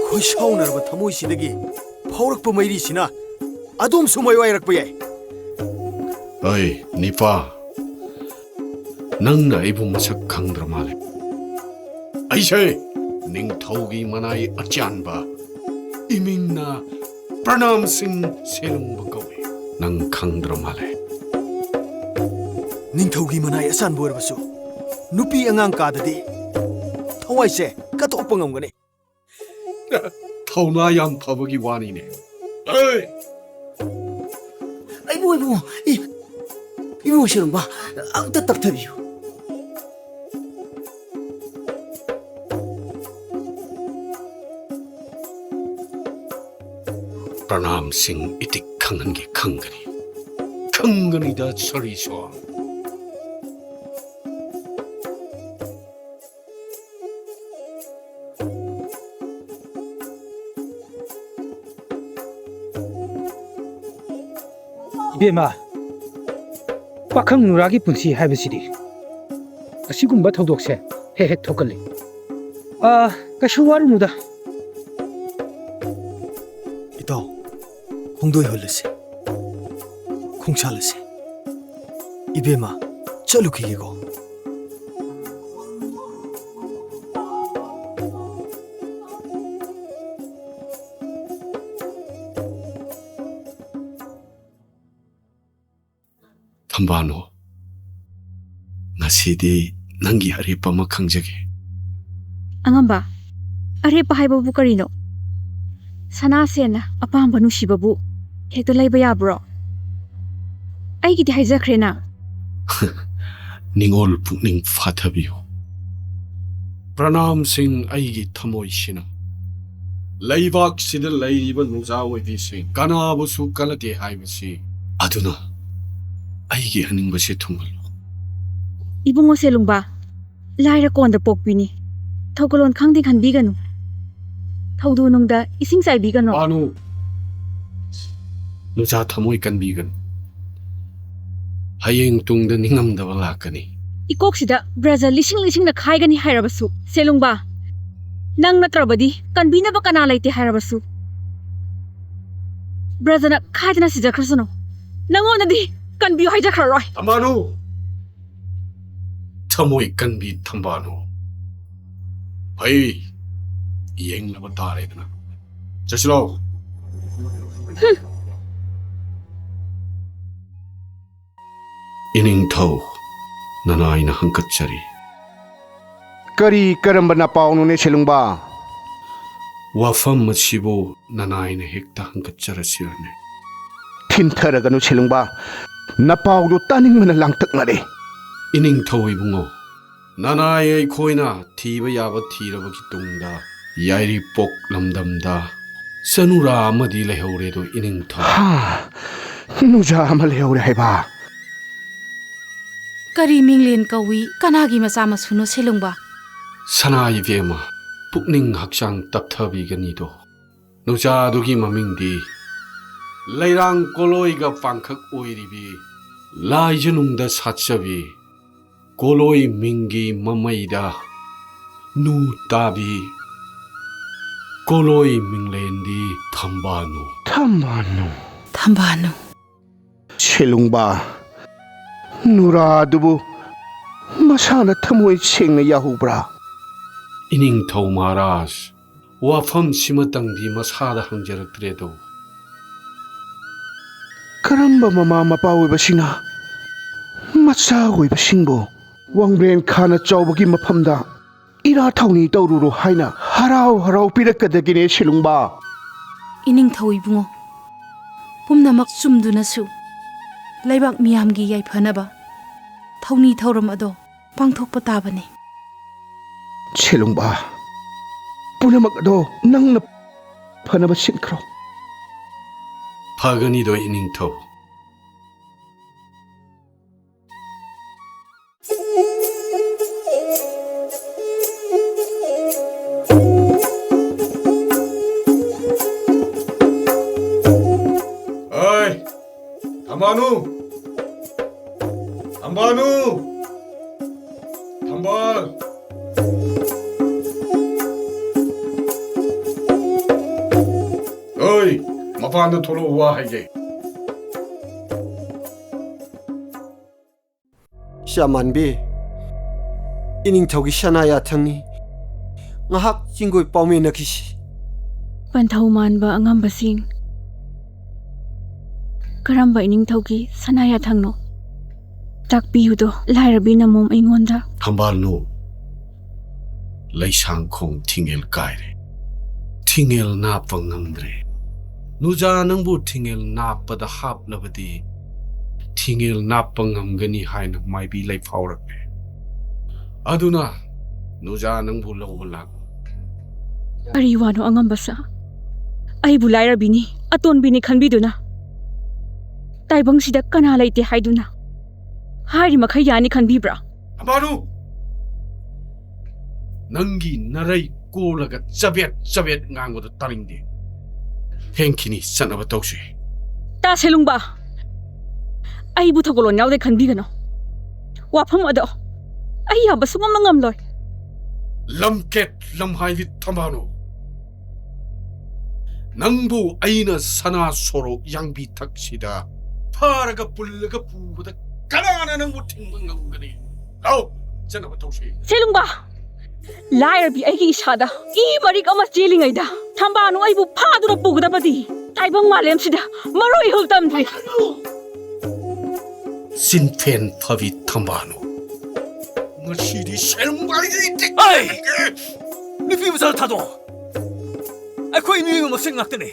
ꯈꯣꯏꯁꯥꯎꯅꯔꯕ ꯊꯃꯣꯏꯁꯤꯗꯒꯤ ꯐꯥꯎꯔꯛꯄ ꯃꯩꯔꯤꯁꯤꯅ ꯑꯗꯣꯝꯁꯨ ꯃꯥꯏꯋꯥꯏꯔꯛꯄ ꯌꯥꯏ 어이 니빠 넌 아이부 마삭 강드라 말해 아이세 닝터우기 만아이 어찌안바 이민나 프라남싱 세lum바 거위 난 강드라 말해 ꯅꯤꯡꯊꯧꯒꯤ ꯃꯅꯥꯏ ꯑꯁꯥꯟꯕ ꯑꯣꯏꯔꯕꯁꯨ ꯅꯨꯄꯤ ꯑꯉꯥꯡ ꯀꯥꯗꯗꯤ ꯊꯋꯥꯏꯁꯦ ꯀꯠꯊꯣꯛꯄ ꯉꯝꯒꯅꯤ 타우나 양 파버기 와니네 어이 이봉호 이봉호 씨는 봐 답답해요 프라남싱 이틱 강한 게 강근이다 소리소 이베마 ꯄꯥꯈꯪ ꯅꯨꯔꯥꯒꯤ ꯄꯨꯟꯁꯤ ꯍꯥꯏꯕꯁꯤꯗꯤ ꯑꯁꯤꯒꯨꯝꯕ ꯊꯧꯗꯣꯛꯁꯦ ꯍꯦꯛ ꯍꯦꯛ ꯊꯣꯛꯀꯜꯂꯤ ꯀꯩꯁꯨ ꯋꯥꯔꯨꯅꯨꯗ ꯏꯇꯥꯎ ꯍꯣꯡꯗꯣꯏꯍꯜꯂꯁꯤ ꯈꯣꯡꯁꯥꯜꯂꯁꯤ 이베마 ꯆꯠꯂꯨꯈꯤꯒꯦꯀꯣ 탐바노 나시디 낭기 하리빠마 강제게 ꯑꯉꯝꯕ ꯑꯔꯦꯞꯄ ꯍꯥꯏꯕꯕꯨ ꯀꯔꯤꯅꯣ ꯁꯅꯥꯁꯦꯟꯅ ꯑꯄꯥꯝꯕ ꯅꯨꯡꯁꯤꯕꯕꯨ ꯍꯦꯛꯇ ꯂꯩꯕ ꯌꯥꯕ꯭ꯔꯣ ꯑꯩꯒꯤꯗꯤ ꯍꯥꯏꯖꯈ꯭ꯔꯦꯅ ꯅꯤꯡꯉꯣꯜ ꯄꯨꯛꯅꯤꯡ ꯐꯥꯊꯕꯤꯌꯨ ꯄ꯭ꯔꯅꯥꯝꯁꯤꯡ ꯑꯩꯒꯤ ꯊꯃꯣꯏꯁꯤꯅ ꯂꯩꯕꯥꯛꯁꯤꯗ ꯂꯩꯔꯤꯕ ꯅꯨꯡꯖꯥ ꯑꯣꯏꯕꯤꯁꯤꯡ ꯀꯅꯥꯕꯨꯁꯨ ꯀꯜꯂꯛꯇꯦ ꯍꯥꯏꯕꯁꯤ ꯑꯗꯨꯅ ꯑꯩꯒꯤ ꯑꯅꯤꯡꯕꯁꯤ ꯊꯨꯡꯍꯜꯂꯨ 이봉호 ꯁꯦꯂꯨꯡꯕ ꯂꯥꯏꯔ ꯀꯣꯟꯗ ꯄꯣꯛꯄꯤꯅꯤ ꯊꯧꯒꯂꯣꯟ ꯈꯪꯗꯦ ꯈꯟꯕꯤꯒꯅꯨ ꯊꯧꯗꯨꯅꯨꯡꯗ ꯏꯁꯤꯡ ꯆꯥꯏꯕꯤꯒꯅꯨ ꯄꯥꯅꯨ ꯅꯨꯡꯖꯥ ꯊꯃꯣꯏ ꯀꯟꯕꯤꯒꯅꯨ ꯍꯌꯦꯡ ꯇꯨꯡꯗ ꯅꯤꯡꯉꯝꯗꯕ ꯂꯥꯛꯀꯅꯤ ꯏꯀꯣꯛꯁꯤꯗ ꯕ꯭ꯔꯖ ꯂꯤꯁꯤꯡꯅ ꯈꯥꯏꯒꯅꯤ ꯍꯥꯏꯔꯕꯁꯨ ꯁꯦꯂꯨꯡꯕ ꯅꯪ ꯅꯠꯇ꯭ꯔꯕꯗꯤ ꯀꯟꯕꯤꯅꯕ ꯀꯅꯥ ꯂꯩꯇꯦ ꯍꯥꯏꯔꯕꯁꯨ ꯕ꯭ꯔꯖꯅ ꯈꯥꯏꯗꯅ ꯁꯤꯖꯈ꯭ꯔꯁꯅꯨ ꯅꯪꯉꯣꯟꯗꯗꯤ ꯀꯟꯕꯤꯌꯨ ꯍꯥꯏꯖꯈ꯭ꯔꯔꯣꯏ ꯊꯝꯕꯥꯅꯨ ꯊꯃꯣꯏ ꯀꯟꯕꯤ ꯊꯝꯕꯥꯅꯨ ꯐꯩ ꯌꯦꯡꯂꯕ ꯇꯥꯔꯦꯗꯅ ꯆꯠꯁꯤꯔꯣ 이닝ꯊꯧ ꯅꯅꯥꯏꯅ ꯍꯪꯀꯠꯆꯔꯤ ꯀꯔꯤ ꯀꯔꯝꯕ ꯅꯄꯥꯎꯅꯣꯅꯦ ꯁꯦꯂꯨꯡꯕꯥ ꯋꯥꯐꯝ ꯑꯁꯤꯕꯨ ꯅꯅꯥꯏꯅ ꯍꯦꯛꯇ ꯍꯪꯀꯠꯆꯔꯁꯤꯔꯅꯦ ꯊꯤꯟꯊꯔꯒꯅꯨ ꯁꯦꯂꯨꯡꯕꯥ ꯅꯄꯥꯎꯗꯨ ꯇꯥꯅꯤꯡꯕꯅ ꯂꯥꯡꯇꯛꯅꯔꯦ 이닝ꯊꯧ 이붕어 나나의 ꯑꯩꯈꯣꯏꯅ ꯊꯤꯕ ꯌꯥꯕ ꯊꯤꯔꯕꯒꯤ ꯇꯨꯡꯗ ꯌꯥꯏꯔꯤꯄꯣꯛ ꯂꯝꯗꯝꯗ ꯆꯅꯨꯔꯥ ꯑꯃꯗꯤ ꯂꯩꯍꯧꯔꯦꯗꯣ 이닝ꯊꯧ ꯅꯨꯖꯥ ꯑꯃ ꯂꯩꯍꯧꯔꯦ ꯍꯥꯏꯕ ꯀꯔꯤ ꯃꯤꯡꯂꯦꯟ ꯀꯧꯏ ꯀꯅꯥꯒꯤ ꯃꯆꯥ ꯃꯁꯨꯅꯣ ꯁꯦꯂꯨꯡꯕ ꯁꯅꯥ 이베마 ꯄꯨꯛꯅꯤꯡ ꯍꯛꯆꯥꯡ ꯇꯞꯊꯕꯤꯒꯅꯤꯗꯣ ꯅꯨꯖꯥꯗꯨꯒꯤ ꯃꯃꯤꯡꯗꯤ ꯂꯩꯔꯥꯡ ꯀꯣꯂꯣꯏꯒ ꯄꯥꯡꯈꯛ ꯑꯣꯏꯔꯤꯕꯤ ꯂꯥꯏꯖꯅꯨꯡꯗ ꯁꯥꯠꯆꯕꯤ ꯀꯣꯂꯣꯏ ꯃꯤꯡꯒꯤ ꯃꯃꯩꯗ ꯅꯨ ꯇꯥꯕꯤ ꯀꯣꯂꯣꯏ ꯃꯤꯡꯂꯦꯟꯗꯤ ꯊꯝꯕꯥꯅꯨ ꯁꯦꯂꯨꯡꯕꯥ ꯅꯨꯔꯥꯗꯨꯕꯨ ꯃꯁꯥꯅ ꯊꯃꯣꯏ ꯁꯦꯡꯅ ꯌꯥꯍꯧꯕ꯭ꯔꯥ? 이닝ꯊꯧ 마라스 와펌시ꯃꯇꯪꯗꯤ ꯃꯁꯥꯗ ꯍꯪꯖꯔꯛꯇ꯭ꯔꯦꯗꯣ. ꯀꯔꯝꯕ ꯃꯃꯥ ꯃꯄꯥ ꯑꯣꯏꯕꯁꯤꯡꯅ ꯃꯆꯥ ꯑꯣꯏꯕꯁꯤꯡꯕꯨ ꯋꯥꯡꯕ꯭ꯔꯦꯟ ꯈꯥꯅ ꯆꯥꯎꯕꯒꯤ ꯃꯐꯝꯗ ꯏꯔꯥ ꯊꯧꯅꯤ ꯇꯧꯔꯨꯔꯣ ꯍꯥꯏꯅ ꯍꯔꯥꯎ ꯍꯔꯥꯎ ꯄꯤꯔꯛꯀꯗꯒꯦꯅꯦ ꯁꯤꯂꯨꯡꯕ? 이닝ꯊꯧ 이붕어 ꯄꯨꯝꯅꯃꯛ ꯆꯨꯝꯗꯨꯅꯁꯨ ꯂꯩꯕꯥꯛ ꯃꯤꯌꯥꯝꯒꯤ ꯌꯥꯏꯐꯅꯕ ꯊꯧꯅꯤ ꯊꯧꯔꯝ ꯑꯗꯣ ꯄꯥꯡꯊꯣꯛꯄ ꯇꯥꯕꯅꯤ. ꯁꯤꯂꯨꯡꯕ, ꯄꯨꯝꯅꯃꯛ ꯑꯗꯣ ꯅꯪꯅ ꯐꯅꯕ ꯁꯤꯟꯈ꯭ꯔꯣ. 파근이도 이닝ꯊꯧ. 어이, 담반우! 담반우! 담반! 어이, 마파한테 돌아와 하게. 샤만비 이닝ꯊꯧꯒꯤ ꯁꯅꯥ ꯊꯪꯅꯤ ngahak jingoi paumena kisi ꯄꯟꯊꯧ ꯃꯥꯟꯕ ꯑꯉꯝꯕꯁꯤꯡ, ꯀꯔꯝꯕ ꯏꯅꯤꯡꯊꯧꯒꯤ ꯁꯅꯥ ꯌꯥꯊꯪꯅꯣ? ꯇꯥꯛꯄꯤꯌꯨꯗꯣ ꯂꯥꯏꯔꯕꯤ ꯅꯃꯣꯝ ꯑꯩꯉꯣꯟꯗ. 담발누 ꯂꯩꯁꯥꯡꯈꯣꯡ ꯊꯤꯡꯉꯦꯜ ꯀꯥꯏꯔꯦ. ꯊꯤꯡꯉꯦꯜ ꯅꯥꯞꯄ ꯉꯝꯗ꯭ꯔꯦ. ꯅꯨꯖꯥ ꯅꯪꯕꯨ ꯊꯤꯡꯉꯦꯜ ꯅꯥꯞꯄꯗ ꯍꯥꯞꯂꯕꯗꯤ ꯊꯤꯡꯉꯦꯜ ꯅꯥꯞꯄ ꯉꯝꯒꯅꯤ ꯍꯥꯏꯅ ꯃꯥꯏꯕꯤ ꯂꯩꯐꯥꯎꯔꯛꯂꯦ. ꯑꯗꯨꯅ ꯅꯨꯖꯥ ꯅꯪꯕꯨ ꯂꯧꯕ ꯂꯥꯛꯎ. ꯀꯔꯤ ꯋꯥꯅꯣ ꯑꯉꯝꯕꯁꯥ? ꯑꯩꯕꯨ ꯂꯥꯏꯔꯕꯤꯅꯤ, ꯑꯇꯣꯟꯕꯤꯅꯤ ꯈꯟꯕꯤꯗꯨꯅ ꯇꯥꯏꯕꯪꯁꯤꯗ ꯀꯅꯥ ꯂꯩꯇꯦ ꯍꯥꯏꯗꯨꯅ ꯍꯥꯏꯔꯤ ꯃꯈꯩ ꯌꯥꯅꯤ ꯈꯟꯕꯤꯕ꯭ꯔꯥ? 담발누 ꯅꯪꯒꯤ ꯅꯔꯩ ꯀꯣꯜꯂꯒ ꯆꯕꯦꯠ ꯆꯕꯦꯠ ꯉꯥꯡꯕꯗ ꯇꯥꯅꯤꯡꯗꯦ. ꯍꯦꯡꯈꯤꯅꯤ ꯆꯠꯅꯕ ꯇꯧꯁꯤ. ꯇꯥꯁꯦꯂꯨꯡꯕ, ꯑꯩꯕꯨ ꯊꯧꯒꯜꯂꯣꯟ ꯌꯥꯎꯗꯦ ꯈꯟꯕꯤꯒꯅꯣ. ꯋꯥꯐꯝ ꯑꯗꯣ ꯑꯩ ꯌꯥꯕ ꯁꯨꯡꯉꯝ ꯉꯝꯂꯣꯏ. ꯂꯝꯀꯦꯠ ꯂꯝꯍꯥꯏꯕꯤ 담발누, ꯅꯪꯕꯨ ꯑꯩꯅ ꯁꯅꯥ ꯁꯣꯔꯣꯛ ꯌꯥꯡꯕꯤ ꯊꯛꯁꯤꯗ ꯐꯥꯔꯒ ꯄꯨꯜꯂꯒ ꯄꯨꯕꯗ ꯀꯅꯥꯅ ꯅꯪꯕꯨ ꯊꯤꯡꯕ ꯉꯝꯒꯅꯤ? ꯂꯥꯎ ꯆꯠꯅꯕ ꯇꯧꯁꯤ. ꯁꯦꯂꯨꯡꯕ, ꯂꯥꯏꯔꯕꯤ ꯑꯩꯒꯤ ꯏꯁꯥꯗ ꯏ ꯃꯔꯤꯛ ꯑꯃ ꯆꯦꯜꯂꯤꯉꯩꯗ ꯊꯝꯕꯥꯜꯅꯨ ꯑꯩꯕꯨ ꯐꯥꯗꯨꯅ ꯄꯨꯒꯗꯕꯗꯤ ꯇꯥꯏꯕꯪ ꯃꯥꯂꯦꯝꯁꯤꯗ ꯃꯔꯣꯏ ꯏꯍꯨꯜ ꯇꯝꯗ꯭ꯔꯤ. ꯁꯤꯟꯐꯦꯟ ꯐꯕꯤ 담발누, ꯉꯁꯤꯗꯤ ꯁꯦꯂꯨꯡꯕꯥꯏꯒꯤ ꯑꯩ ꯅꯨꯄꯤ ꯃꯆꯥ ꯊꯥꯗꯣꯛ. ꯑꯩꯈꯣꯏ ꯃꯤꯑꯣꯏꯕ ꯃꯁꯦꯟ ꯉꯥꯛꯇꯅꯤ.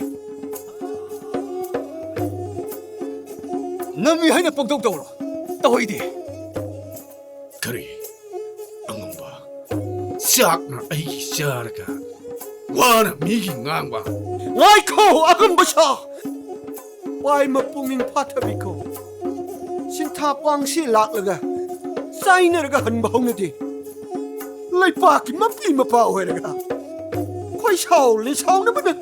ꯉꯝꯃꯤ ꯍꯥꯏꯅ ꯄꯪꯇꯧ ꯇꯧꯔꯣ. ꯇꯧꯍꯩꯗꯦ. ꯀꯔꯤ ꯑꯉꯝꯕ, ꯆꯥꯛꯅ ꯑꯩꯒꯤ ꯆꯥꯔꯒ ꯋꯥꯅ ꯃꯤꯒꯤ ꯉꯥꯡꯕ? ꯉꯥꯏꯈꯣ ꯑꯉꯝꯕꯁꯥ, ꯄꯥꯏ ꯃꯄꯨꯡꯅꯤꯡ ꯐꯥꯊꯕꯤꯈꯣ. ꯁꯤꯟꯊꯥ ꯄꯥꯡꯁꯤ ꯂꯥꯛꯂꯒ ꯆꯥꯏꯅꯔꯒ ꯍꯟꯕ ꯍꯧꯅꯗꯦ. ꯂꯩꯄꯥꯛꯀꯤ ꯃꯄꯤ ꯃꯄꯥ ꯑꯣꯏꯔꯒ ꯈꯣꯏꯁꯥꯎ ꯂꯩꯁꯥꯎꯅꯕꯗ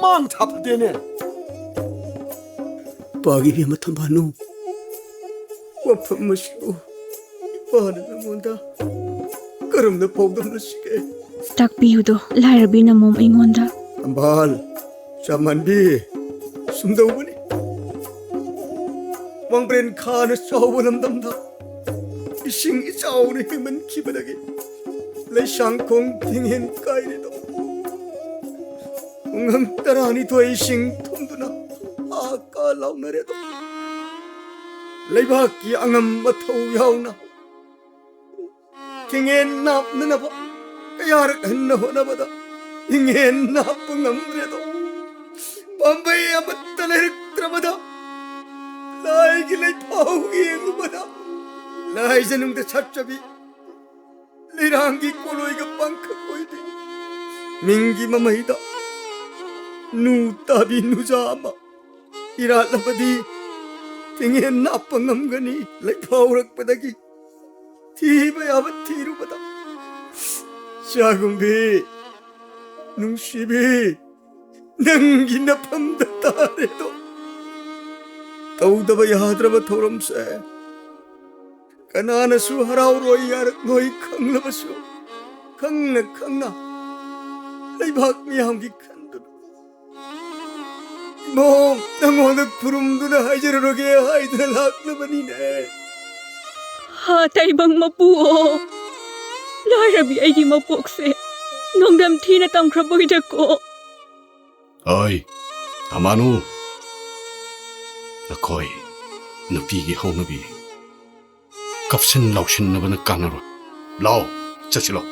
ꯃꯥꯡ ꯊꯥꯐꯗꯦꯅꯦ. ꯄꯥꯒꯤꯕꯤ ꯑꯃ ꯊꯝꯕꯥꯜꯅꯨ, ꯋꯥꯐꯝ ꯑꯁꯤꯕꯨ ꯏꯄꯥꯅ ꯅꯉꯣꯟꯗ ꯀꯔꯝꯅ ꯄꯥꯎꯗꯝꯅꯁꯤꯒꯦ? ꯇꯥꯛꯄꯤꯌꯨꯗꯣ ꯂꯥꯏꯔꯕꯤ ꯅꯃꯣꯝ ꯑꯩꯉꯣꯟꯗ. 담발, 샤만비, ꯁꯨꯝꯗꯧꯕꯅꯤ. 왕브렌 칸의 싸우는 남담다 이싱이 싸우는 힘은 기분하게 레샹콩 팅엔 까이리도 웅항 따라하니 도이싱 톰두나 아까 라우나래도 레이바키 앙암 마타우 야우나 팅엔 납느나봐 야르 한나 호나바다 팅엔 나쁜 암브레도 밤바이 아무따레르 드라마다 나에게 내 파우기 응음하다 나의 재능대 찹찹이 리랑기 꼬로이가 빵크고이디 민기마마이다 누따비 누자마 이랄라바디 ting에 나쁜 남가니 내 파우락바닥이 티바야바 티루바다 샤금비 능시비 능기나 밤다 따래도 तौदब याद्रब थौरमसे कनानसु हराउरोई यारनोई खंगलबसु खंगना खंगना लेबाक मियामगी खंदुन मोम नंगोंद खुरुमदुना हाइजररोगे हाइदना लाक्लबनीने ꯇꯥꯏꯕꯪ ꯃꯄꯨꯑꯣ ꯂꯥꯏꯔꯕꯤ ꯑꯩꯒꯤ ꯃꯄꯣꯛꯁꯦ ꯅꯣꯡꯗꯝ ꯊꯤꯅ ꯇꯝꯈ꯭ꯔꯕꯣꯏꯗꯀꯣ ꯑꯣꯏ ꯊꯝꯕꯥꯅꯨ ꯅꯈꯣꯏ ꯅꯨꯄꯤꯒꯤ ꯍꯧꯅꯕꯤ ꯀꯞꯁꯤꯟ ꯂꯥꯎꯁꯤꯟꯅꯕꯅ ꯀꯥꯟꯅꯔꯣꯏ ꯂꯥꯎ ꯆꯠꯁꯤꯂꯣ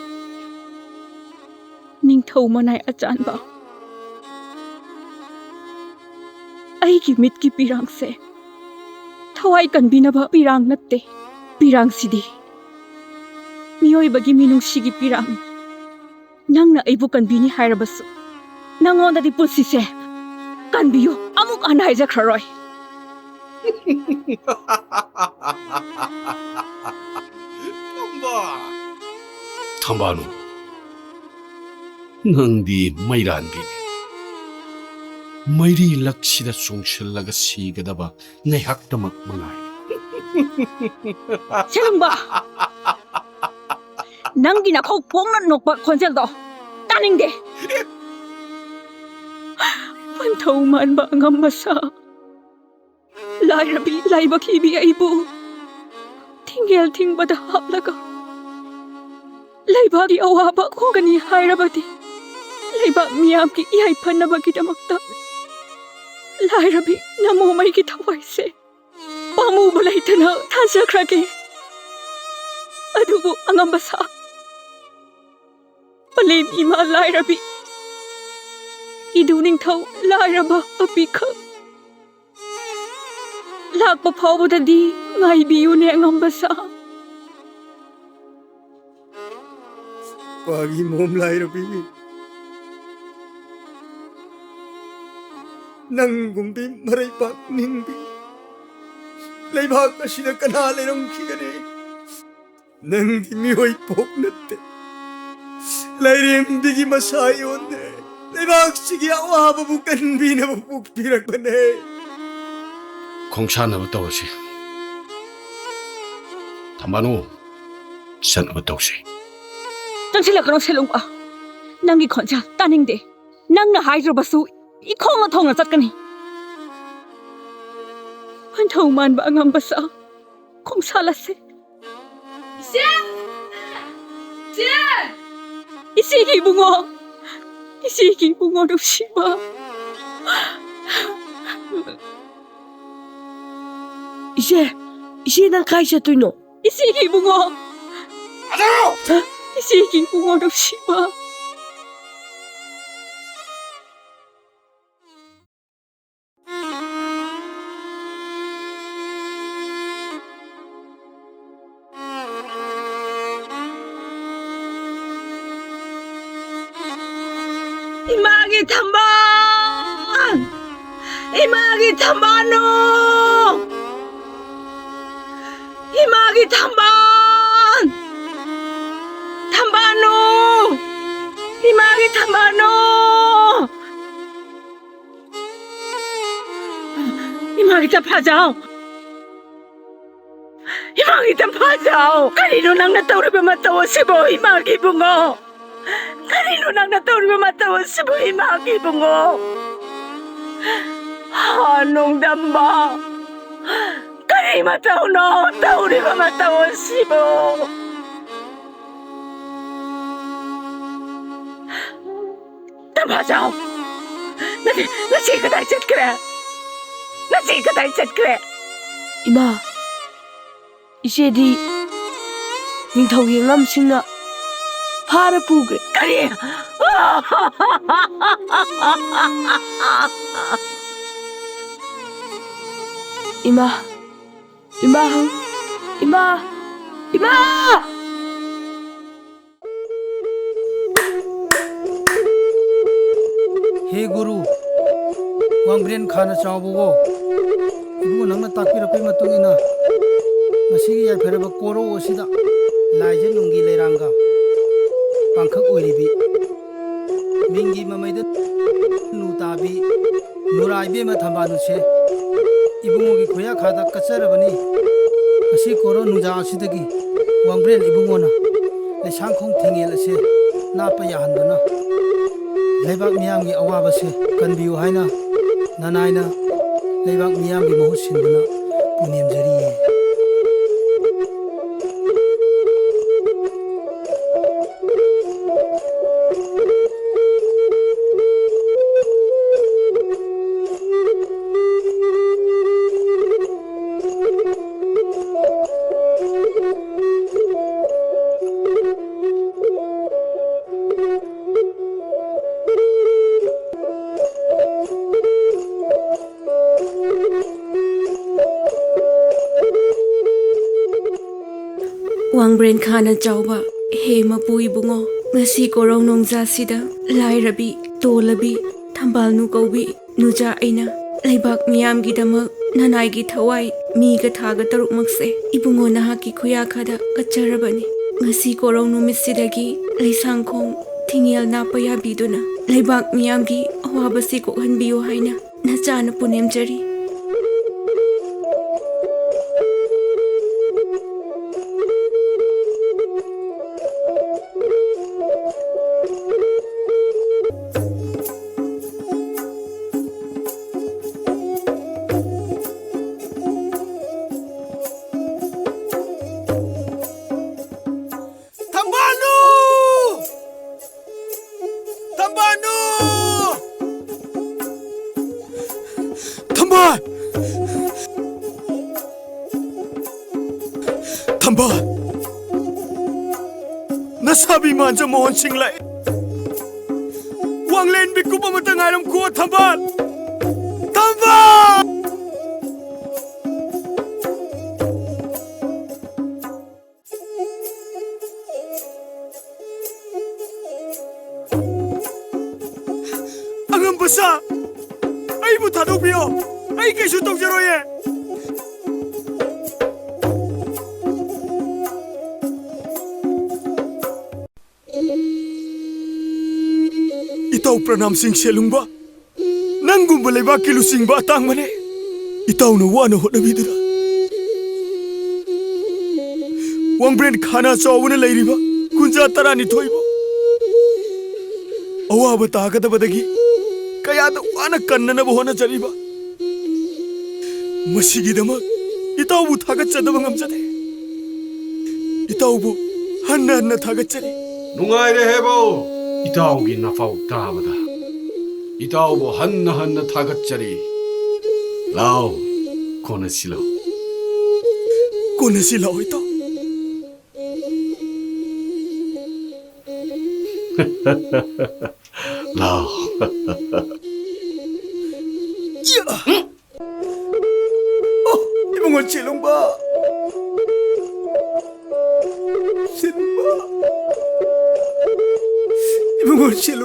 ꯅꯤꯡꯊꯧ ꯃꯅꯥꯏ ꯑꯆꯥꯟꯕ ꯑꯩꯒꯤ ꯃꯤꯠꯀꯤ ꯄꯤꯔꯥꯡꯁꯦ ꯊꯋꯥꯏ ꯀꯟꯕꯤꯅꯕ ꯄꯤꯔꯥꯡ ꯅꯠꯇꯦ ꯄꯤꯔꯥꯡꯁꯤꯗꯤ ꯃꯤꯑꯣꯏꯕꯒꯤ ꯃꯤꯅꯨꯡꯁꯤꯒꯤ ꯄꯤꯔꯥꯡ ꯅꯪꯅ ꯑꯩꯕꯨ ꯀꯟꯕꯤꯅꯤ ꯍꯥꯏꯔꯕꯁꯨ ꯅꯪꯉꯣꯟꯗꯗꯤ ꯄꯨꯟꯁꯤꯁꯦ ꯀꯟꯕꯤꯌꯨ ꯑꯃꯨꯛ ꯍꯟꯅ ꯍꯥꯏꯖꯈ꯭ꯔꯔꯣꯏ ꯊꯝꯕꯥꯅꯨ ꯅꯪꯗꯤ ꯃꯩꯔꯥꯟꯕꯤꯅꯤ ꯃꯩꯔꯤ ꯂꯛꯁꯤꯗ ꯆꯣꯡꯁꯤꯜꯂꯒ ꯁꯤꯒꯗꯕ ꯉꯥꯏꯍꯥꯛꯇꯃꯛ ꯃꯉꯥꯏ ꯁꯦꯂꯨꯡꯕ ꯅꯪꯒꯤ ꯅꯈꯧ ꯄꯣꯡꯅ ꯅꯣꯛꯄ ꯈꯣꯟꯖꯦꯜꯗꯣ ꯇꯥꯅꯤꯡꯗꯦ ꯄꯟꯊꯧ ꯃꯥꯟꯕ ꯑꯉꯝꯕ ꯁꯥ ꯂꯥꯏꯔꯕꯤ ꯂꯥꯏꯕꯛ ꯍꯤꯕꯤ ꯑꯩꯕꯨ ꯊꯤꯡꯒꯦꯜ ꯊꯤꯡꯕꯗ ꯍꯥꯞꯂꯒ ꯂꯩꯕꯥꯛꯀꯤ ꯑꯋꯥꯕ ꯍꯣꯒꯅꯤ ꯍꯥꯏꯔꯕꯗꯤ ꯂꯩꯕꯥꯛ ꯃꯤꯌꯥꯝꯒꯤ ꯌꯥꯏꯐꯅꯕꯒꯤꯗꯃꯛꯇ ꯂꯥꯏꯔꯕꯤ ꯅꯃꯣꯃꯩꯒꯤ ꯊꯋꯥꯏꯁꯦ ꯄꯥꯝꯃꯨꯕ ꯂꯩꯇꯅ ꯊꯥꯖꯈ꯭ꯔꯒꯦ ꯑꯗꯨꯕꯨ ꯑꯉꯝꯕ ꯁꯥ ꯄꯂꯦꯝ ꯏꯃꯥ ꯂꯥꯏꯔꯕꯤ 이두 ꯅꯤꯡꯊꯧ ꯂꯥꯏꯔꯕ ꯑꯄꯤꯈꯛ ꯂꯥꯛꯄ ꯐꯥꯎꯕꯗꯗꯤ ꯉꯥꯏꯕꯤꯌꯨꯅꯦ ꯑꯉꯝꯕ ꯁꯥ ꯄꯥꯒꯤ ꯃꯣꯝ ꯂꯥꯏꯔꯕꯤ ꯅꯪꯒꯨꯝꯕꯤ ꯃꯔꯩꯕꯥꯛ ꯅꯤꯡꯕꯤ ꯂꯩꯕꯥꯛ ꯑꯁꯤꯗ ꯀꯅꯥ ꯂꯩꯔꯝꯈꯤꯒꯅꯤ ꯅꯪꯗꯤ ꯃꯤꯑꯣꯏ ꯄꯣꯛ ꯅꯠꯇꯦ ꯂꯥꯏꯔꯦꯝꯕꯤꯒꯤ ꯃꯁꯥ ꯌꯣꯟꯗꯦ ꯂꯩꯕꯥꯛꯁꯤꯒꯤ ꯑꯋꯥꯕꯕꯨ ꯀꯟꯕꯤꯅꯕ ꯄꯣꯛꯄꯤꯔꯛꯄꯅꯦ ꯈꯣꯡꯁꯥꯟꯅꯕ ꯇꯧꯔꯁꯤ ꯊꯝꯕꯥꯅꯨ ꯆꯠꯅꯕ ꯇꯧꯁꯤ ꯆꯪꯁꯤꯜꯂꯛꯀꯅꯣ ꯁꯦꯂꯨꯡꯕ ꯅꯪꯒꯤ ꯈꯣꯟꯖꯦꯜ ꯇꯥꯅꯤꯡꯗꯦ ꯅꯪꯅ ꯍꯥꯏꯗ꯭ꯔꯕꯁꯨ 이콩을 통을 짰거니 한타우 만바 안감바사 콩살라세 씨! 씨! 이시기 붕어로 심어 이제 난 가이셔 또이노 이시기 붕어 이시기 붕어로 심어 이마기 탐방! 이마기 탐방노! 이마기 탐방! 탐방노! 이마기 탐방노! 이마기 탐파자오! 이마기 탐파자오! 까리로 낭나 떠오르며 맞다워 시보 이마기 붕어! Kanino nang natulog matawa si Buhay Makibong ko? Anong damba? Kanino mataw no? Tauri ba matawa si Bo? Tama siya! Nasikat ay set kre! Nasikat ay set kre! Ima, 이제 네 닝터기 남신나 파를 부그래 까리 이마 हे गुरु वांग्रेन खाना चावबो इबु नंगना ताकपिरपै मतुंगिना मसिगी याफेरब कोरो ओसिदा लाइजे नुंगी लेरांगा पांखक ओइरिबी मिंगी ममैद नुताबी नुराइबे मथंबानुसे इबुंगोगी खोया खादा कचरबनी असी कोरो नुजा असिदगी वांग्रेन इबुंगोना लेसांखों थेंगेलसे नापा याहनबना लेबाक मियामगी अवाबसे कनबियु हाइना ननाइना लेबाक मियामगी महु सिनबना पुनेमजरिये Wangbren Khana Chauba He Mapu Ibungo Ngasi Korong Nongja Sida Lairabi Tolabi Thambal Nu Kaubi Nuja Aina Laibak Miyam Gidamak Nanai Gi Thawai Mi Ga Thaga Taruk Makse Ibungo Nahaki Kuya Khada Kacharabani Ngasi Korong Numisidagi Laisangkhong Thingel Napaya Biduna Laibak Miyam Gi Awabasi Kokhanbiyo Haina Nachana Punemjari Thambal Nasabi manja Mohan Singh lai Wanglen Bikup Amatangairam Ko Thambal Thambal Angam basa Ai bu thadok biyo Ai kaisu tokjaroye Itaw pranam sing selungba Nangumba leba kilu singba atang mane Itaw na wana hot na bidira Wangbren Khana Chauba na lairiba Kunja tarani thoiba Awaba tagada badagi Kaya da wana kanna na hona jariba Masigi damak Itaw bu thagat chadaba ngamjade Itaw bu hanna hanna thagat chari Nungaire hebo 이따오기 나파우 다하마다 이따오보 한나 타갓자리 라오 코네실로 Konesilao ito 라오 Ibungon silong ba Silong ba Ibungon silong